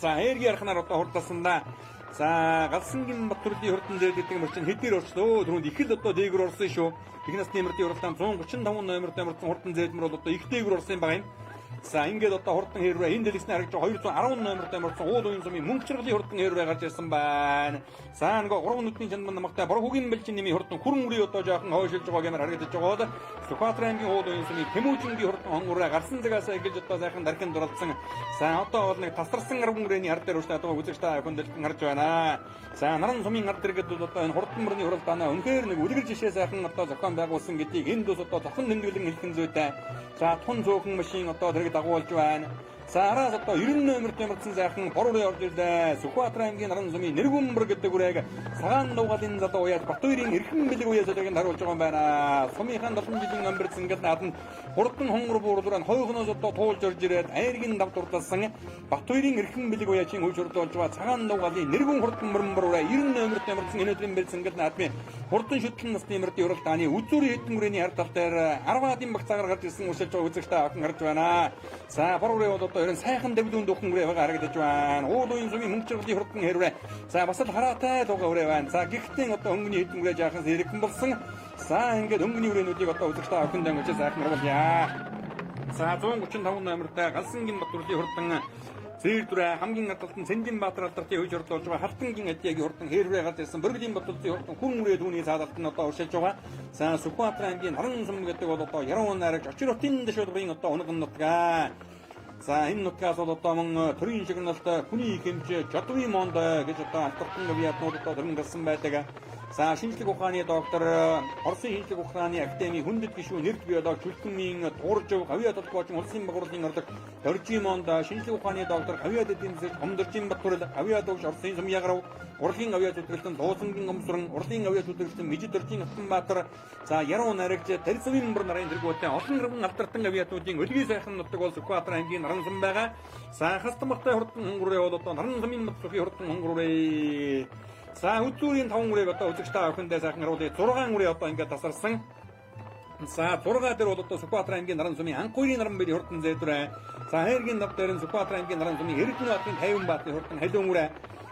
[SPEAKER 2] За эргийн арханаар одоо хурдсандаа за Галсангийн Батурлын хурдан зээл гэдэг мөр чинь хэдээр орчлоо. Түрүүнд их л одоо дээгүр орсон шүү. Их насны мөрдийн уралдаан 135 номерт амарсан хурдан зээлмөр бол одоо их дээгүр орсон юм байна. За ингээд одоо хурдан хэрвээ энэ дэлгэснэ харагч 210 номерт амарсан уул уян сумын мөнгө чиргалын хурдан хэрвээ гарч ирсэн байна. За нөгөө 3 нүдний чанд намагтай бороо хөгийн бэлчин нэмийн хурдан хүрэн үрээ одоо жоохон хойшилж байгаа гэмээр харагдаж байгаа. Сүхбаатар аймгийн уул уян сумын Тэмүүжингийн хурдан хонгороо гарсан цагаас эхэлж одоо сайхан дархан дурлцсан. За одоо бол нэг тасарсан арван үрээний ард дээр ууштай одоо үзэгч та хүндэлтэн гарч байна. За Наран сумын ард дэргэд бол одоо энэ хурдан мөрний хуралдаанаа үнэхээр нэг үлгэр жишээ сайхан одоо зохион байгуулсан гэдгийг энд бас одоо зохион тэмдэглэн хэлхэн зүйтэй. За тун зөөхөн машин одоо тэрэг дагуулж байна. За араас одоо 90 номерт ямарсан сайхан бороо орж ирлээ. Сүхбаатар аймгийн Наран сумын Нэргүмбэр гэдэг үрээг цагаан дуугалын залуу уяад Батбаярын эрхэм бэлэг уяас зэрэг харуулж байгаа юм байна. Сумынхан 7 жилийн амбэрц ингээд наадан хурдан хонгор бууруулан хойгноос одоо туулж орж ирээд айргийн дав дурдсан Батбаярын эрхэм бэлэг уяачийн хүйж урдуулж байгаа цагаан дуугалын Нэргүн хурдан мөрмбөрөө 90 номерт ямарсан өнөөдрийн бэлц ингээд наадмын хурдан шүтлэн насны мөрдийн уралдааны үзүүрийн хэдэн үрээний ард тал дээр 10-аад багцаагаар гарч ирсэн уушилж байгаа үзэгч та охин гарч байна. За бороо бол одоо ерөн сайхан дэвлүүн дөхөн үрээ харагдаж байна. Уул уян сумын мөнгө чиргалын хурдан хэрвээ за бас л хараатай дугаа үрээ байна. За гихтэн одоо өнгөний хэдэн үрээ жаахан зэрэгхэн болсон. За ингээд өнгөний үрээнүүдийг одоо үзэгч та охин дэнгэж сайхан харуулъя. За 135 номертай Галсангийн Батурлын хурдан Зээлдүрэ хамгийн гадалтан Сэндийн Баатар алдрын хүйж урдуулж байгаа Халтангийн эдийн хурдан хэрвээ гарч ирсэн Бөргөлийн Батулдын хурдан хүрэн үрээ түүний цаадалт нь одоо уршилж байгаа. За Сүхбаатар аймгийн Наран сум гэдэг бол одоо Яруу найрагч очиротын дэшөлбөрийн одоо унган нутгаа. За энэ нутгаас бол одоо мөн төрийн шигналтай хүний хэмжээ жодвын монд гэж одоо алтартан авиатнууд одоо төрөн гарсан байдаг. За шинжлэх ухааны доктор Оросын шинжлэх ухааны академийн хүндэт гишүүн нэрд биолог Чүлхэмийн Тууржав авиат толгойн улсын байгууллагын орлог Доржийн монд шинжлэх ухааны доктор авиат эдийн засаг Гомдоржийн Батбаяр авиат өгч Оросын Сум Ягарав урлагийн авиат хөтөлбөртөн Дуусангийн Гомсрон урлагийн авиат хөтөлбөртөн Мэжид Доржийн Автанбаатар за Яруу найрагч Тарисвын бүр нарын тэргүүтээ олон гэрэн алтартан авиатуудын өлгийн сайхан нутаг бол Сүхбаатар аймгийн Наран сум байгаа. За хастамхтай хурдан хонгороо бол одоо Наран сумын нутгийн хурдан хонгороо. За үзүүрийн 5 үрээг одоо үзэгч та охиндээ сайхан харуулъя. 6 үрээ одоо ингээд тасарсан. За 6 дээр бол одоо Сүхбаатар аймгийн Наран сумын Анхуйрын наран бэлгийн хурдан зээдвэрэ. За хайргийн нав дээр нь Сүхбаатар аймгийн Наран сумын Эрдэнэ хотын 50 баатны хурдан халуун үрээ.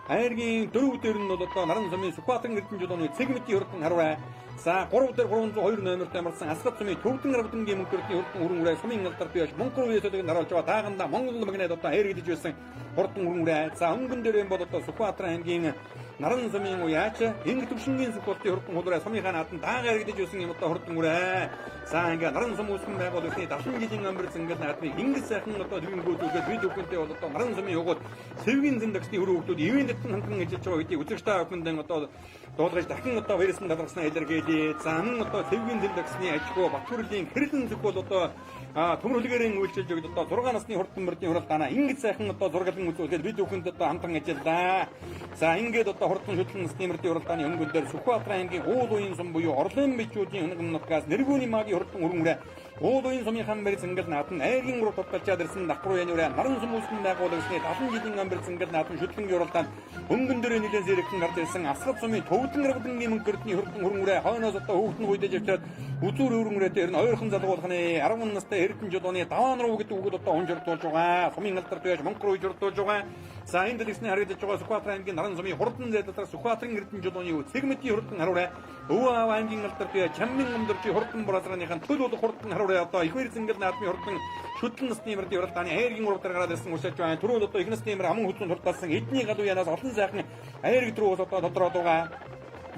[SPEAKER 2] Айргийн 4 дээр нь бол одоо Наран сумын Сүхбаатарын эрдэнэ жолооны цэгмэтийн хурдан харуурай. За 3 дээр 302 номертой амарсан Асгат сумын Төвдөн Равдангийн мөнхөртний хурдан хөрөнгөрөө сумын алдар бияж Монгол үеэсэлийг наруулж байгаа тааганда Монгол магнад одоо айргидж байсан хурдан хөрөнгөрөө. За өнгөн дээр бол одоо Сүхбаатарын аймгийн Наран сумын уяач Инг төвшингийн Сүхбаатарын хурдан хөрөнгөрөө сумынхаа наадан даага айргидж байсан юм одоо хурдан хөрөнгөрөө. За ингээ Наран сум үүсгэн байгуулалтын 70 жилийн амбарц ингээд наадмын Ингээс сайхан одоо дөрөнгөөдөлгөөд бид бүхэнтэй бол одоо Наран сумын угууд цэвгийн зэндагсны хөрөө хөлтүүд ивэн дэттэн ханхан ажиллаж байгаа үедээ үзэгчтэй охиндэн одоо дуулгаж дахин одоо вирусын дадаргасны илэрхийлээ. За мөн одоо цэвгийн зэндагсны ажгүй Батбүрлийн хэрлэн зүг бол одоо төмөрлөгөөрийн үйлчилж өгд одоо 6 насны хурдан мөрдийн хурал танаа ингэж сайхан одоо зургалан үзүүлээд бид бүхэнд одоо хамтран ажиллаа. За ингээд одоо хурдан шүтлэн насны мөрдийн хурал тааны өнгөн дээр Сүхбаатарын аймгийн уул уян сум буюу Орлын бичүүдийн хөнгөн нутгаас нэргүүний магийн хурдан хөрөнгөрөө уул уян сумын хамбар зэнгэл наатан айргийн уруу тутгалчаад ирсэн давхруу янураа Наран сум үүсгэн байгуулагчны 70 жилийн амбар зэнгэл наатан шүтлэнгийн уралдаан өнгөн дээрээ нэлээд зэрэгхэн гарч ирсэн Асгат сумын Төвдөн Равдангийн мөнхөртний хурдан хөрөнгөрөө хойноос одоо хөөхтөн гүйдэж авчираад үзүүр хөрөнгөрөө дээр нь ойрхон залгуулхны 10 настай эрдэнэ жолооны даваан руу гэдэг үгэд одоо унжирдуулж байгаа. Сумын алдар туяаж Монгол руу жирдуулж байгаа. За энэ дэлгэсний харагдаж байгаа Сүхбаатарын аймгийн Наран сумын хурдан зайдалтар Сүхбаатарын эрдэнэ жолооны цэгмэтийн хурдан харуурай. Өвөө аав аймгийн алдар туяаж Чаммын өмдөрчи хурдан буразрааныхан төл болох хурдан харуурай одоо их баяр зэнгэл наадмын хурдан шүтлэн насны мөрдийн уралдааны айргийн урав дараагаад ирсэн усаж байна. Түрүүн одоо их насны мөр аман хүзүүнд хурдалсан эдний галуу янаас олон сайхан айрэг руу одоо додроод байгаа.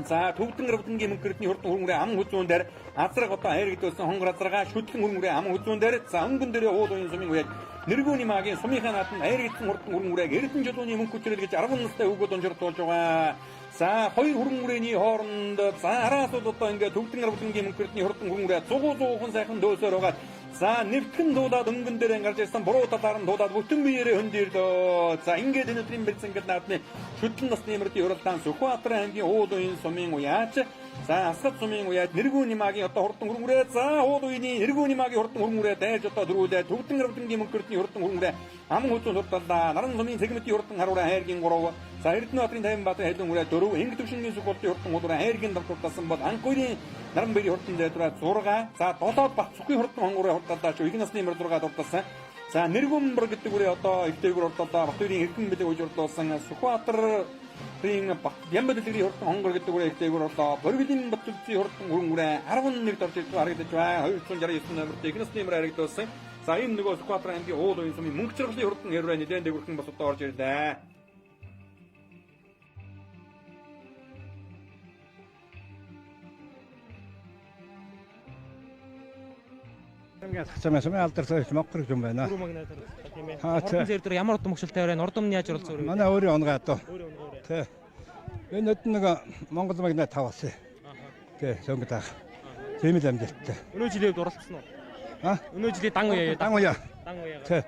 [SPEAKER 2] За Төвдөн Равдангийн мөнхөртний хурдан хөрөнгөрөө аман хүзүүн дээр азраг одоо айрэгдүүлсэн хонгор азрагаа шүтлэн хөрөнгөрөө аман хүзүүн дээр за өнгөн дээрээ уул уян сумын уяад нэргүүний магийн сумынхаа наатан айрэгдсэн хурдан хөрөнгөрөө эрдэнэ жолооны мөнх хүчрэл гэж 10 настай өгөөд унжирдуулж байгаа. За хоёр хөрөнгөрөөний хооронд за араас бол одоо ингээд Төвдөн Равдангийн мөнхөртний хурдан хөрөнгөрөө зугуун сайхан дөөлсөөр байгаа. За нэвтгэн дуудаад өнгөн дээр гарч ирсэн буруу талаар нь дуудаад бүтэн биеэрээ хөндөрлөө. За ингээд энэ өдрийн бэлцэнгэл наадны шүтлэн насны мөрдийн уралдаан Сүхбаатарын аймгийн уул уян сумын уяач за Асгат сумын уяач нэргүүний магийн одоо хурдан хөрөнгөрөө за уул уяны нэргүүний магийн хурдан хөрөнгөрөө дайж одоо дөрүүлээ Төвдөн Равдангийн мөнхөртний хурдан хөрөнгөрөө аман хүзүүн хурдалдаа Наран сумын цэгмэтийн хурдан харуурай хайргийн 3 за Эрдэнэбаатарын 50 хэлэн хүрээ 4 Инг төвшингийн Сүхбаатарын хурдан хөрөнгөрөө хайргийн давтуулсан бол анхны Наран бэрийн хурдан дэвтраа 6 за 7 бат цүхгийн хурдан хонгороо хурдалдаа ч их насны мөр 6 дурдсан. За нэргүмбэр гэдэг үрээ одоо их дээгүүр хурдалдаа Батбүрийн эрхэм бэлэг үж хурдуулсан Сүхбаатарын Ямбадлын хурдан хонгор гэдэг үрээ их дээгүүр одоо Борвилийн Батбүрийн хурдан хөрөнгөрөө 11 дорж ирж харагдаж байна. 269 номертэй их насны мөр харагдуулсан. За энэ нөгөө Сүхбаатарын аймгийн уул уян сумын мөнх чаргалын хурдан хэрвээ нэлээд дээгүүрхэн бас одоо орж ирлээ.
[SPEAKER 6] Ингээд хацамаа сумын алдар цайч мокрог юм байна.
[SPEAKER 3] Бүрүү магнат тийм ээ. Хурдан зэр дээр ямар урд мөгшөлтэй байна? Урд өмнө яаж оролцсон вэ?
[SPEAKER 6] Манай өөрийн онгаа доо. Тэ. Энэ нэг Монгол магнат тавсан. Тэ, сонгод аа. Тийм л амжилттай.
[SPEAKER 3] Өнөө жилийн оролцсон уу? Өнөө жилийн дан уяа.
[SPEAKER 6] Дан уяа. Тэ.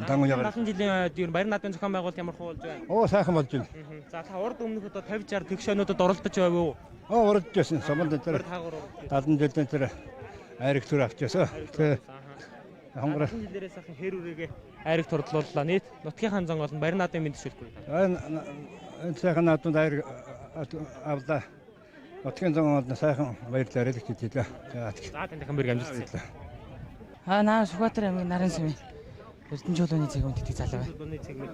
[SPEAKER 6] Дан уяа.
[SPEAKER 3] 70 жилийн ер баяр наадмын зохион байгуулалт ямар хуу болж байна?
[SPEAKER 6] Оо сайхан болж байна.
[SPEAKER 3] За та урд өмнөх одоо 50 60 тэгшөөнүүдэд оролдож байв уу?
[SPEAKER 6] Оо оролдож байсан. Суманд дээр 70 жилийн дээр айрэг тур авчихсан. Тэ. Хонгор.
[SPEAKER 3] Жилээрээ сайхан хэр үрээгээ айрэг турдлууллаа. Нийт нутгийнхаа зон олон баяр наадмын мэд төшөлгүй.
[SPEAKER 6] Энэ сайхан наадмын айрэг авлаа. Нутгийн зон олон сайхан баярлалаа гэж хэлээ.
[SPEAKER 3] За таньхан бэрг амжилт.
[SPEAKER 5] Наа Сүхбаатарын аймгийн Наран сумын эрдэнэ жолооны цэгмэд гэдэг залуу байна.
[SPEAKER 3] Жолооны цэгмэд.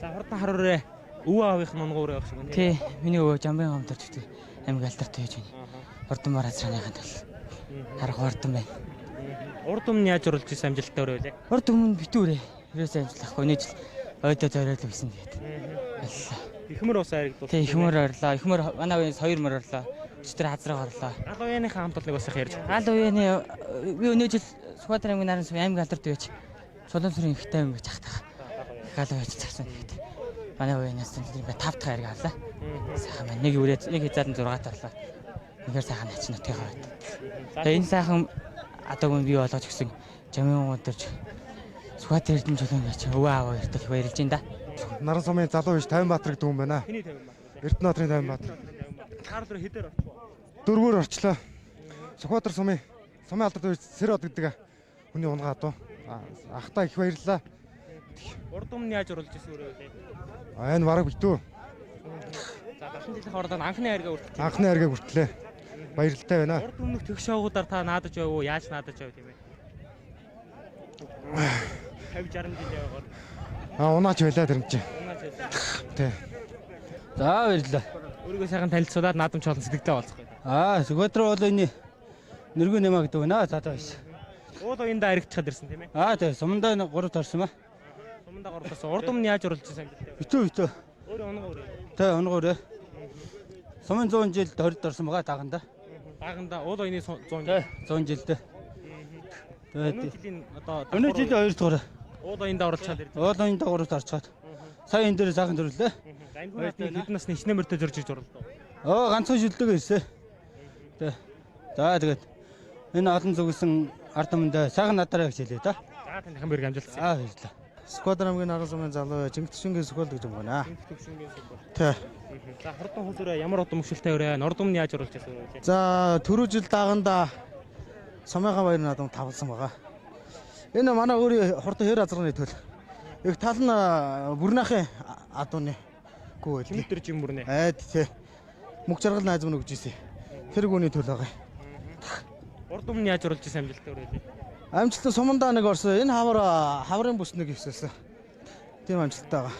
[SPEAKER 3] За хурдан харуурай. Өвөө аавынх нь онгоо өрөө явах шиг байна.
[SPEAKER 5] Тий, миний өвөө Жамбын гомдорч гэдэг аймгийн алдартай байж байна. Хурдан мар азрааныхын тул. Харах хурдан байна.
[SPEAKER 3] Урд өмнө яаж оруулж ирсэн амжилттай өрөө вэ?
[SPEAKER 5] Урд өмнө битүүрээ. Ерөөсөө амжилтахгүй нэж ойдоо зориулж өгсөн тэгээд.
[SPEAKER 3] Ихмэр ус айрагдуулсан.
[SPEAKER 5] Тий, ихмэр орлоо. Ихмэр манай үеэс 2 мөр орлоо. Өчтөр хазраг орлоо.
[SPEAKER 3] Гал уяаныхаа хамт бол нэг бас их ярьж.
[SPEAKER 5] Гал уяаны би өнөө жил Сүхбаатарын аймгийн Наран сумын аймгийн алдарт байж Чулуун ихтэй юм гэж хахтаа. Гал уяач цагсан тэгээд. Манай уяанаас тэнд 5 дахь хайрыг авлаа. Сайхан байна. Нэг үрээд нэг хязаар нь 6 тарлаа. Үнээр сайхан нач нутгийнхаа байд. Тэгээд энэ сайхан адаагүй бий болгож гисэн Жамын өдөрч Сүхбаатар эрдэм жолооны гэж өвөө аав хоёрт их баярлж байна да.
[SPEAKER 7] Наран сумын залуу биш 50 Баатар гэдэг хүн байна.
[SPEAKER 3] Хэний 50 Баатар?
[SPEAKER 7] Эрдэнэбаатарын 50 Баатар.
[SPEAKER 3] Хаалт руу хэдээр орчих вэ?
[SPEAKER 7] 4-өөр орчлоо. Сүхбаатар сумын алдарт байж Сэрод гэдэг хүний унгаа доо. Ахтаа их баярлалаа.
[SPEAKER 3] Урд өмнө яаж оруулж ирсэн өрөө вэ?
[SPEAKER 7] Энэ бараг битүү.
[SPEAKER 3] За 70 жилийн хооронд анхны хайргаа хүртэлээ.
[SPEAKER 7] Анхны хайргаа хүртэлээ. Баярлалтай байна.
[SPEAKER 3] Урд өмнөх төгс шоугуудаар та наадаж байв уу? Яаж наадаж байв тийм ээ? 50 60 жилийн ойгоор.
[SPEAKER 7] Унаач байлаа тэр юм чинь. Тий.
[SPEAKER 5] За баярлалаа.
[SPEAKER 3] Өөрийгөө сайхан танилцуулаад наадамч олон сэтгэлдээ болцгоё.
[SPEAKER 6] Сүгэтрэ бол энэ нэргүй нэмаа гэдэг байна. За баяс.
[SPEAKER 3] Уул уяндаа харигдчихад ирсэн тийм ээ.
[SPEAKER 6] Тий. Сумандаа 3 тарсан ба.
[SPEAKER 3] Сумандаа 3 тас. Урд өмнө яаж оруулж ирсэн юм бэ?
[SPEAKER 6] Итөө.
[SPEAKER 3] Өөрөө онгоо.
[SPEAKER 6] Тий, онгоо. Сумын 100 жил 20 тарсан байгаа даганда.
[SPEAKER 3] Даганда уул уяны 100 жил.
[SPEAKER 6] 100 жилдээ.
[SPEAKER 3] Өнөө жилийн одоо
[SPEAKER 6] Өнөө жил 2 дугаар.
[SPEAKER 3] уул уяндаа оруулчихад ирсэн.
[SPEAKER 6] Уул уян дагуур тарчаад. Сая энэ дээр сайхан төрлөө.
[SPEAKER 3] Амгиуны хэдэн насны ичнэмэртэй зорж иж оруулсан.
[SPEAKER 6] Ганцхан шүлдэг ирсэн. Тий. За тэгээд энэ олон зүгсэн ард түмэндээ сайхан надараа гэж хэлээ да.
[SPEAKER 3] За тань дахин бэрг амжилт.
[SPEAKER 6] Баярлалаа.
[SPEAKER 7] Сквадрын аймгийн наран сумын залуу Жингтшингийн Сүхэл гэж юм байна.
[SPEAKER 3] Төвшингийн сүлбэр.
[SPEAKER 7] Тий.
[SPEAKER 3] За хурдан хөлөөрөө ямар удам хөшөлтэй өрөө норд өмнө яаж оруулж ирсэн вэ?
[SPEAKER 7] За түрүү жил даганда Сумынхаа баяр наадам тавлсан байгаа. Энэ манай өөрийн хурдан хэр азрын төл. Их тал нь бүрнахын адууны гүү байл.
[SPEAKER 3] Чимтэр жим бүрнэ.
[SPEAKER 7] Тий. Мөг жаргал найз мөн өгч ийсэн. Тэр гүний төл байгаа.
[SPEAKER 3] Урд өмнө яаж оруулж ирсэн амжилттай өрөө.
[SPEAKER 7] Амжилттай сумандаа нэг орсон. Энэ хаврын бүс нэг ихсэлсэн. Тийм амжилттай байгаа.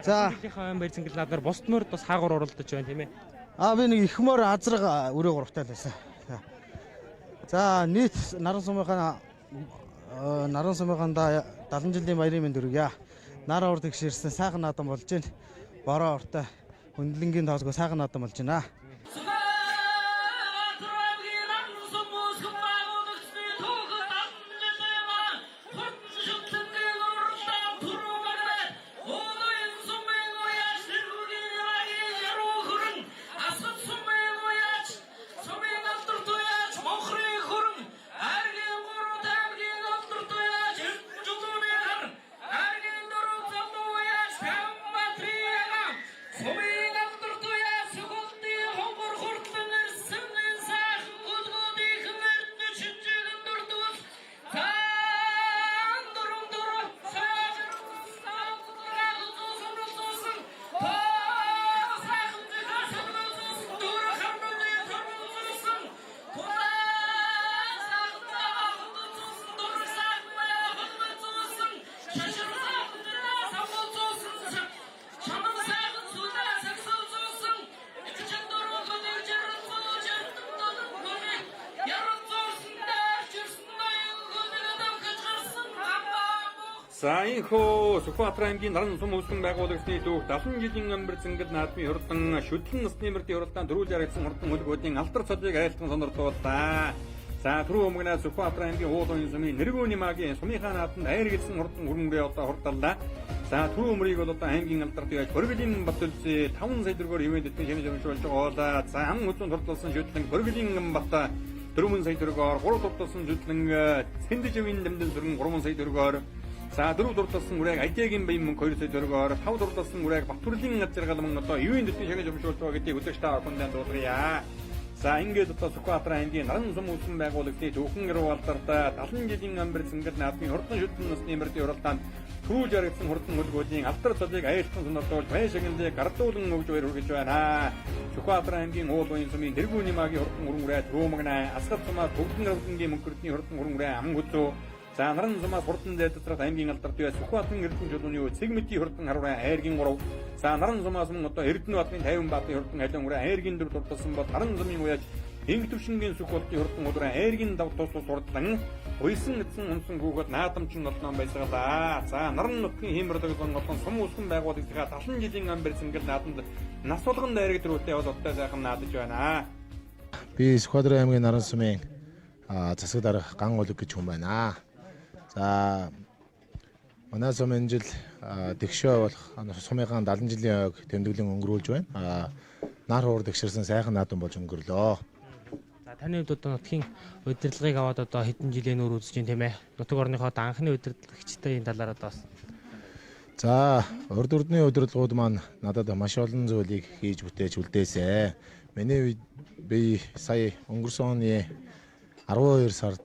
[SPEAKER 7] За
[SPEAKER 3] жилийнхаа баяр цэнгэл наадаар босдмор бас хаагур оролдож байна тийм ээ.
[SPEAKER 7] Би нэг их мөр азраг өрөө гуравтай л байсан. За нийт наран сумынхаа 70 жилийн баярын мэнд өргөе. Нар урд гişэрсэн сайхан наадам болж байна. Бороо уртай хөндлөнгийн тоосгоо сайхан наадам болж байна.
[SPEAKER 2] За инхөө Сүхбаатар аймгийн наран сум үүсгэн байгуулагчны дүүх 70 жилийн амбар цэнгэл наадмын хурдан шүтлэн насны мөрдийн хурдан дөрүүл ярагдсан хурдан хөлбөдийн алтар цодыг айлтган сонирдууллаа. За түрүү өмнө Сүхбаатар аймгийн уул уян сумын нэргүүний магийн сумынхаа наадамд айр гэлсэн хурдан хөрөнгөрөө одоо хурдаллаа. За түрүү өмнөийг бол одоо аймгийн алдарт яаж Боргилийн Батөлцөө 5 сая төгрөгөөр ивент эдгээр хэмжээ зөвшөөрж байгаа. За ан хүзүүнд хурдалсан шүтлэн Боргилийн Бат 4 сая төгрөгөөр 3 дурталсан шүтлэн Сэндиживийн дэмдэн сүрэн 3 сая төгрөгөөр за 4 дурталсан үрэг Ажиагийн баян мөнгө 2 сая төгрөгөөр 5 дурталсан үрэг Батүрлийн Газаргал мөнгө одоо ивент эдгээр хэмжээ зөвшөөрж байгаа гэдгийг үзэгч та бүхэнд дуулгая. За ингээд одоо Сүхбаатар аймгийн наран сум үүсгэн байгуулагчны түүхэн гэр алдартай 70 жилийн амбар цэнгэл наадмын хурдан шүтлэн насны мөрдийн уралдаанд түүж ярагдсан хурдан хөлбөдийн алтар цодыг айлтган сонирдуулж байшингдээ гардуулан өгж өргөж байна. Сүхбаатар аймгийн уул уян сумын нэргүүний магийн хурдан хөрөнгөрөө төвмөгнэ асгат сумаа бүгдэн өвдөнгийн мөнгөртний хурдан хөрөнгөрөө ам хөцөө за наран сумаа хурдан дэдтрат аймгийн алдарт бай Сүхбаатарын эрдэнэ жолооны цэгмэтийн хурдан харуурай айргийн 3 за наран сумаас мөн одоо Эрдэнэ баатарын 50 баатарын хурдан алингураа айргийн 4 дурталсан бол наран сумын уяж Инг төвшингийн Сүхбаатарын хурдан удаа айргийн давтуус урдлан уйсан эдсэн унсан гүгэл наадамч нь олноо байсгалаа. За наран нутгийн хиймэрлэг зон сум үүсгэн байгуулагчдаа 70 жилийн амбар цэнгэл наадамд нас болгон дайраг төрүүлтэй бол одтой сайхан наадаж байна.
[SPEAKER 11] Би Сүхбаатар аймгийн наран сумын засаг дарга ган улиг гэж хүн байна. За манай сум энэ жил тэгшөө болох сумынхаа 70 жилийн ойг тэмдэглэн өнгөрүүлж байна. Нар хуур тэгшэрсэн сайхан наадам болж өнгөрлөө.
[SPEAKER 3] За таны хувьд одоо нутгийн удирдлагыг аваад одоо хэдэн жилийн нүүр үзэж байна тийм ээ. Нутаг орныхоо анхны удирдлагчтай энэ талаар одоо
[SPEAKER 11] за урд урдны удирдлагууд маань надад маш олон зүйлийг хийж бүтээж үлдээсэ. Миний үед би сая өнгөрсөн оны 12 сард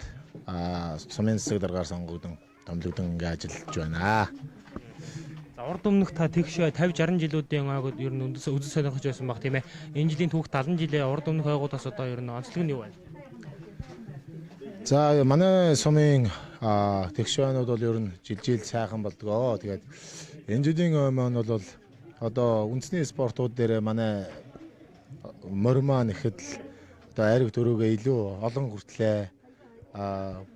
[SPEAKER 11] сумын засаг даргаар сонгогдсон томилогдсон ингээд ажиллаж байна.
[SPEAKER 3] За урд өмнөх та тэгш 50 60 жилүүдийн ойгод ер нь үзэл сонирхож байсан баг тийм ээ. Энэ жилийн түүх 70 жилийн урд өмнөх ойгуудаас одоо ер нь онцлог нь юу байна?
[SPEAKER 11] За манай сумын тэгшээнүүд бол ер нь жил сайхан болдгоо. Тэгээд энэ жилийн маань бол одоо үндэсний спортууд дээр манай морь маань ихэд л одоо айраг төрөөгөө илүү олон хүртлээ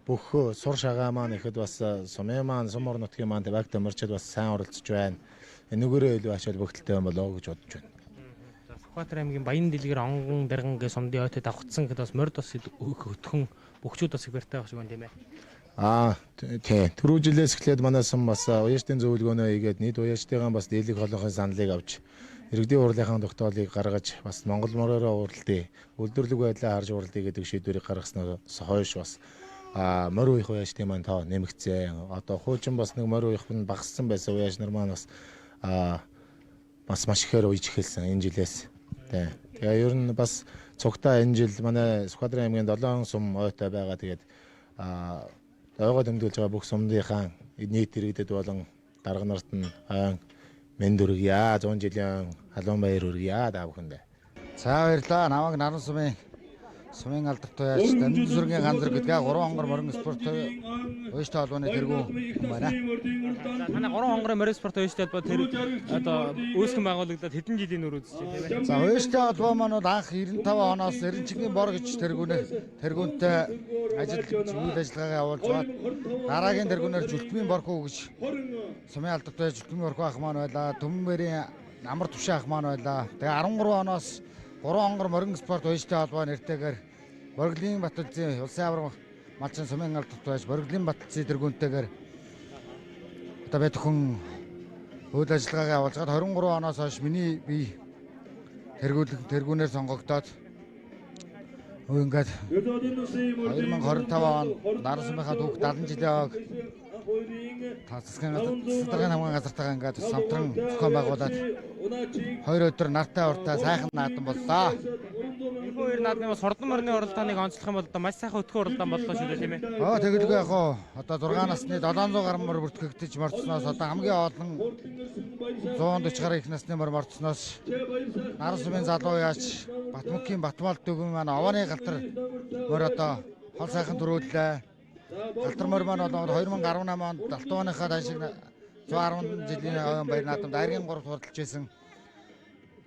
[SPEAKER 11] бүх сур шагаа маань ихэд бас сумын маань сумор нутгийн маань баг тамирчид бас сайн оролцож байна. Энэгээрээ илүү ачаал бүгдэлтэй юм болоо гэж бодож байна.
[SPEAKER 3] Сүхбаатар аймгийн Баян дэлгэр онгон дэргэн гэ сумдын ойтой давхцсан гэд бас морьд бас өтгөн бөхчүүд бас их барьтай байх шиг байна тийм ээ.
[SPEAKER 11] Тийм. Түрүү жилээс эхлээд манай сум бас уяжтын зөвлөгөөнөө хийгээд нийт уяжтайгаан бас дийлэг холынхын саналыг авч иргэдийн урлагийн тогтоолыг гаргаж бас Монгол морьороо уралдъя. Үйлдвэрлэг байдлаа харж уралдъя гэдэг шийдвэрийг гаргаснаас хойш бас морь уух уяжтын маань тоо нэмэгдсэн. Одоо хуучин бас нэг морь уух нь багассан байсан уяж нар маань бас маш ихээр ууж эхэлсэн энэ жилээс. Тэгээ ер нь бас цугтаа энэ жил манай Сүхбаатар аймгийн 7 сум ойтой байгаа. Тэгээд ойгоо тэмдэглэж байгаа бүх сумдынхаа нийт иргэдэд болон дарга нарт нь мэнд өргөе. 100 жилийн халуун баяр өргөе даа бүхэндээ.
[SPEAKER 12] За баярлалаа. Намайг Наран сумын алдартай яаж Дамжин сүргийн ганц гэдэг 3 хонгор морин спорт уяжтай холбооны тэргүүн байна.
[SPEAKER 3] Манай 3 хонгорын морин спорт уяжтай холбоо тэр одоо үүсгэн байгуулагдаад хэдэн жилийн өмнө үзэж байна тийм ээ.
[SPEAKER 12] За уяжтай холбоо маань анх 95 оноос Эренчгийн бор гэж тэргүүнтэй үйл ажиллагаагаа явуулж бат дараагийн тэргүүнээр Жүлтмийн борхуу гэж сумын алдартай Жүлтмийн борхуу ах маань байлаа. Төмбөрийн амар төвшин ах маань байлаа. Тэгээ 13 оноос 3 хонгор морин спорт уяжтай холбоо нэртэйгээр Борглын Баталзын улсын авраг малчин сумын алдартай байж Борглын Баталзын тэргүүнтэйгээр одоо бид хүн үйл ажиллагаагаа явуулж гад 23 оноос хойш миний бие тэргүүнээр сонгогдоод ингээд 2025 он Наран сумынхаа түүх 70 жилийн ог Засгийн хамгаалалтын газартайгаа ингээд самтран зохион байгуулад 2 өдөр нартай уртаа сайхан наадам боллоо.
[SPEAKER 3] Энэ хоёр наадмын бас хурдан морины оролдооныг онцлох юм бол одоо маш сайхан өтгөө оролдоон боллоо шүү дээ тийм ээ.
[SPEAKER 12] Тэгэлгүй яг хоо одоо 6 насны 700 гаруй морь бүртгэгдэж морцсноос одоо хамгийн олон 140 гаруй их насны морь морцсноос Наран сумын залуу яач Батмөкийн Батмал дөгөн маань овооны галтар морь одоо хол сайхан төрүүллээ. Галтар морь маань бол 2018 онд Далтууныхаа дайшиг 110 жилийн ойн баяр наадамд айргийн 3 хурдалж байсан.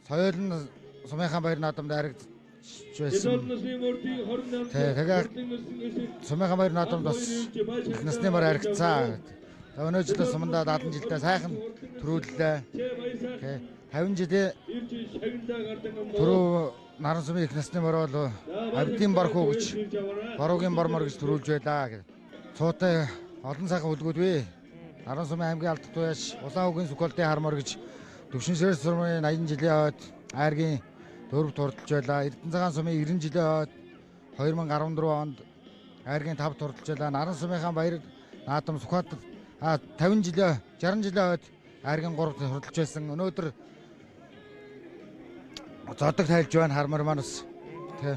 [SPEAKER 12] Соёлын сумынхаа баяр наадамд айрагдж байсан. Тэгээд сумынхаа баяр наадамд бас их насны морь айрагдсан. Өнөө жилдээ сумандаа 70 жилдээ сайхан төрүүллээ. 50 жилийн түрүү Наран сумын их насны морь бол Авдийн борхуу гэж бороогийн бормор гэж төрүүлж байлаа гэдэг. Цуутай олон сайхан үлгүүд вэ. Наран сумын аймгийн алдартай байж улаан үгийн Сүхбаатарын хармор гэж Төвшин Сэрс сумын 80 жилийн хойд айргийн дөрөвт хурдалж байлаа. Эрдэнэцэгаан сумын 90 жилийн хойд 2014 онд айргийн 5 хурдалж байлаа. Наран сумынхаа баяр наадам Сүхбаатар 50 жилийн 60 жилийн хойд айргийн 3 хурдалж байсан. Өнөөдөр зодог тайлж байна хармар маань бас тий.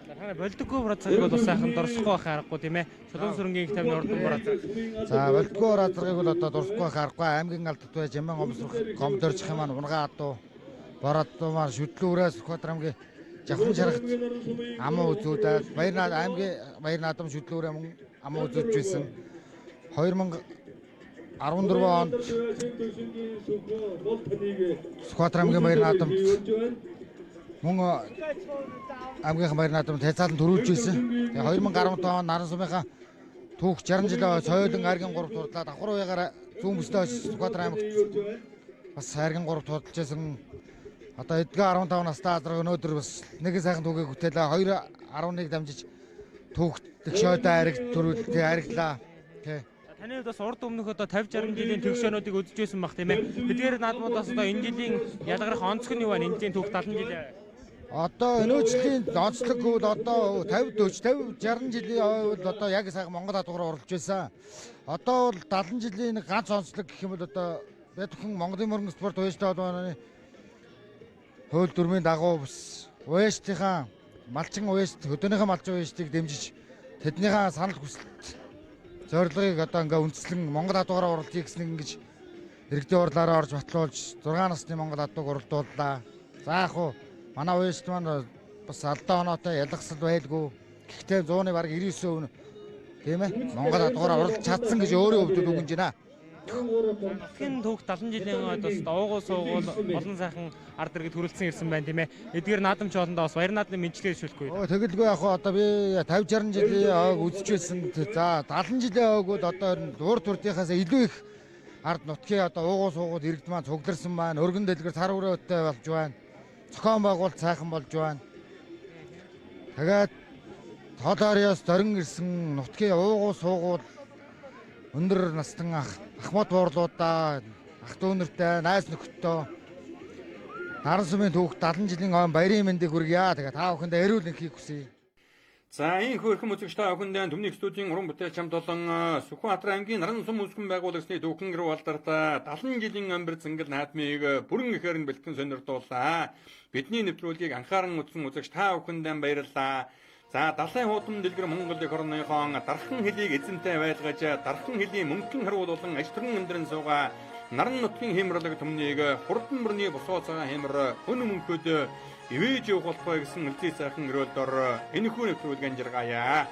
[SPEAKER 3] Танай болдоггүй бразыг бол бас сайхан дурсахгүй байх аргагүй тийм ээ. Чулуун сүрэнгийн их тайвны урдан бразаг.
[SPEAKER 12] За болдоггүй бразыг бол одоо дурсахгүй байх аргагүй. Аймгийн алдартай байж Яман гомсрох гомдорчих юм маань унгаа адуу бороддуу маань шүтлүүрээс Сүхбаатар аймгийн Жавхан шарагт амаа үзүүлээд аймгийн баяр наадам шүтлүүрээ амаа үзүүлж байсан. 2014 онд Сүхбаатар аймгийн баяр наадамд мөн аймгийн баяр наадамд хязгаарлан төрүүлж байсан. Тэгээ 2015 онд Наран сумынхаа түүх 60 жилийн соёлын айргийн 3 турдлаад давхар уягаар зүүн бүстэй Сүхбаатар аймагт бас айргийн 3 турдалж байсан. Одоо эдгээр 15 настай азраг өнөөдөр бас нэг сайхан түүхийг бүтээлээ 2.11 дамжиж түүхт шойтой айраг төрүүлэлт айраглаа.
[SPEAKER 3] Таны хувьд бас урд өмнөх одоо 50 60 жилийн төгшөөнүүдийг үзэж байсан бах тийм ээ. Тэдгээр наадмуудаас одоо энэ жилийн ялгарх онцгой нь юу вэ? Энэ жилийн түүх 70 жилийн.
[SPEAKER 12] Одоо өнөө жилийн онцлог бол одоо 50 40 50 60 жилийн бол одоо яг сайхан Монгол хадуугаар оролцож байсан. Одоо бол 70 жилийн нэг ганц онцлог гэх юм бол одоо бид бүхэн Монголын морин спорт уяжтай холбооны хууль дүрмийн дагуу бас уяжтынхаа малчин уяжт хөдөөнийхөө малчин уяжтыг дэмжиж тэднийхээ санал хүсэлт зорилгыг одоо ингээ үндэслэн Монгол хадуугаар оролцъё гэсэн ингэж иргэдийн урлаараа орж батлуулж 6 насны Монгол хадууг оролдууллаа. За яг хуу манай уяжт маань бас алдаа оноотой ялгсал байлгүй. Гэхдээ 100-ны бараг 99% Тийм ээ. Монгол адуугаар оролцож чадсан гэж өөрийн хувьд үгэнж байна.
[SPEAKER 3] Нутгийн төвх 70 жилийн одоос уугуул суугуул олон сайхан ард иргэд хүрэлцэн ирсэн байна тийм ээ. Эдгээр наадамч олондоо бас баяр наадмын мэдлэгээ шүүлэхгүй.
[SPEAKER 12] Тэгэлгүй яг одоо би 50 60 жилийн ойг үзчихсэн. За 70 жилийн ойг бол одоо урд урдынхаас илүү их ард нутгийн одоо уугуул суугуул иргэд маань цугларсан байна. Өргөн дэлгэр цар хүрээтэй болж байна. Зохион байгуулалт сайхан болж байна. Тэгээд Тоолориос дөрөн ирсэн нутгийн уугуул суугуул өндөр настан ахмад буурлуудаа ах дүүнэртэй найз нөхөдтэй наран сумын түүх 70 жилийн он баярын мэндийг хүргье. Тэгээ та бүхэндээ эрүүл энхийг хүсье.
[SPEAKER 2] За энэ хөрхөн үзэгч та бүхэндээ Төмний студийн уран бүтээлч хамт олон Сүхбаатар аймгийн наран сум үүсгэн байгуулагчны түүхэн гэрүү алдартай 70 жилийн амбар зингэл наадмыг бүрэн ихээр нь бэлтгэн сонирдууллаа. Бидний нэвтрүүлгийг анхааран үзсэн үзэгч та бүхэндээ баярлалаа. За далайн хуудам дэлгэр Монгол их орныхон дархан хэлийг эзэнтэй байлгаж дархан хэлийн мөнгөн харуул болон аж төрн өндрөн сууга наран нутгийн хямралаг төмнийг хурдан мөрний босоо цагаан хямр өнө мөнхөд ивэж явах болохгүй гэсэн үлзий сайхан өрөөлдөр энэ хүн нэвтрүүлгийн жаргаая.